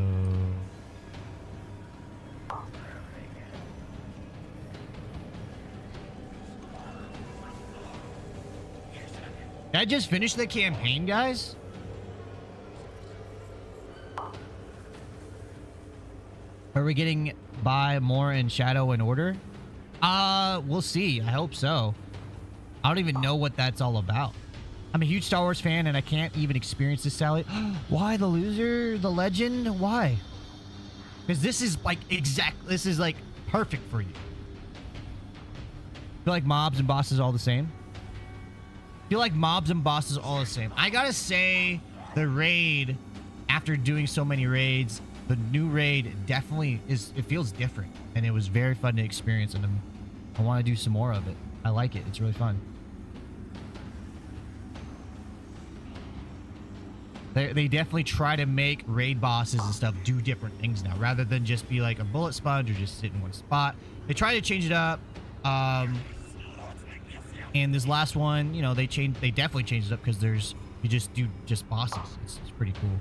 did I just finish the campaign, guys? Are we getting by more in Shadow and Order? We'll see. I hope so. I don't even know what that's all about. I'm a huge Star Wars fan and I can't even experience this, Sally. Why the loser? The legend? Why? Because this is like this is like perfect for you. Feel like mobs and bosses all the same? Feel like mobs and bosses all the same. I gotta say, the raid, after doing so many raids, the new raid definitely it feels different. And it was very fun to experience, and I want to do some more of it. I like it. It's really fun. They definitely try to make raid bosses and stuff do different things now, rather than just be like a bullet sponge or just sit in one spot. They try to change it up. And this last one, you know, they definitely changed it up because you just do bosses. It's pretty cool.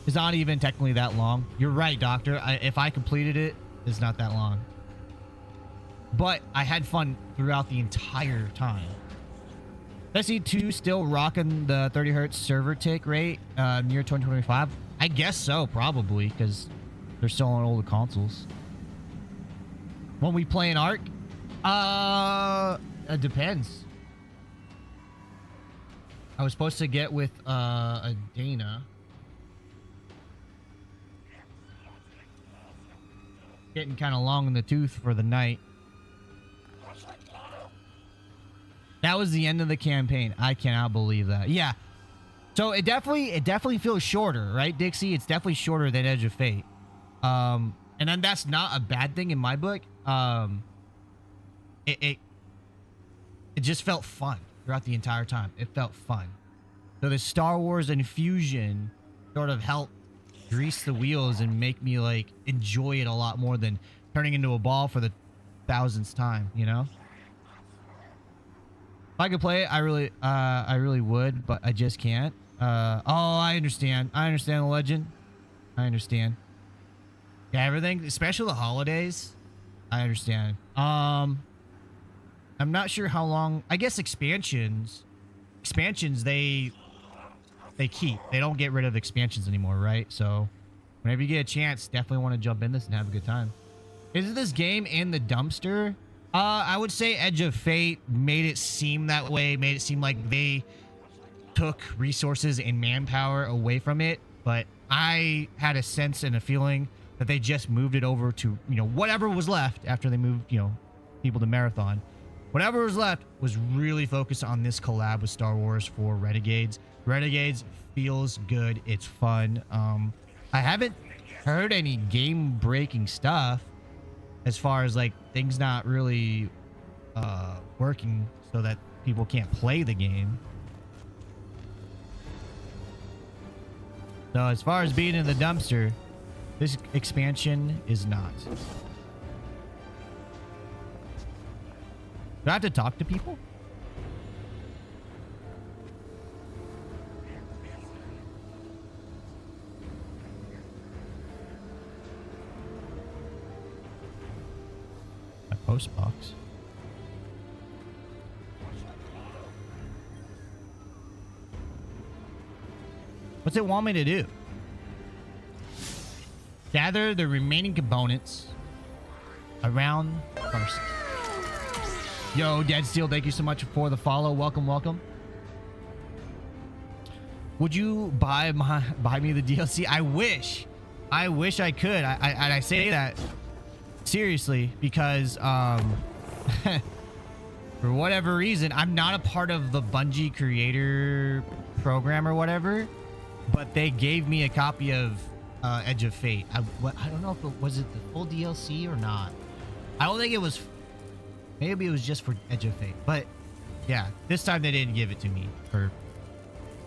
It's not even technically that long. You're right, Doctor. If I completed it, it's not that long. But I had fun throughout the entire time. Destiny 2 still rocking the 30 hertz server tick rate near 2025? I guess so, probably, because they're still on older consoles. When we play an Ark? It depends. I was supposed to get with a Dana. Getting kind of long in the tooth for the night. That was the end of the campaign. I cannot believe that. Yeah. So it definitely feels shorter, right, Dixie? It's definitely shorter than Edge of Fate. And then that's not a bad thing in my book. It just felt fun throughout the entire time. It felt fun. So the Star Wars infusion sort of helped grease the wheels and make me like enjoy it a lot more than turning into a ball for the 1000th time, you know? If I could play it, I really would, but I just can't. Oh, I understand. I understand the legend. I understand. Yeah, everything, especially the holidays. I understand. I'm not sure how long. I guess expansions they keep. They don't get rid of expansions anymore, right? So whenever you get a chance, definitely want to jump in this and have a good time. Is this game in the dumpster? I would say Edge of Fate made it seem that way, made it seem like they took resources and manpower away from it, but I had a sense and a feeling that they just moved it over to, you know, whatever was left after they moved, you know, people to Marathon. Whatever was left was really focused on this collab with Star Wars for Renegades. Renegades feels good. It's fun. I haven't heard any game-breaking stuff as far as like things not really working so that people can't play the game. So as far as being in the dumpster, this expansion is not. Do I have to talk to people? A post box. What's it want me to do? Gather the remaining components around first. Yo, Dead Steel, thank you so much for the follow. Welcome, welcome. Would you buy me the DLC? I wish I could. I say that seriously because for whatever reason, I'm not a part of the Bungie creator program or whatever, but they gave me a copy of Edge of Fate. I don't know if was it the full DLC or not. I don't think it was. Maybe it was just for Edge of Fate, but yeah, this time they didn't give it to me for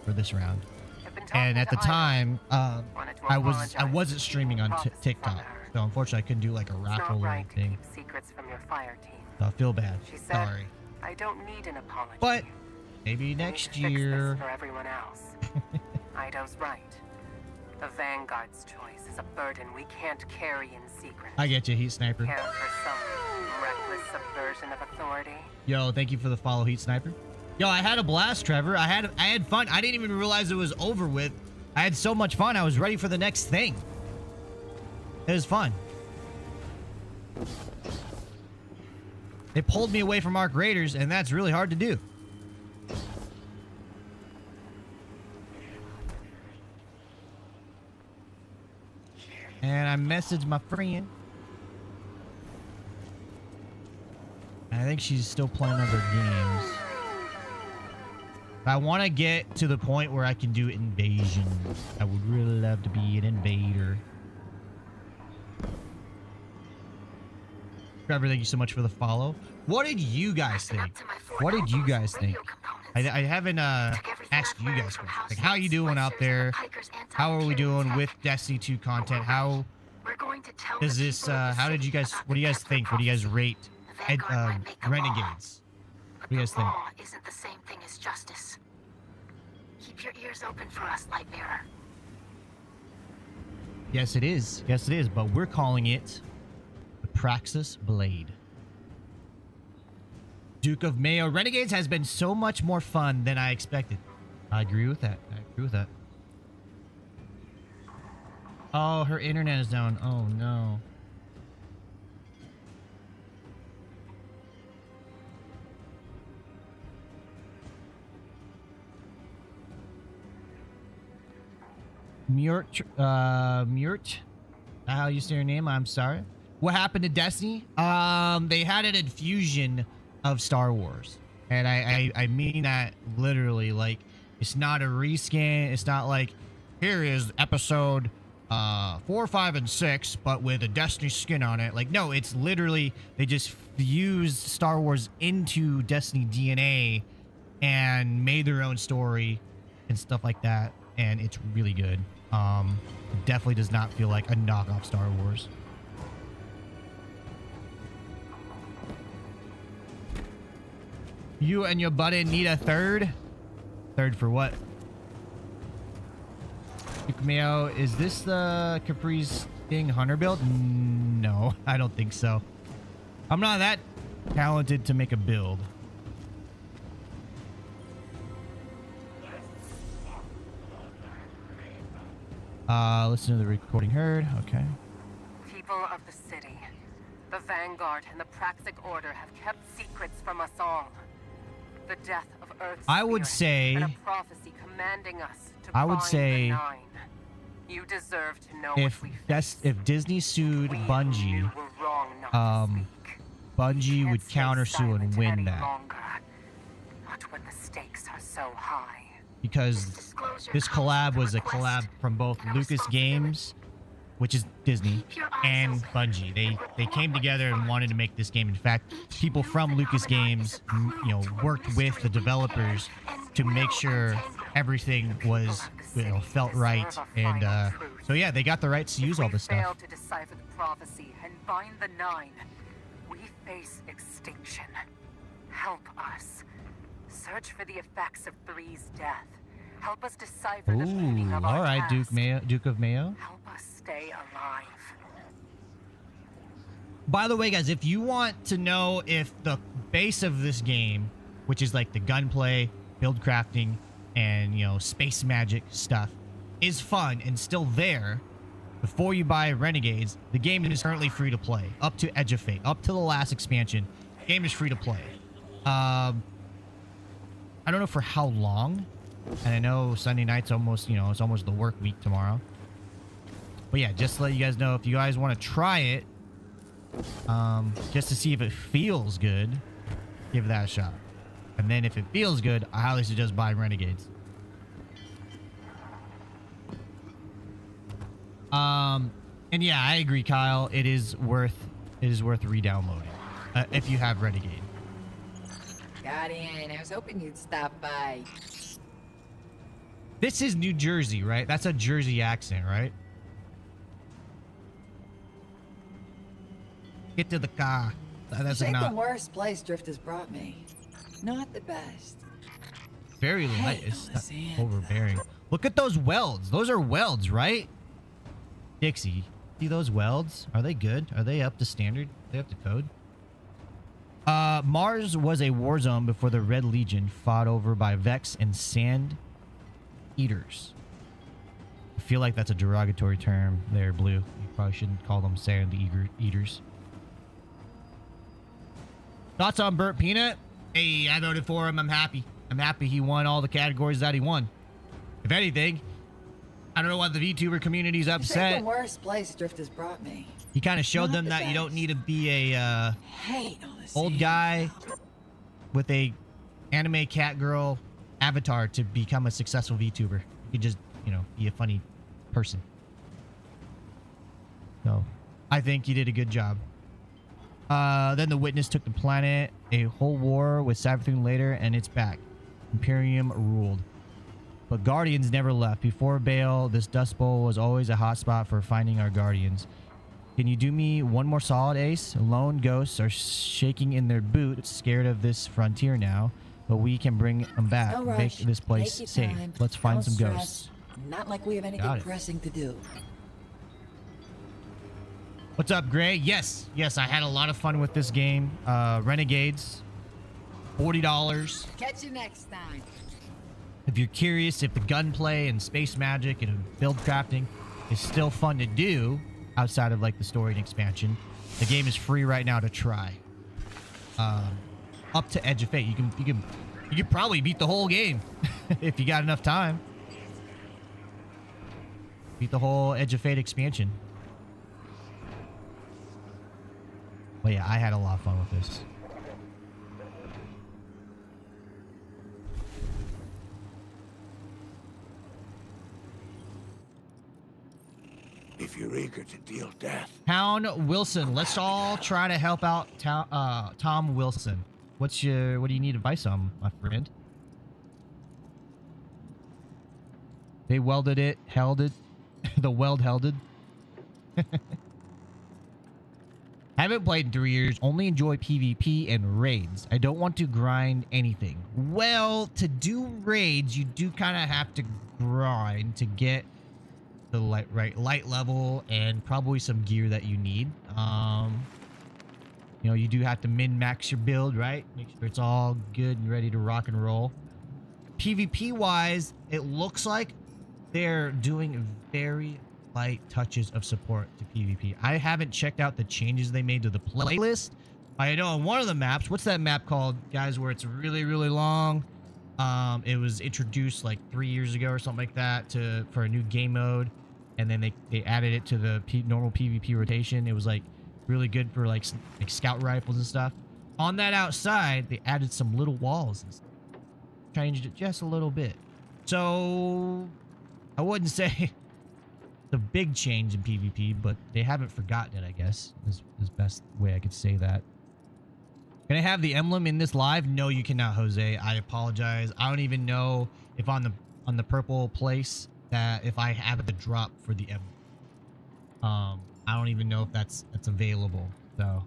this round. And at the time, I wasn't streaming on TikTok, so unfortunately I couldn't do like a raffle or anything. Secrets from your fire team. So I feel bad. She said, sorry. I don't need an apology. But maybe next year. For everyone else. Ido's right. The Vanguard's choice is a burden we can't carry in secret. I get you, Heat Sniper. Care for some reckless subversion of authority? Yo, thank you for the follow, Heat Sniper. Yo, I had a blast, Trevor. I had fun. I didn't even realize it was over with. I had so much fun. I was ready for the next thing. It was fun. They pulled me away from Arc Raiders, and that's really hard to do. And I messaged my friend. I think she's still playing other games. I want to get to the point where I can do invasion. I would really love to be an invader. Trevor, thank you so much for the follow. What did you guys think? What did you guys think? I haven't asked you guys first. Like, how you doing out there? How are we doing with Destiny 2 content? How does this? How did you guys? What do you guys think? What do you guys rate Renegades? What do you guys think? Law isn't the same thing as justice. Keep your ears open for us, Lightbearer. Yes, it is. Yes, it is. But we're calling it the Praxis Blade. Duke of Mayo Renegades has been so much more fun than I expected. I agree with that. I agree with that. Oh, her internet is down. Oh, no. Murt, how you say your name? I'm sorry. What happened to Destiny? They had an infusion of Star Wars, and I mean that literally. Like, it's not a reskin. It's not like, here is episode 4, 5, and 6, but with a Destiny skin on it. Like, no, it's literally they just fused Star Wars into Destiny DNA and made their own story and stuff like that, and it's really good. It definitely does not feel like a knockoff Star Wars. You and your buddy need a third? Third for what? Mayo, is this the Capri's Sting Hunter build? No, I don't think so. I'm not that talented to make a build. Listen to the recording heard. Okay. People of the city, the Vanguard and the Praxic Order have kept secrets from us all. The death of Earth's I would say, and a prophecy commanding us to I would find say, the Nine. You deserve to know if Disney sued Bungie, Bungie would countersue and win that. Not when the stakes are so high. Because this collab was a collab from both Lucas Games, which is Disney, and Bungie. They came together and wanted to make this game. In fact, people from Lucas Games, you know, worked with the developers to make sure everything was, you know, felt right. And so yeah, they got the rights to use all this stuff. Fail to decipher the prophecy and bind the Nine, we face extinction. Help us. Search for the effects of Three's death. Help us decipher the meaning of our all right, past. Duke of Mayo. Help us stay alive. By the way, guys, if you want to know if the base of this game, which is like the gunplay, build crafting, and, you know, space magic stuff, is fun and still there, before you buy Renegades, the game is currently free to play. Up to Edge of Fate, up to the last expansion, the game is free to play. I don't know for how long, and I know Sunday night's almost, you know, it's almost the work week tomorrow. But yeah, just to let you guys know, if you guys want to try it, just to see if it feels good, give that a shot. And then if it feels good, I highly suggest buying Renegades. And yeah, I agree, Kyle. It is worth re-downloading if you have Renegade. Guardian, I was hoping you'd stop by. This is New Jersey, right? That's a Jersey accent, right? Get to the car. That's Ain't not the worst place Drift has brought me. Not the best. very light. It's not overbearing. Look at those welds. Those are welds, right? Dixie, see those welds? Are they good? Are they up to standard? Are they up to code? Mars was a war zone before the Red Legion fought over by Vex and Sand Eaters. I feel like that's a derogatory term there, Blue. You probably shouldn't call them Sand Eaters. Thoughts on Burnt Peanut? Hey, I voted for him. I'm happy. I'm happy he won all the categories that he won. If anything, I don't know why the VTuber community's upset. It's the worst place Drift has brought me. He kind of showed them that you don't need to be a old guy with a anime cat girl avatar to become a successful VTuber. You could just, you know, be a funny person. So, I think you did a good job. Then the Witness took the planet, a whole war with Cyberthune later, and it's back. Imperium ruled. But Guardians never left. Before Baal, this Dust Bowl was always a hot spot for finding our Guardians. Can you do me one more solid, Ace? Lone ghosts are shaking in their boots, scared of this frontier now. But we can bring them back. No Make rush. this place Take your safe. time. Let's find Don't some stress. ghosts. Not like we have anything Got it. pressing to do. What's up, Gray? Yes, I had a lot of fun with this game. Renegades, $40. Catch you next time. If you're curious if the gunplay and space magic and build crafting is still fun to do outside of like the story and expansion, the game is free right now to try. Up to Edge of Fate, you can probably beat the whole game if you got enough time. Beat the whole Edge of Fate expansion. But yeah, I had a lot of fun with this. If you're eager to deal death. Town Wilson, let's all try to help out Tom Wilson. What do you need advice on, my friend? They welded it, held it. The weld held it. Haven't played in 3 years. Only enjoy PvP and raids. I don't want to grind anything. Well, to do raids, you do kind of have to grind to get the light level and probably some gear that you need. You know, you do have to min-max your build, right? Make sure it's all good and ready to rock and roll. PvP wise, it looks like they're doing very light touches of support to PvP. I haven't checked out the changes they made to the playlist. I know on one of the maps, what's that map called, guys, where it's really, really long? It was introduced like 3 years ago or something like that for a new game mode, and then they added it to the normal PvP rotation. It was like really good for like scout rifles and stuff. On that outside, they added some little walls and stuff. Changed it just a little bit. So I wouldn't say the big change in PvP, but they haven't forgotten it, I guess, is the best way I could say that. Can I have the emblem in this live? No, you cannot, Jose. I apologize. I don't even know if on the purple place that if I have the drop for the emblem. I don't even know if that's available. So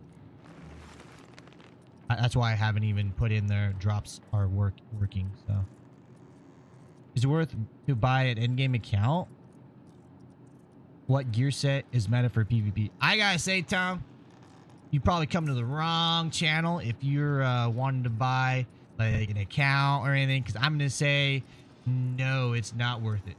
that's why I haven't even put in there drops are working. So is it worth to buy an endgame account? What gear set is meta for PvP? I gotta say, Tom, you probably come to the wrong channel if you're wanting to buy like an account or anything, because I'm gonna say no, it's not worth it,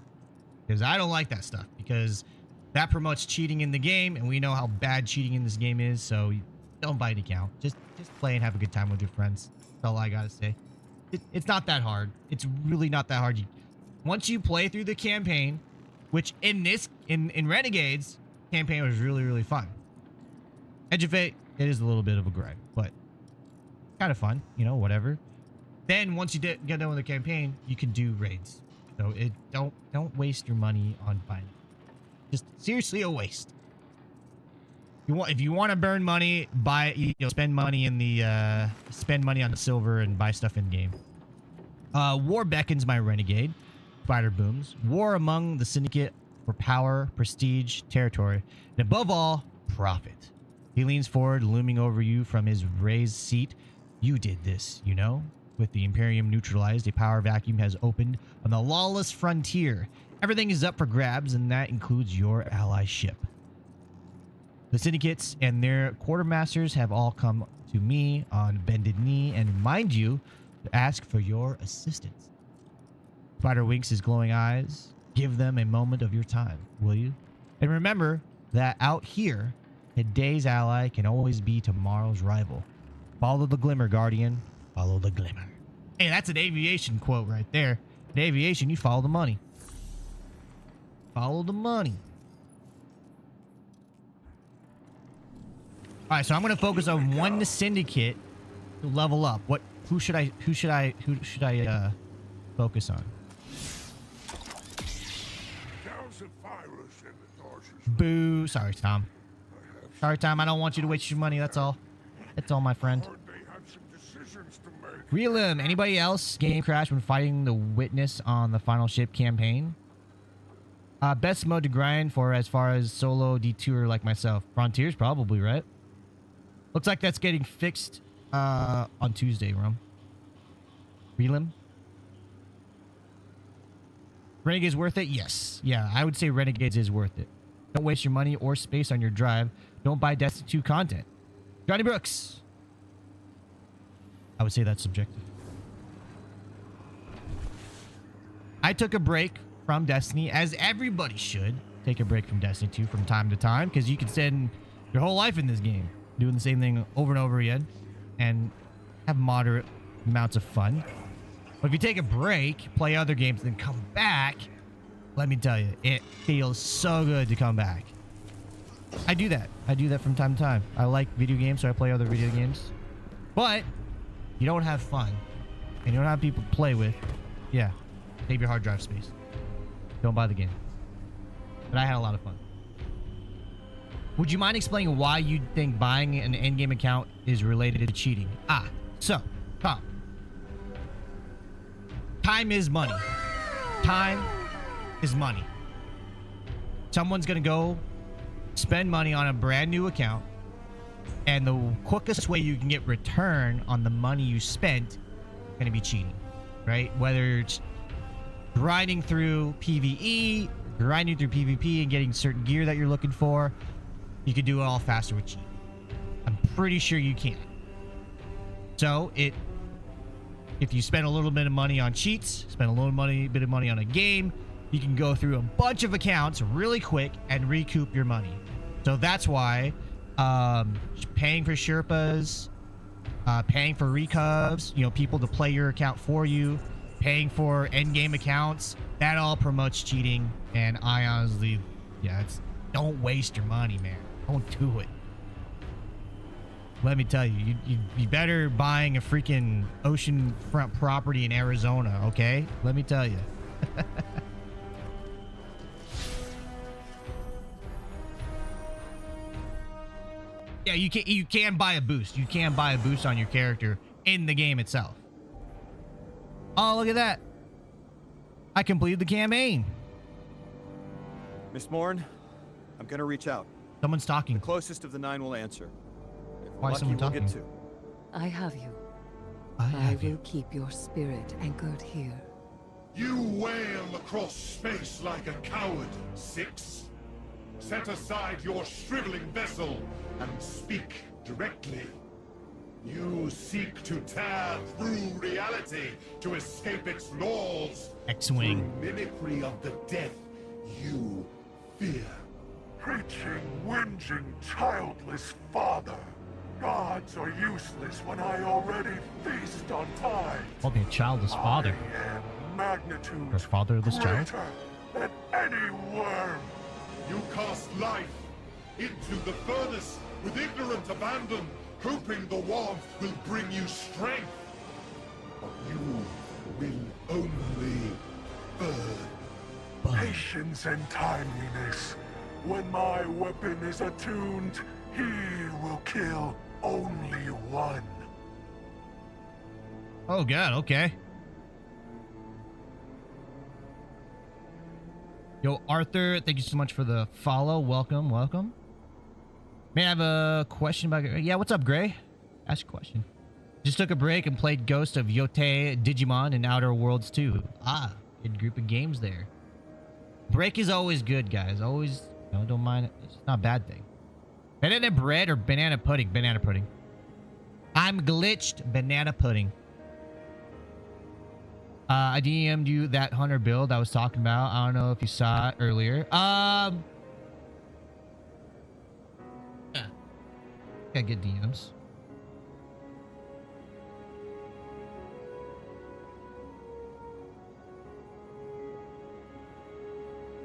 because I don't like that stuff, because that promotes cheating in the game, and we know how bad cheating in this game is. So don't buy an account. Just play and have a good time with your friends. That's all I gotta say. It's not that hard. It's really not that hard. Once you play through the campaign, which in Renegades campaign was really, really fun. Edge of Fate, it is a little bit of a grind, but kind of fun, you know, whatever. Then once you get done with the campaign, you can do raids. So don't waste your money on buying it. Just seriously a waste. If you want to burn money, spend money on the silver and buy stuff in game. War beckons my renegade. Spider booms. War among the syndicate for power, prestige, territory, and above all, profit. He leans forward, looming over you from his raised seat. You did this, you know? With the Imperium neutralized, a power vacuum has opened on the lawless frontier. Everything is up for grabs, and that includes your ally ship. The syndicates and their quartermasters have all come to me on bended knee, and mind you, to ask for your assistance. Spider winks his glowing eyes. Give them a moment of your time, will you? And remember that out here, today's ally can always be tomorrow's rival. Follow the glimmer, Guardian. Follow the glimmer. Hey, that's an aviation quote right there. In aviation, you follow the money. Follow the money. All right, so I'm going to focus on one syndicate to level up. Who should I focus on? Boo. Sorry, Tom. Sorry, Tom. I don't want you to waste your money. That's all. That's all, my friend. They have some decisions to make. Realim, anybody else game crash when fighting the witness on the final ship campaign? Best mode to grind for as far as solo detour like myself. Frontiers probably, right? Looks like that's getting fixed on Tuesday, Rum. Realim? Renegades worth it? Yes. Yeah, I would say Renegades is worth it. Don't waste your money or space on your drive. Don't buy Destiny 2 content. Johnny Brooks. I would say that's subjective. I took a break from Destiny, as everybody should take a break from Destiny 2 from time to time, because you can spend your whole life in this game doing the same thing over and over again and have moderate amounts of fun. But if you take a break, play other games, then come back, let me tell you, it feels so good to come back. I do that. I do that from time to time. I like video games, so I play other video games. But you don't have fun and you don't have people to play with, yeah, save your hard drive space. Don't buy the game. But I had a lot of fun. Would you mind explaining why you think buying an endgame account is related to cheating? So, Tom. Time is money. Time is money. Someone's gonna go spend money on a brand new account, and the quickest way you can get return on the money you spent is gonna be cheating, right? Whether it's grinding through PvE, grinding through PvP and getting certain gear that you're looking for, you can do it all faster with cheating. I'm pretty sure you can. So if you spend a little bit of money on cheats, spend a little bit of money on a game, you can go through a bunch of accounts really quick and recoup your money. So that's why paying for Sherpas, paying for recubs, people to play your account for you, paying for endgame accounts, that all promotes cheating. And I honestly, don't waste your money, man. Don't do it. Let me tell you, you better buying a freaking oceanfront property in Arizona, okay? Let me tell you. Yeah, you can buy a boost. You can buy a boost on your character in the game itself. Oh, look at that. I completed the campaign. Miss Morn, I'm gonna reach out. Someone's talking. The closest of the 9 will answer. If we're Why is lucky, someone we'll talking? get 2. I have you. I will keep your spirit anchored here. You wail across space like a coward, 6. Set aside your shriveling vessel and speak directly. You seek to tear through reality to escape its laws. X-Wing. Through mimicry of the death you fear. Preaching, whinging, childless father. Gods are useless when I already feast on time. Called me a childless father. Magnitude Or fatherless child? greater than any worm. You cast life into the furnace with ignorant abandon, hoping the warmth will bring you strength. But you will only burn. Patience and timeliness. When my weapon is attuned, he will kill only one. Oh god, okay. Yo, Arthur, thank you so much for the follow. Welcome, welcome. May I have a question about... Yeah, what's up, Gray? Ask a question. Just took a break and played Ghost of Yote Digimon and Outer Worlds 2. Good group of games there. Break is always good, guys. Always, don't mind it. It's not a bad thing. Banana bread or banana pudding? Banana pudding. I'm glitched. Banana pudding. I DM'd you that hunter build I was talking about. I don't know if you saw it earlier. Yeah. Got good DMs.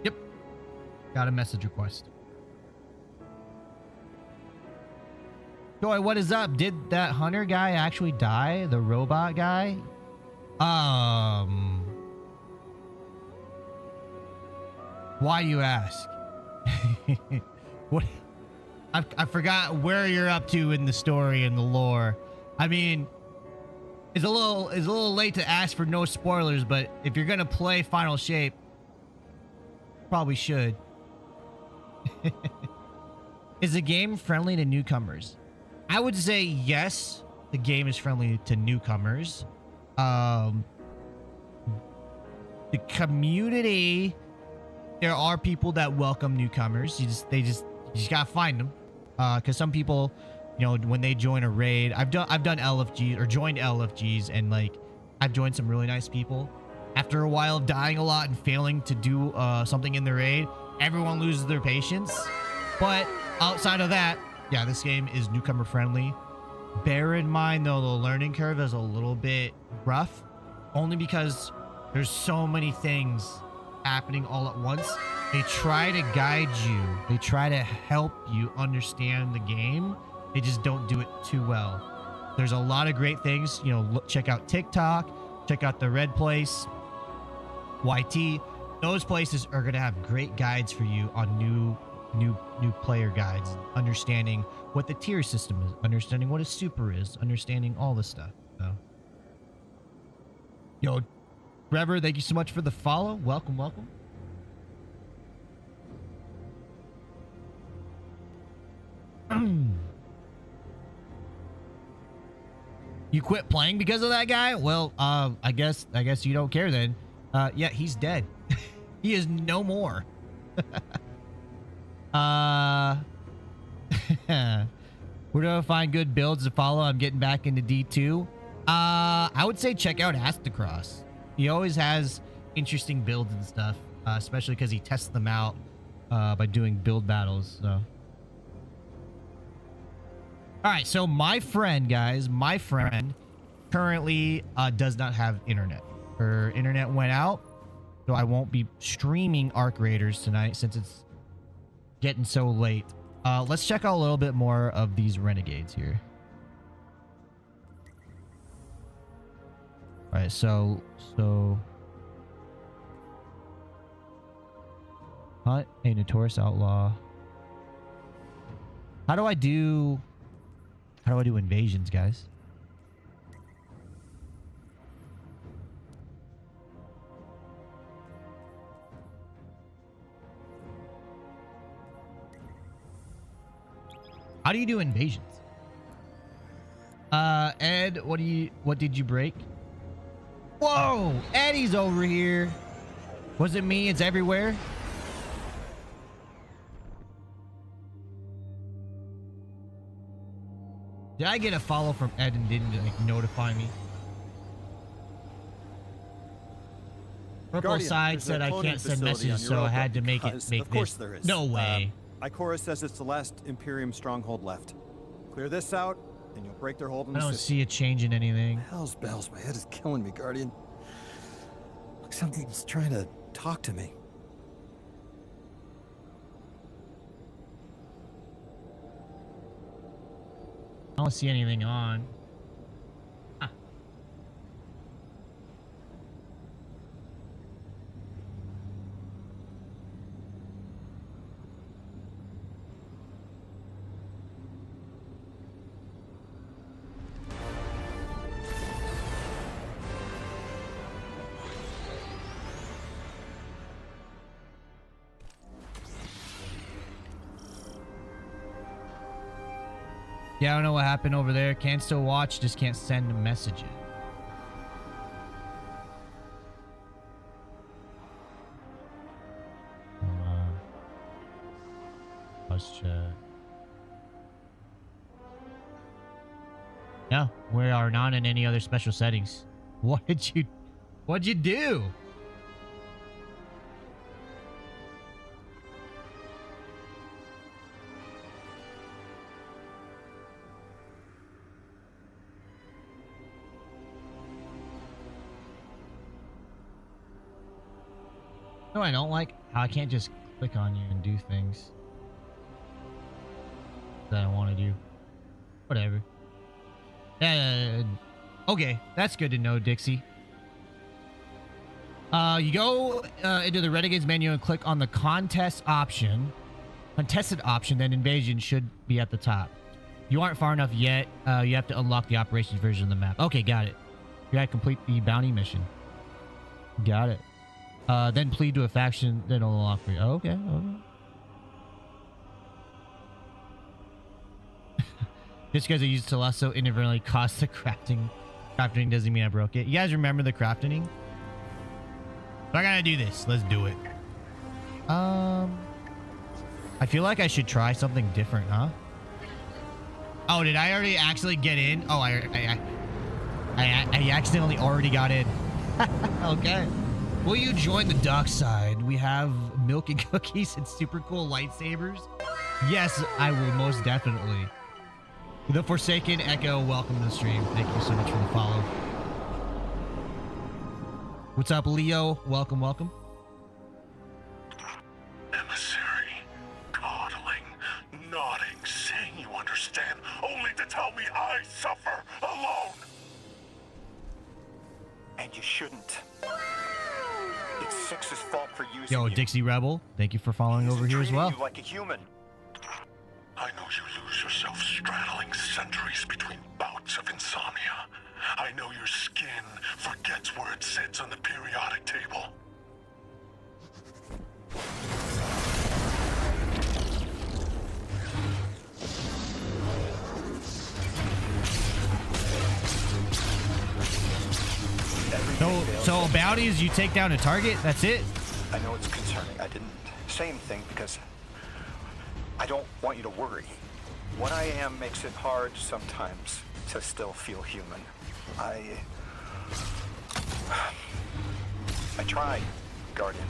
Yep. Got a message request. Joy, what is up? Did that hunter guy actually die? The robot guy? Why you ask? What? I forgot where you're up to in the story and the lore. I mean, it's a little late to ask for no spoilers, but if you're gonna play Final Shape, probably should. Is the game friendly to newcomers? I would say yes, the game is friendly to newcomers. The community, there are people that welcome newcomers. You just gotta find them. Because some people, you know, when they join a raid, I've done LFGs or joined LFGs, and like I've joined some really nice people. After a while of dying a lot and failing to do something in the raid, everyone loses their patience. But outside of that, yeah, this game is newcomer friendly. Bear in mind though, the learning curve is a little bit rough, only because there's so many things happening all at once. They try to guide you. They try to help you understand the game. They just don't do it too well. There's a lot of great things. You know, check out TikTok. Check out the Red Place, YT. Those places are gonna have great guides for you on new player guides, understanding what the tier system is, understanding what a super is, understanding all this stuff. So, yo, Trevor, thank you so much for the follow. Welcome. You quit playing because of that guy? Well, I guess you don't care then. Yeah, he's dead. He is no more. Where do I find good builds to follow? I'm getting back into D2. I would say check out Astacross. He always has interesting builds and stuff, especially because he tests them out by doing build battles. So, all right. So my friend, guys, currently does not have internet. Her internet went out, so I won't be streaming Arc Raiders tonight since it's getting so late. Let's check out a little bit more of these renegades here. All right, so hunt a notorious outlaw. How do I do invasions, guys? How do you do invasions? Ed, what did you break? Whoa, Eddie's over here. Was it me? It's everywhere. Did I get a follow from Ed and didn't like notify me? Purple Guardian, Side there's said a I cloning can't send facility messages, on so I Europa had to make because- this. Of course there is. No way. Ikora says it's the last Imperium stronghold left. Clear this out, and you'll break their hold on I the don't system. see it changing anything. Hell's bells, my head is killing me, Guardian. Like something's trying to talk to me. I don't see anything on. Huh. Yeah, I don't know what happened over there. Can still watch, just can't send a message. Let's check. No, we are not in any other special settings. What'd you do? No, I don't like how I can't just click on you and do things that I want to do. Whatever. Okay, that's good to know, Dixie. You go into the Renegades menu and click on the contested option, then invasion should be at the top. You aren't far enough yet. You have to unlock the operations version of the map. Okay, got it. You gotta complete the bounty mission. Got it. Then plead to a faction, then it'll unlock for you. Oh, okay. Just because I used Telesso inadvertently cost the crafting. Crafting doesn't mean I broke it. You guys remember the crafting? So I gotta do this. Let's do it. I feel like I should try something different, huh? Oh, did I already actually get in? Oh, I accidentally already got in. Okay. Will you join the dark side? We have milk and cookies and super cool lightsabers. Yes, I will most definitely. The Forsaken Echo, welcome to the stream. Thank you so much for the follow. What's up, Leo? Welcome, welcome. Emissary, coddling, nodding, saying you understand, only to tell me I suffer alone. And you shouldn't. It's Six's fault for using Yo, you. Dixie Rebel, thank you for following over here as well. You like a human. I know you lose yourself straddling centuries between bouts of insomnia. I know your skin forgets where it sits on the periodic table. So bounties, you take down a target, that's it? I know it's concerning. I didn't say anything because I don't want you to worry. What I am makes it hard sometimes to still feel human. I try, Guardian.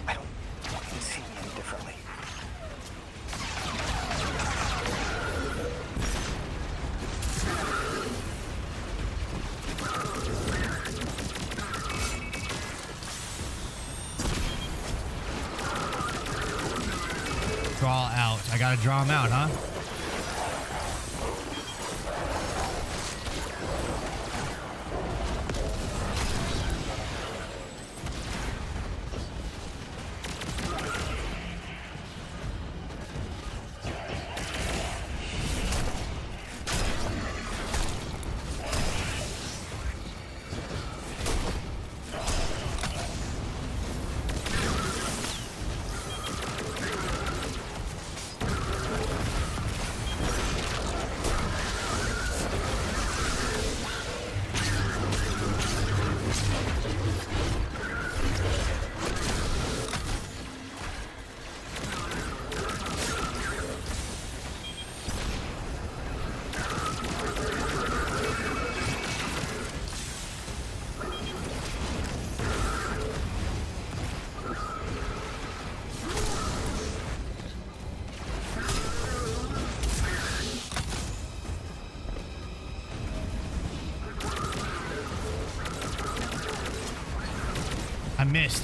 I don't want you to see me any differently. Draw out. I gotta draw him out, huh?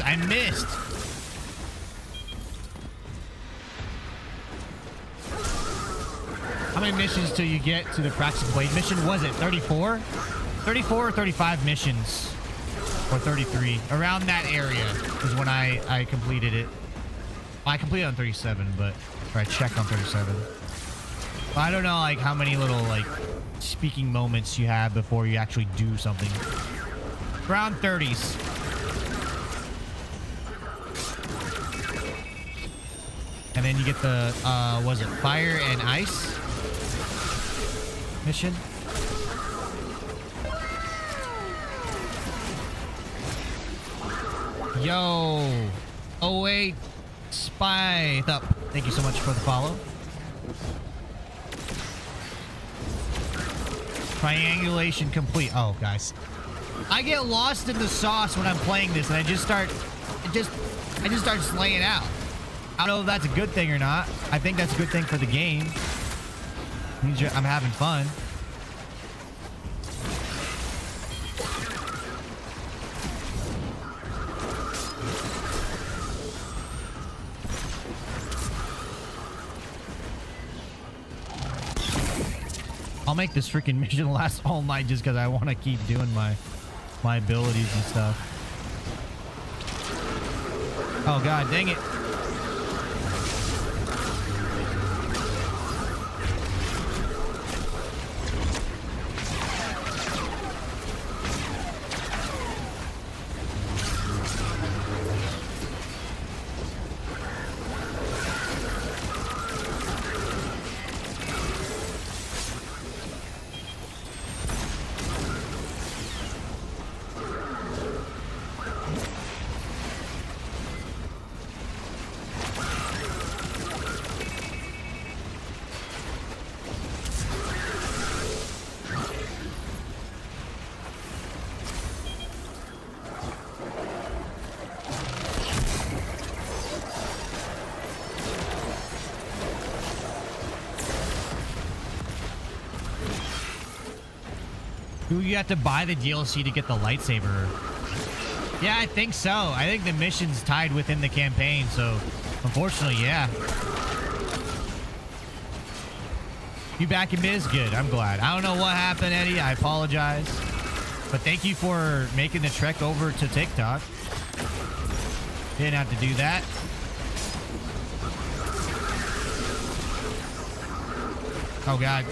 I missed. How many missions till you get to the Praxis Blade mission? Was it 34? 34 or 35 missions? Or 33? Around that area is when I completed it. Well, I completed on 37, but or I checked on 37. But I don't know like how many little like speaking moments you have before you actually do something. Around 30s. And then you get the, was it fire and ice mission? Yo. Oh, wait. Spy. Thank you so much for the follow. Triangulation complete. Oh, guys. I get lost in the sauce when I'm playing this and I just start slaying out. I don't know if that's a good thing or not. I think that's a good thing for the game. Means I'm having fun. I'll make this freaking mission last all night just because I want to keep doing my abilities and stuff. Oh god, dang it. Do you have to buy the DLC to get the lightsaber? Yeah, I think so. I think the mission's tied within the campaign, so unfortunately, yeah. You back in biz? Good, I'm glad. I don't know what happened, Eddie. I apologize. But thank you for making the trek over to TikTok. Didn't have to do that. Oh, God.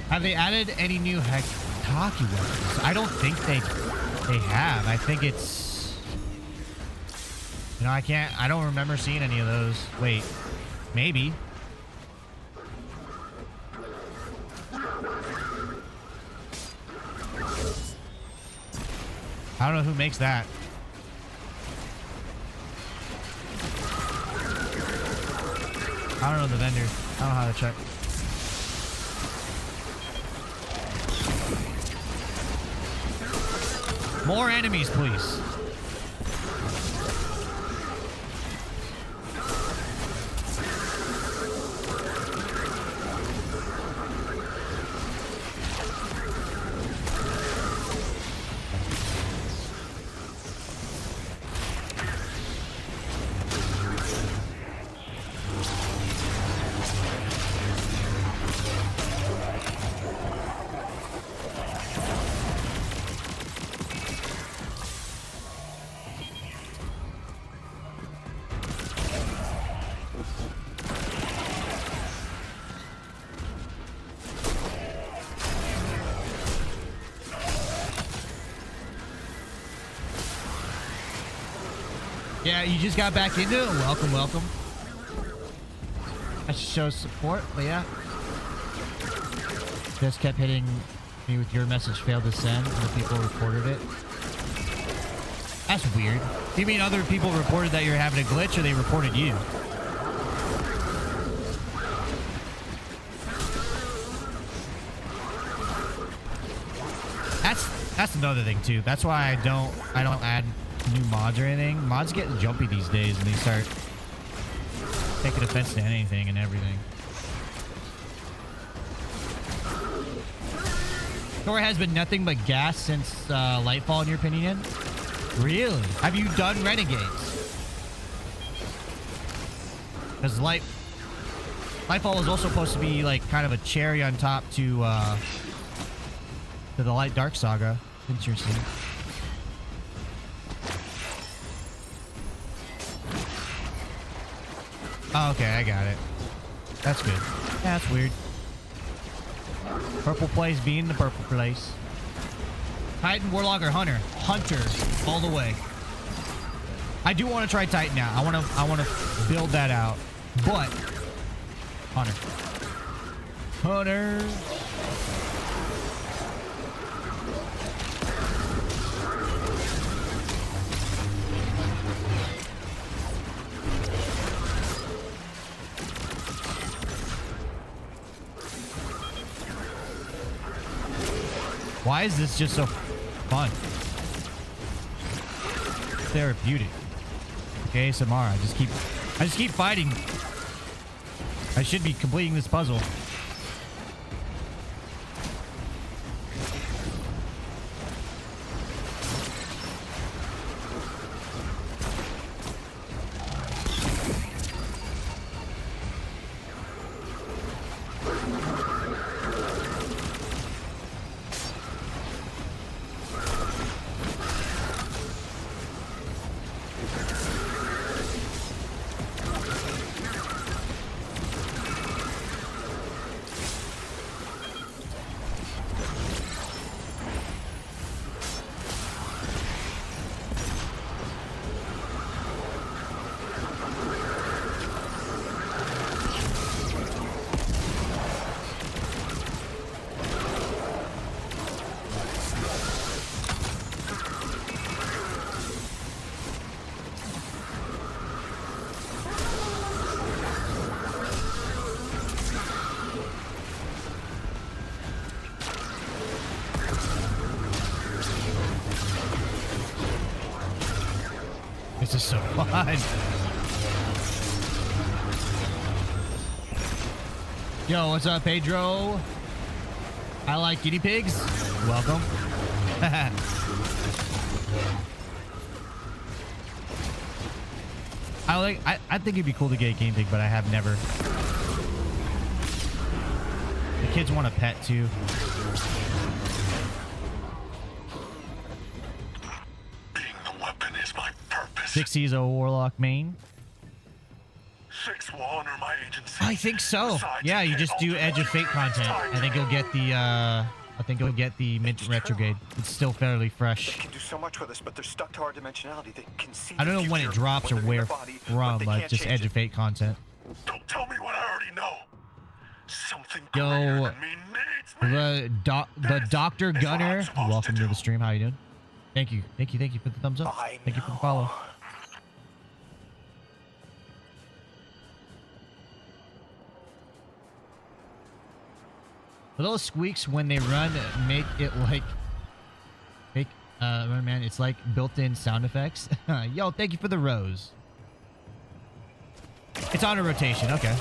Have they added any new Hekaki weapons? I don't think they have. I think it's... You know, I don't remember seeing any of those. Wait. Maybe. I don't know who makes that. I don't know the vendor. I don't know how to check. More enemies, please. Yeah, you just got back into it. Welcome, welcome. That shows support, but yeah. Just kept hitting me with your message failed to send. Other people reported it. That's weird. You mean other people reported that you're having a glitch, or they reported you? That's another thing too. That's why I don't add new mods or anything. Mods get jumpy these days and they start taking offense to anything and everything. Thor has been nothing but gas since Lightfall, in your opinion? Really? Have you done Renegades? Because Lightfall was also supposed to be like kind of a cherry on top to the Light Dark saga. Interesting. Oh, okay, I got it. That's good. Yeah, that's weird. Purple place being the purple place. Titan, Warlock, or Hunter? Hunter, all the way. I do want to try Titan now. I want to build that out. But Hunter. Hunter. Why is this just so fun? Therapeutic. Okay, ASMR. I just keep fighting. I should be completing this puzzle. This is so fun. Yo, what's up, Pedro? I like guinea pigs. Welcome. I think it'd be cool to get a guinea pig, but I have never. The kids want a pet too. Being the weapon is my purpose. 60's a warlock main. 6 will honor my agency. I think so. Yeah, you just do Edge of Fate content. I think you'll get the mint retrograde. It's still fairly fresh. They can do so much with us, but they're stuck to our dimensionality. They can see I don't know when it drops or where from, but just Edge of Fate content. Don't tell me what I already know. Something Yo, the Dr. Gunner, welcome to the stream. How you doing? Thank you for the thumbs up. Thank you for the follow. Little squeaks when they run make it like man, it's like built-in sound effects. Yo, thank you for the rose. It's on a rotation, okay.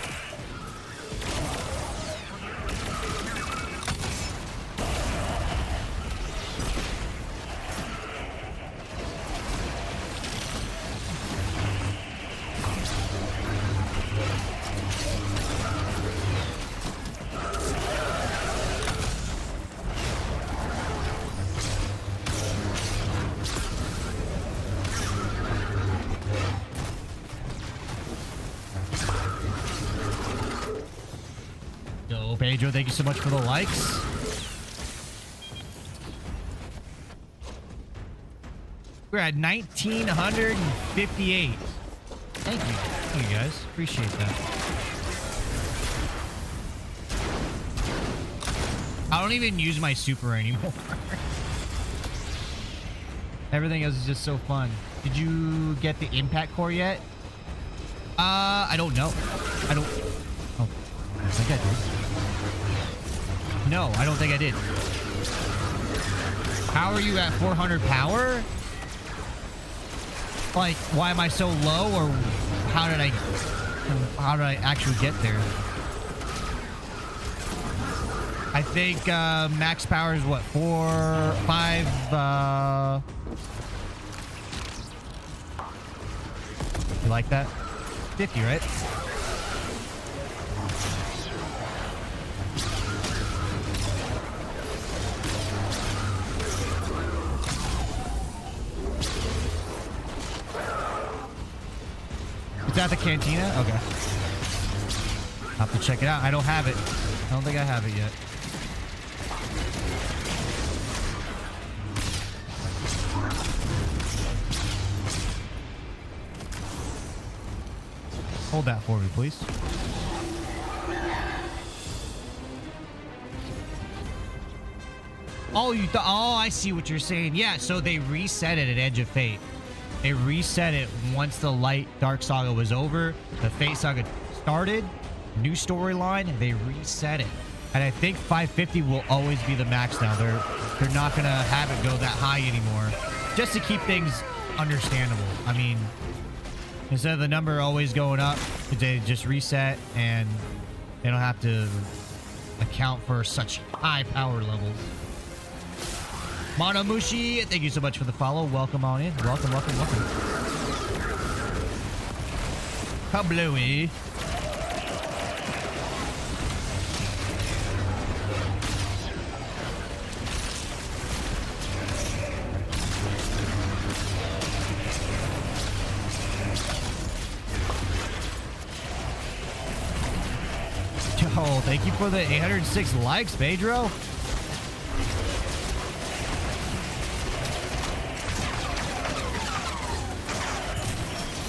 Pedro, thank you so much for the likes. We're at 1958. Thank you. Thank you guys. Appreciate that. I don't even use my super anymore. Everything else is just so fun. Did you get the impact core yet? I don't know. I don't. Oh, I think I did. No, I don't think I did. How are you at 400 power? Like, why am I so low, or how did I actually get there? I think max power is what, 4, 5. You like that? 50, right? Is that the cantina? Okay. I'll have to check it out. I don't have it. I don't think I have it yet. Hold that for me, please. Oh, you thought? Oh, I see what you're saying. Yeah, so they reset it at Edge of Fate. They reset it once the Light Dark Saga was over. The Fate Saga started. New storyline. They reset it. And I think 550 will always be the max now. They're not going to have it go that high anymore. Just to keep things understandable. I mean, instead of the number always going up, they just reset and they don't have to account for such high power levels. Monomushi, thank you so much for the follow. Welcome on in. Welcome. Kablooey. Yo, thank you for the 806 likes, Pedro.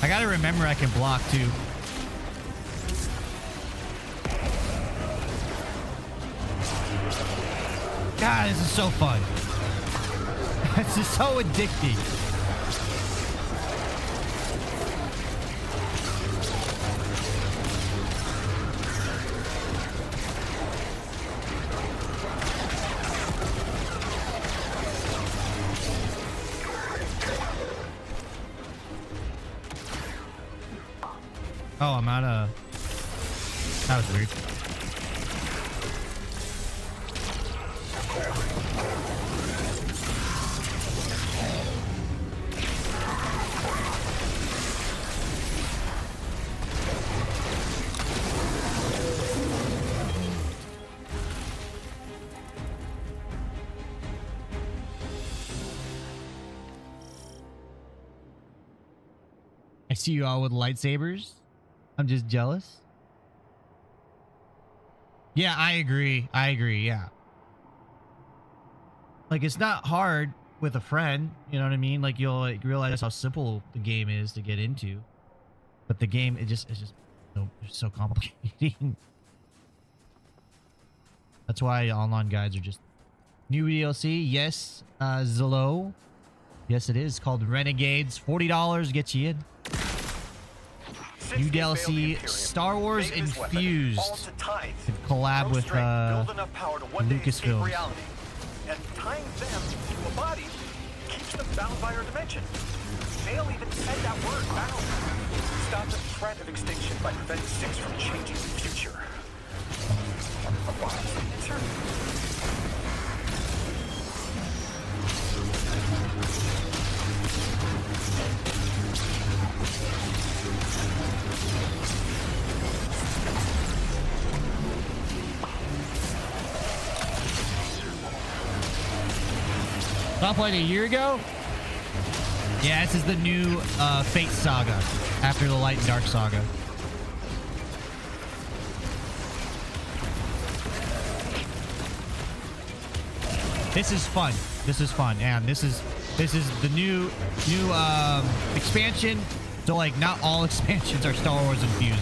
I gotta remember I can block too. God, this is so fun. This is so addicting. Oh, I'm out of... That was weird. I see you all with lightsabers. I'm just jealous. Yeah, I agree. Yeah. Like, it's not hard with a friend. You know what I mean? Like, you'll like, realize how simple the game is to get into. But the game, it's just so complicated. That's why online guides are just new DLC. Yes, Zillow. Yes, it is called Renegades. $40 gets you in. New DLC, Star Wars Infused. Collab with Lucasfilm. And tying them to a body keeps them bound by our dimension. They'll even said that word, bound. Stop the threat of extinction by preventing Six from changing the future. A wise answer. Stopped playing a year ago? Yeah, this is the new Fate Saga after the Light and Dark Saga. This is fun. This is fun, and this is the new expansion. So like, not all expansions are Star Wars infused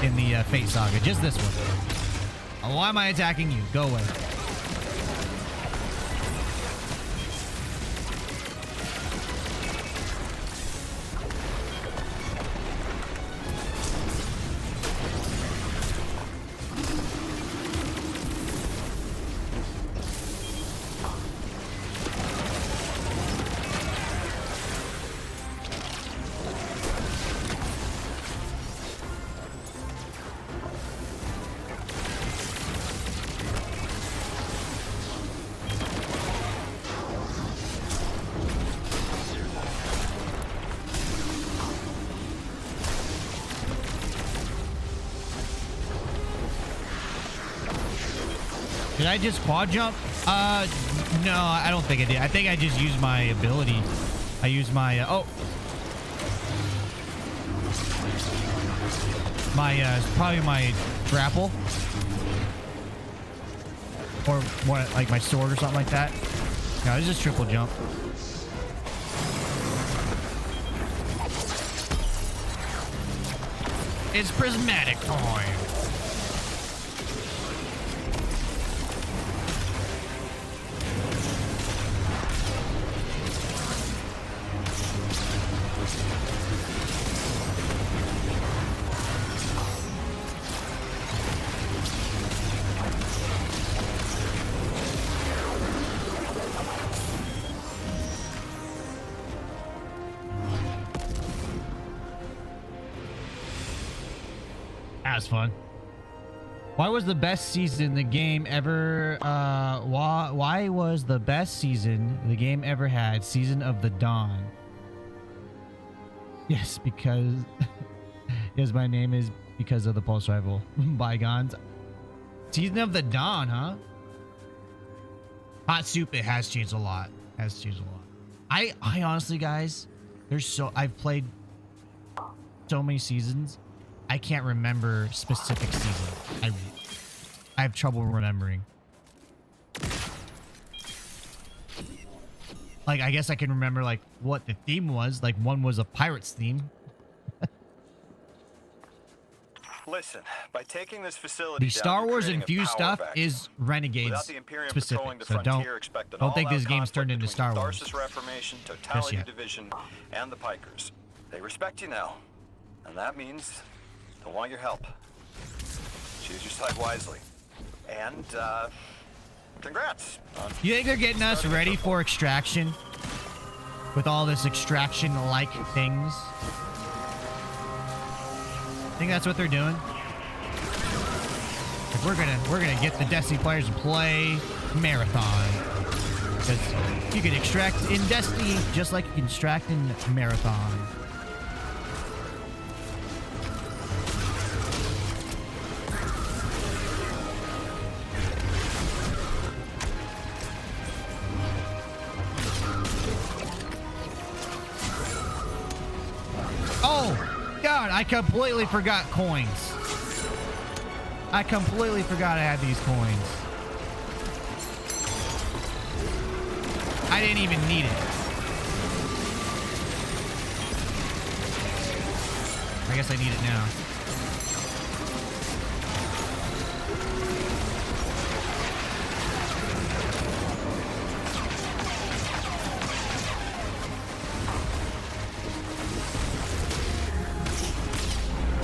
in the Fate Saga. Just this one. Why am I attacking you? Go away. Did I just quad jump? No, I don't think I did. I think I just used my ability. I used my, probably my grapple. Or what, like my sword or something like that. No, it's just triple jump. It's prismatic time. That was fun. Why was the best season the game ever why was the best season the game ever had Season of the Dawn? Yes, because yes, my name is because of the Pulse Rival. Bygones. Season of the Dawn, huh? Hot Soup, it has changed a lot. Has changed a lot. I honestly, guys, I've played so many seasons. I can't remember specific seasons. I have trouble remembering. Like, I guess I can remember like what the theme was. Like, one was a pirate's theme. Listen, by taking this facility The Star Wars infused stuff is Renegades specific, so don't think this game's turned into Star Wars. Tharsis Reformation, Totality Division, and the Pikers. They respect you now, and that means they'll want your help. Choose your side wisely, and congrats. You think they're getting us ready for extraction? With all this extraction-like things? I think that's what they're doing. Like, we're gonna get the Destiny players to play Marathon. Because you can extract in Destiny just like you can extract in Marathon. Oh, God, I completely forgot coins. I completely forgot I had these coins. I didn't even need it. I guess I need it now.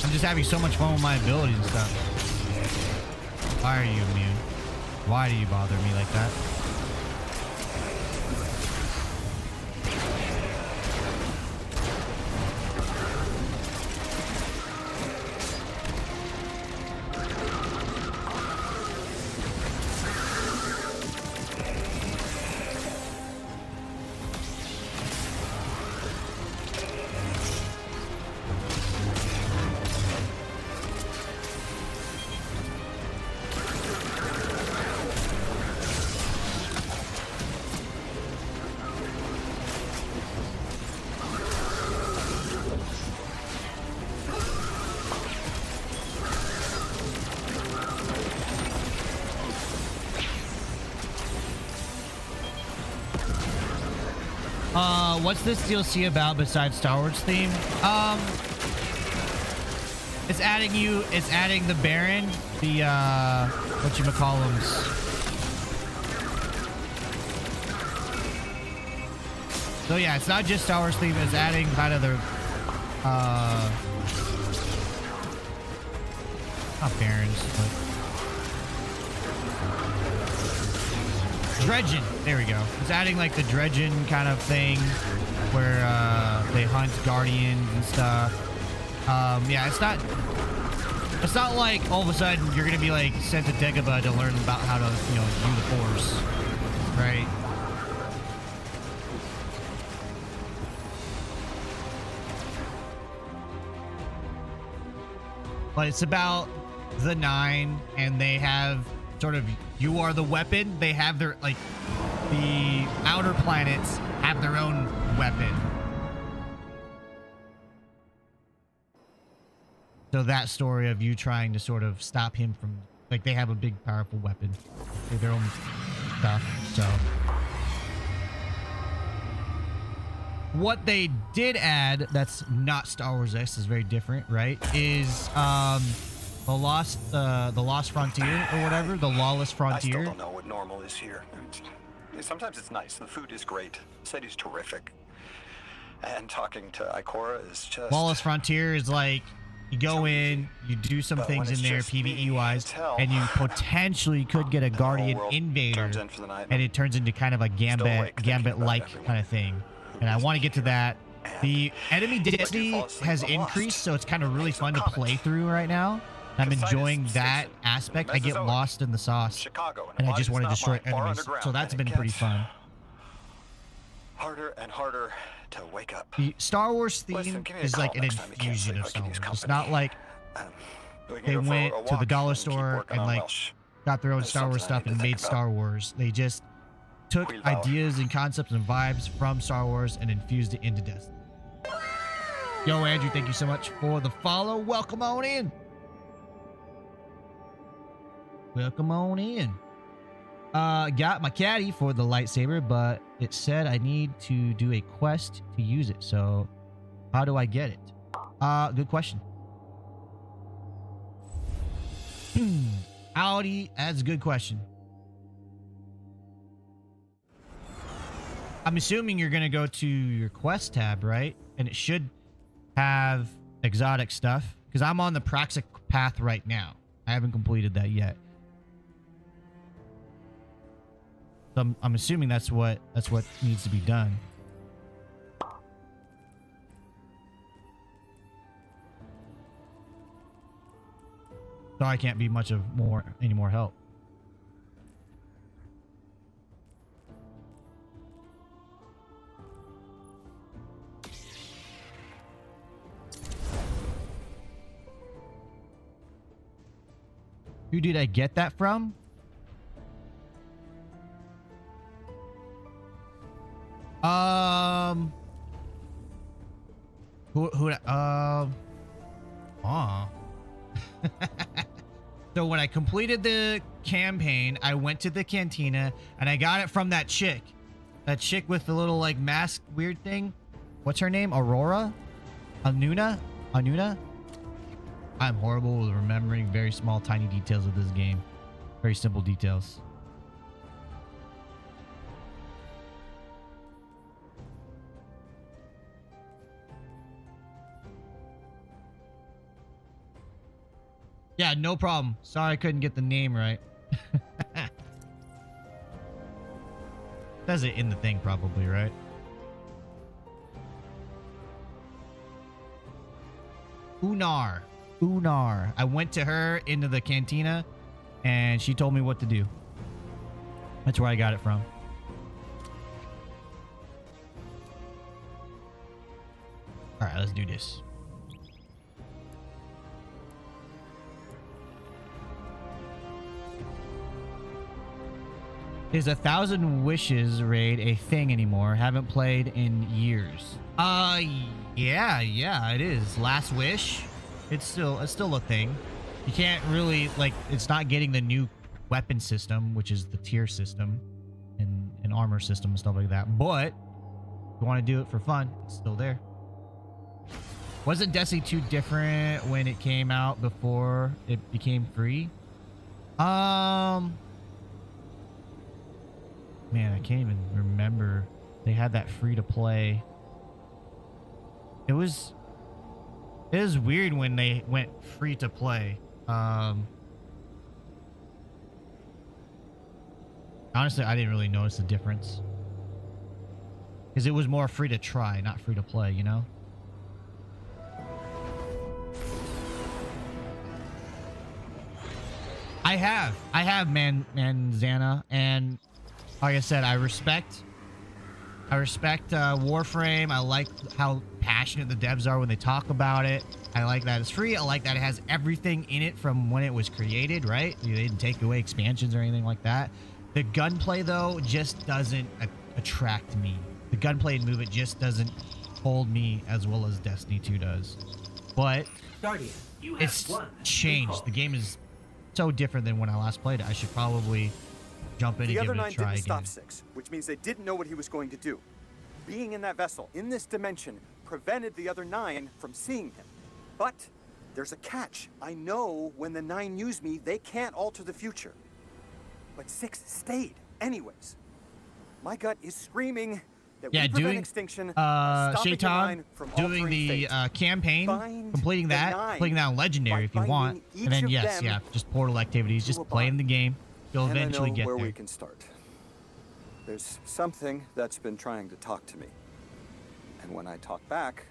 I'm just having so much fun with my abilities and stuff. Why are you immune? Why do you bother me like that? What's this DLC about besides Star Wars theme? It's adding the Baron, the whatchamacallums. So yeah, it's not just Star Wars theme, it's adding kind of the not Barons, but Dredgen. There we go. It's adding like the Dredgen kind of thing where they hunt Guardians and stuff. Yeah, it's not like all of a sudden you're gonna be like sent to Dagobah to learn about how to, you know, do the Force, right? But it's about the 9, and they have sort of, you are the weapon. They have their, like, the outer planets have their own weapon. So that story of you trying to sort of stop him from, like, they have a big powerful weapon. They have their own stuff, so. What they did add that's not Star Wars X, is very different, right? Is the Lost Frontier or whatever, the Lawless Frontier. I still don't know what normal is here. Sometimes it's nice. The food is great. The city's terrific. And talking to Ikora is just... Lawless Frontier is like, you go in, you do some things in there PvE-wise, and you potentially could get a Guardian Invader, and it turns into kind of a Gambit-like kind of thing. And I want to get to that. The enemy density has increased, so it's kind of really fun to play through right now. I'm enjoying that aspect. I get lost in the sauce, and I just want to destroy enemies. So that's been pretty fun. Harder and harder to wake up. The Star Wars theme is like an infusion of Star Wars. It's not like they went to the dollar store and like got their own Star Wars stuff and made Star Wars. They just took ideas and concepts and vibes from Star Wars and infused it into Destiny. Yo, Andrew, thank you so much for the follow. Welcome on in. Welcome on in. Got my caddy for the lightsaber, but it said I need to do a quest to use it. So how do I get it? Good question. Howdy, that's a good question. I'm assuming you're going to go to your quest tab, right? And it should have exotic stuff, because I'm on the Praxic path right now. I haven't completed that yet. So I'm assuming that's what needs to be done. So I can't be much of any more help. Who did I get that from? So when I completed the campaign, I went to the cantina and I got it from that chick. That chick with the little like mask weird thing. What's her name? Aurora? Anuna? I'm horrible with remembering very small, tiny details of this game. Very simple details. Yeah, no problem. Sorry I couldn't get the name right. Says it in the thing probably, right? Unar. I went to her into the cantina and she told me what to do. That's where I got it from. All right, let's do this. Is 1,000 Wishes raid a thing anymore? Haven't played in years. Yeah, it is. Last Wish. It's still a thing. You can't really, like, it's not getting the new weapon system, which is the tier system and armor system and stuff like that. But if you want to do it for fun, it's still there. Wasn't Destiny 2 different when it came out before it became free? Man, I can't even remember. They had that free to play. It was weird when they went free to play. Honestly, I didn't really notice the difference. Because it was more free to try, not free to play, you know? I have Manzana, and like I said, I respect Warframe. I like how passionate the devs are when they talk about it. I like that it's free. I like that it has everything in it from when it was created, right? They didn't take away expansions or anything like that. The gunplay, though, just doesn't attract me. The gunplay and move it just doesn't hold me as well as Destiny 2 does. But Guardian, it's changed. The game is so different than when I last played it. I should probably jump in and give it a try again. Stop Six, which means they didn't know what he was going to do. Being in that vessel, in this dimension, prevented the other 9 from seeing him. But there's a catch. I know when the 9 use me, they can't alter the future. But 6 stayed, anyways. My gut is screaming that we prevent extinction, stopping the 9 from doing altering the fate. Campaign, completing that on Legendary if you want, and then just portal activities, just playing the game. You'll eventually get where there. we can start. There's something that's been trying to talk to me. And when I talk back,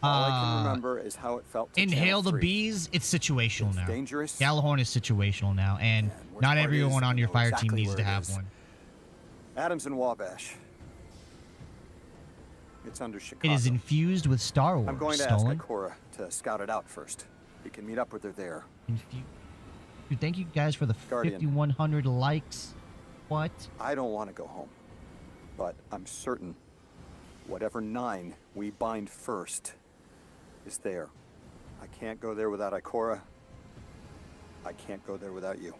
all I can remember is how it felt to Inhale the free. bees, it's situational now. Dangerous. Gallahorn is situational now, and not everyone on your fire team needs to have one. Adams and Wabash. It's under Chicago. It is infused with Star Wars. I'm going to ask Ikora to scout it out first. We can meet up with her there. Dude, thank you guys for the 5,100 likes. What? I don't want to go home, but I'm certain whatever 9 we bind first is there. I can't go there without Ikora. I can't go there without you.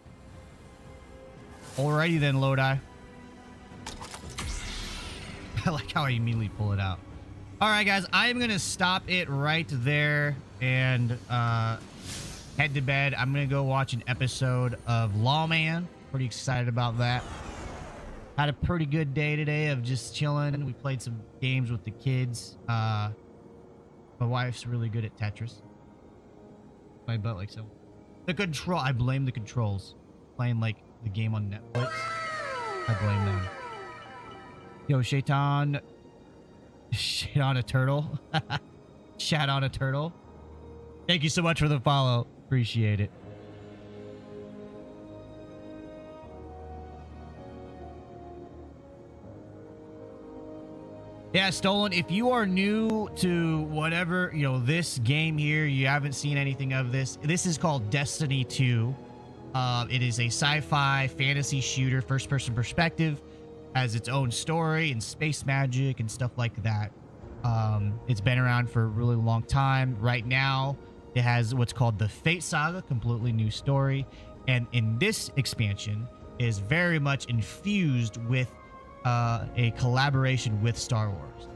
Alrighty then, Lodi. I like how I immediately pull it out. Alright, guys, I'm going to stop it right there and head to bed. I'm going to go watch an episode of Lawman. Pretty excited about that. Had a pretty good day today of just chilling. We played some games with the kids. My wife's really good at Tetris. My butt like so. The control. I blame the controls. Playing like the game on Netflix. I blame them. Yo, Shaitan. Shit on a turtle. Shat on a turtle. Thank you so much for the follow. Appreciate it. Yeah, Stolen, if you are new to whatever, this game here, you haven't seen anything of this. This is called Destiny 2. It is a sci-fi fantasy shooter, first-person perspective, has its own story and space magic and stuff like that. It's been around for a really long time. Right now, it has what's called the Fate Saga, completely new story. And in this expansion is very much infused with a collaboration with Star Wars.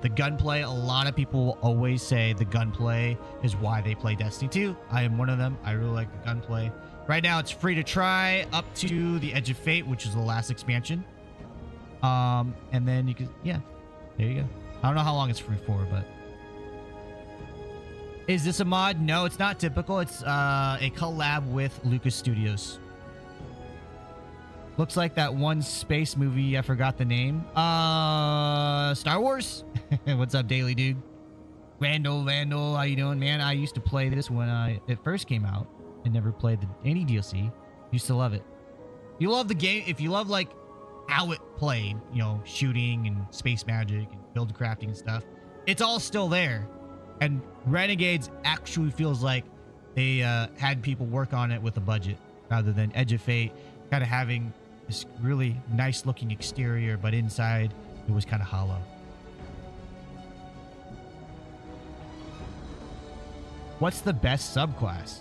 The gunplay, a lot of people always say the gunplay is why they play Destiny 2. I am one of them. I really like the gunplay. Right now, it's free to try up to the Edge of Fate, which is the last expansion. And then you can, yeah, there you go. I don't know how long it's free for, but... Is this a mod? No, it's not typical. It's a collab with Lucas Studios. Looks like that one space movie, I forgot the name. Star Wars? What's up, Daily Dude? Vandal, how you doing, man? I used to play this when it first came out. I never played any DLC. Used to love it. You love the game, if you love like how it played, shooting and space magic and build crafting and stuff, it's all still there. And Renegades actually feels like they had people work on it with a budget rather than Edge of Fate kind of having this really nice looking exterior, but inside it was kind of hollow. What's the best subclass?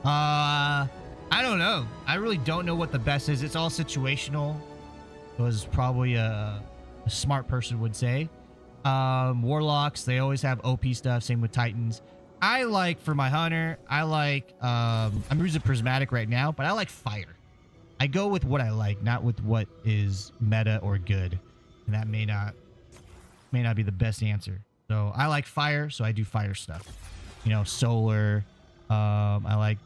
I don't know. I really don't know what the best is. It's all situational. Was probably a smart person would say. Warlocks, they always have OP stuff. Same with Titans. I like, for my hunter, I like, I'm using prismatic right now, but I like fire. I go with what I like, not with what is meta or good. And that may not be the best answer. So I like fire, so I do fire stuff. Solar. I like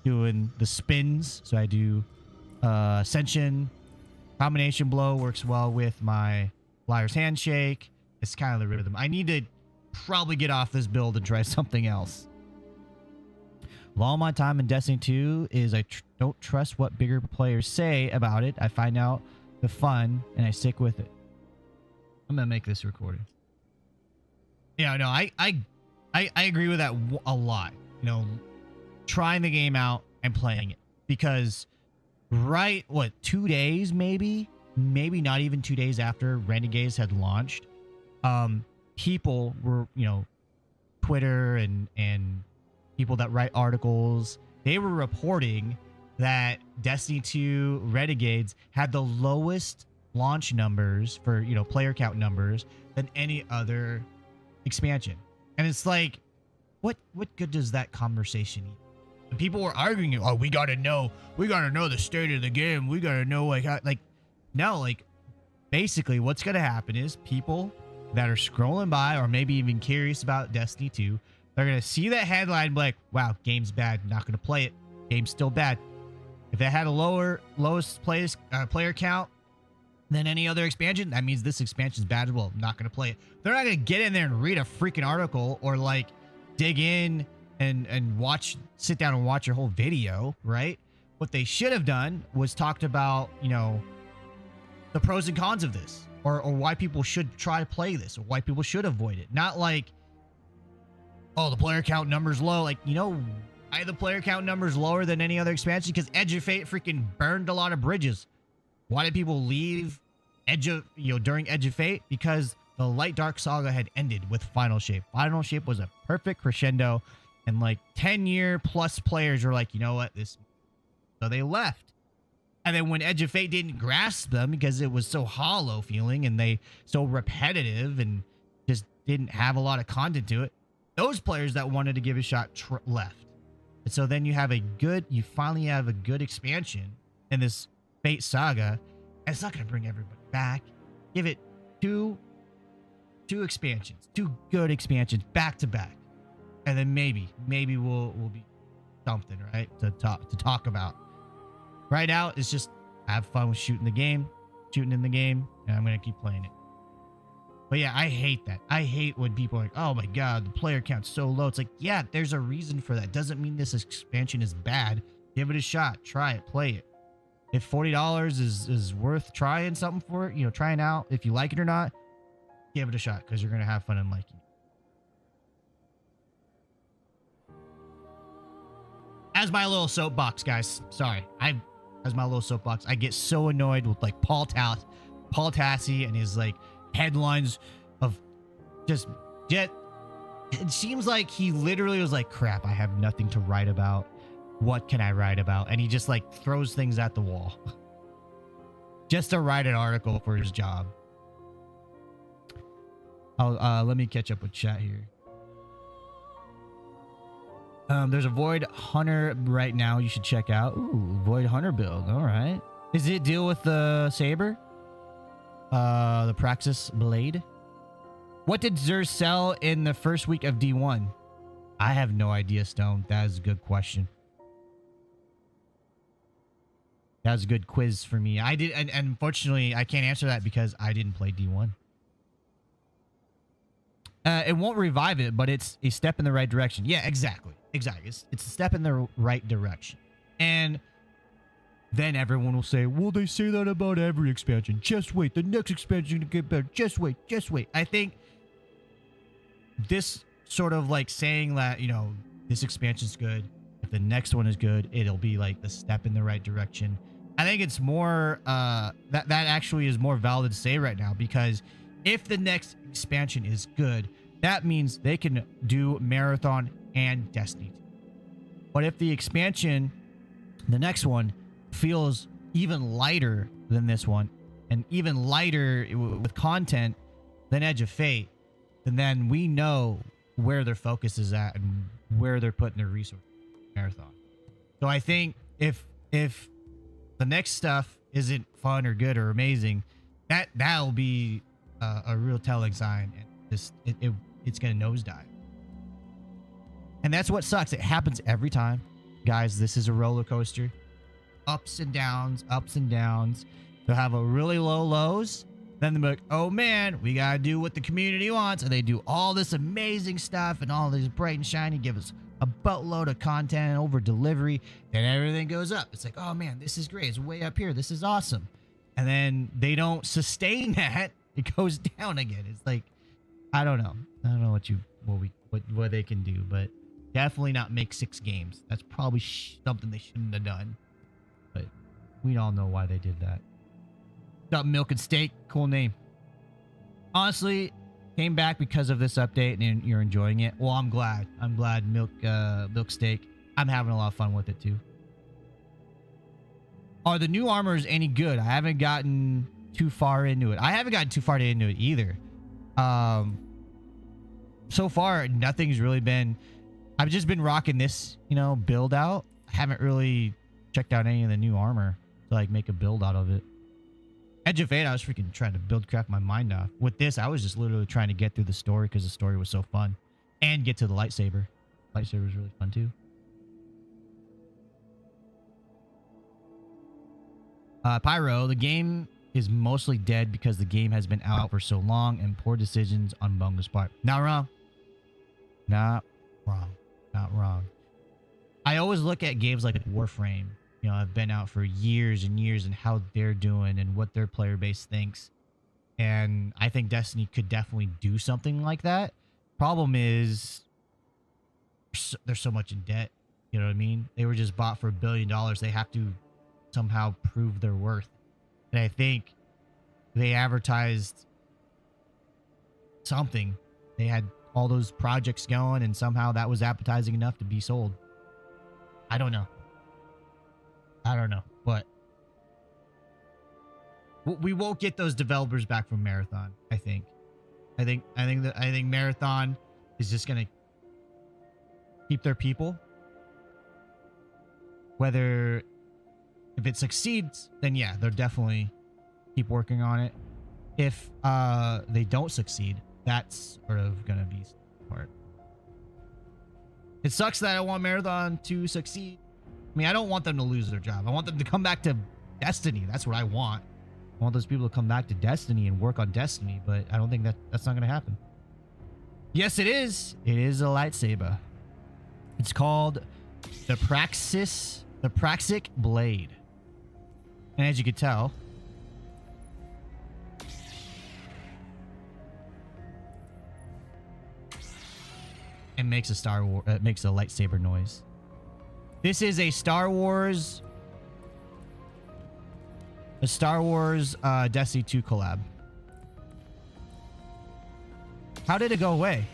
doing the spins, so I do Ascension. Combination blow works well with my Flyer's Handshake. It's kind of the rhythm. I need to probably get off this build and try something else. All my time in Destiny 2 is I don't trust what bigger players say about it. I find out the fun and I stick with it. I'm gonna make this recording. Yeah, no, I agree with that a lot. Trying the game out and playing it, because 2 days, maybe not even 2 days after Renegades had launched, people were, Twitter and people that write articles, they were reporting that Destiny 2 Renegades had the lowest launch numbers for, player count numbers than any other expansion. And it's like, what good does that conversation eat? And people were arguing, oh, we gotta know the state of the game. We gotta know basically what's gonna happen is people that are scrolling by or maybe even curious about Destiny 2, they're gonna see that headline and be like, wow, game's bad, not gonna play it. Game's still bad. If it had a lowest player count than any other expansion, that means this expansion's bad as well. I'm not gonna play it. They're not gonna get in there and read a freaking article or dig in and sit down and watch your whole video, right? What they should have done was talked about, the pros and cons of this, or why people should try to play this, or why people should avoid it. Not like, oh, the player count number's low. Why the player count number's lower than any other expansion? Because Edge of Fate freaking burned a lot of bridges. Why did people leave during Edge of Fate? Because the Light Dark Saga had ended with Final Shape. Final Shape was a perfect crescendo, and 10-year plus players were like, you know what, so they left. And then when Edge of Fate didn't grasp them because it was so hollow feeling and so repetitive and just didn't have a lot of content to it, those players that wanted to give a shot left. And so then you finally have a good expansion in this Fate Saga, and it's not going to bring everybody back. Give it two expansions, 2 good expansions back to back, and then maybe we'll be something, right, to talk about. Right now, it's just have fun with shooting in the game, and I'm going to keep playing it. But yeah, I hate that. I hate when people are like, oh my god, the player count's so low. It's like, yeah, there's a reason for that. Doesn't mean this expansion is bad. Give it a shot. Try it. Play it. If $40 is worth trying something for it, trying out, if you like it or not, give it a shot because you're gonna have fun and liking it. As my little soapbox, guys. Sorry, as my little soapbox. I get so annoyed with like Paul Tassi and his like headlines of just it seems like he literally was like, crap, I have nothing to write about. What can I write about? And he just like throws things at the wall just to write an article for his job. Let me catch up with chat here. There's a Void Hunter right now you should check out. Ooh, Void Hunter build. All right. Is it deal with the Saber? The Praxis Blade? What did Xur sell in the first week of D1? I have no idea, Stone. That is a good question. That was a good quiz for me. I did, and unfortunately, I can't answer that because I didn't play D1. It won't revive it, but it's a step in the right direction. Yeah, exactly. Exactly. It's a step in the right direction. And then everyone will say, well, they say that about every expansion. Just wait. The next expansion to get better. Just wait. Just wait. I think this sort of like saying that, you know, this expansion's good. If the next one is good, it'll be like the step in the right direction. I think it's more, that actually is more valid to say right now, because if the next expansion is good, that means they can do Marathon and Destiny. But if the expansion, the next one, feels even lighter than this one, and even lighter with content than Edge of Fate, then we know where their focus is at and where they're putting their resources. Marathon. So I think if the next stuff isn't fun or good or amazing, that'll be a real telling sign, and just it's gonna nosedive. And that's what sucks. It happens every time, guys. This is a roller coaster, ups and downs, ups and downs. They'll have a really low lows, then they'll be like, oh man, we gotta do what the community wants, and they do all this amazing stuff and all this bright and shiny, give us a boatload of content over delivery, then everything goes up. It's like, oh man, this is great. It's way up here. This is awesome. And then they don't sustain that. It goes down again. It's like, I don't know. I don't know what they can do, but definitely not make 6 games. That's probably something they shouldn't have done. But we all know why they did that. What's up, Milk and Steak? Cool name. Honestly, came back because of this update and you're enjoying it. Well, I'm glad. I'm glad, Milk Steak. I'm having a lot of fun with it too. Are the new armors any good? I haven't gotten too far into it. I haven't gotten too far into it either. So far, nothing's really been... I've just been rocking this, you know, build out. I haven't really checked out any of the new armor to like make a build out of it. Edge of Fate, I was freaking trying to build craft my mind off. With this, I was just literally trying to get through the story because the story was so fun. And get to the lightsaber. Lightsaber was really fun too. Pyro, the game is mostly dead because the game has been out for so long and poor decisions on Bunga's part. Not wrong. Not wrong. Not wrong. I always look at games like Warframe. You know, I've been out for years and years and how they're doing and what their player base thinks. And I think Destiny could definitely do something like that. Problem is, they're so much in debt. You know what I mean? They were just bought for $1 billion. They have to somehow prove their worth. And I think they advertised something. They had all those projects going and somehow that was appetizing enough to be sold. I don't know. I don't know, but we won't get those developers back from Marathon. I think Marathon is just gonna keep their people. Whether if it succeeds, then yeah, they'll definitely keep working on it. If they don't succeed, that's sort of gonna be part. It sucks that I want Marathon to succeed. I mean, I don't want them to lose their job. I want them to come back to Destiny. That's what I want. I want those people to come back to Destiny and work on Destiny, but I don't think that's not going to happen. Yes, it is. It is a lightsaber. It's called the Praxic Blade. And as you can tell, and makes a makes a lightsaber noise. This is a Star Wars Destiny 2 collab. How did it go away?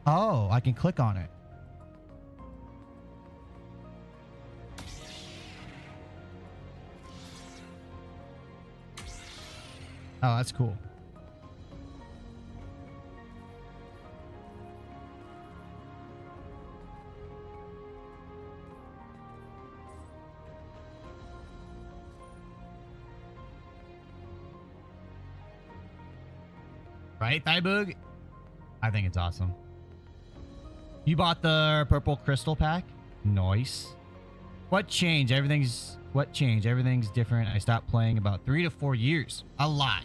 Oh, I can click on it. Oh, that's cool. Right, Thighboog? I think it's awesome. You bought the purple crystal pack? Nice. What changed? Everything's different. I stopped playing about 3 to 4 years. A lot.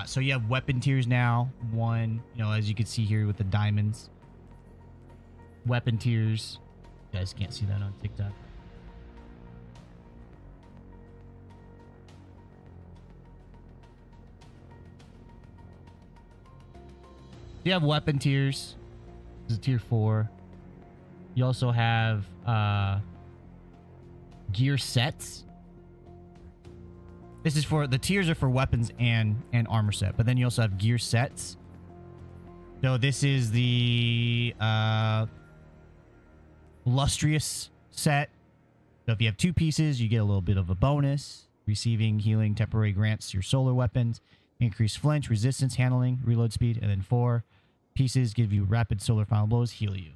So you have weapon tiers now. One, as you can see here with the diamonds. Weapon tiers. You guys can't see that on TikTok. You have weapon tiers. This is tier 4. You also have gear sets. This is for the tiers are for weapons and armor set, but then you also have gear sets. So this is the Lustrous set. So if you have 2 pieces, you get a little bit of a bonus. Receiving healing temporary grants your solar weapons. Increase flinch, resistance, handling, reload speed, and then 4 pieces give you rapid solar final blows, heal you.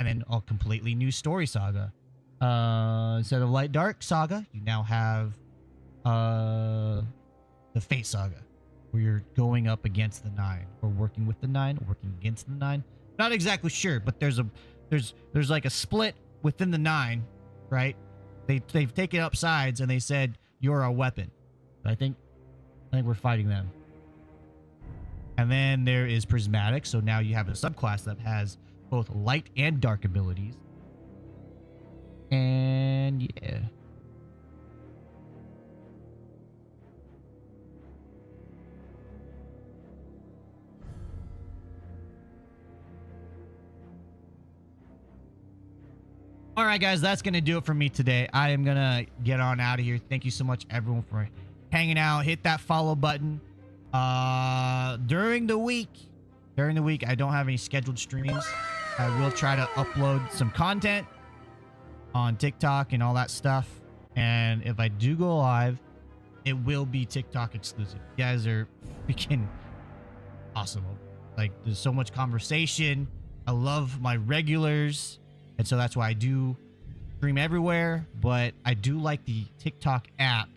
And then a completely new story saga. Instead of Light Dark Saga, you now have the Fate Saga, where you're going up against the 9, or working with the 9, or working against the 9. Not exactly sure, but there's like a split within the 9, right? They've taken up sides and they said you're a weapon. I think we're fighting them. And then there is Prismatic, so now you have a subclass that has both light and dark abilities. And yeah. All right, guys, that's going to do it for me today. I am going to get on out of here. Thank you so much, everyone, for hanging out. Hit that follow button. During the week, I don't have any scheduled streams. I will try to upload some content on TikTok and all that stuff. And if I do go live, it will be TikTok exclusive. You guys are freaking awesome. Like, there's so much conversation. I love my regulars. And so that's why I do stream everywhere. But I do like the TikTok app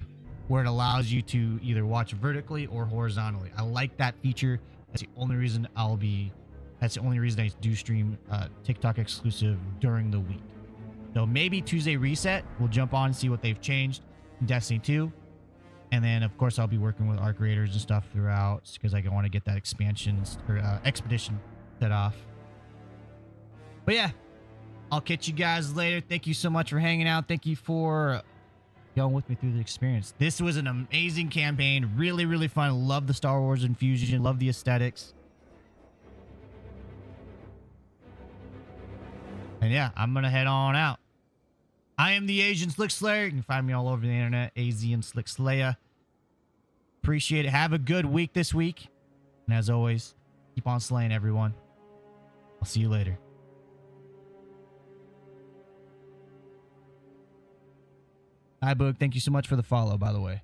where it allows you to either watch vertically or horizontally. I like that feature. That's the only reason I do stream TikTok exclusive during the week. So maybe Tuesday Reset, we'll jump on and see what they've changed in Destiny 2. And then, of course, I'll be working with ARC Raiders and stuff throughout because I want to get that expansion or expedition set off. But yeah, I'll catch you guys later. Thank you so much for hanging out. Thank you for going with me through the experience. This was an amazing campaign. Really, really fun. Love the Star Wars infusion. Love the aesthetics. And yeah, I'm going to head on out. I am the Asian Slick Slayer. You can find me all over the internet. AZ and Slick Slayer. Appreciate it. Have a good week this week. And as always, keep on slaying, everyone. I'll see you later. Hi, Boog. Thank you so much for the follow, by the way.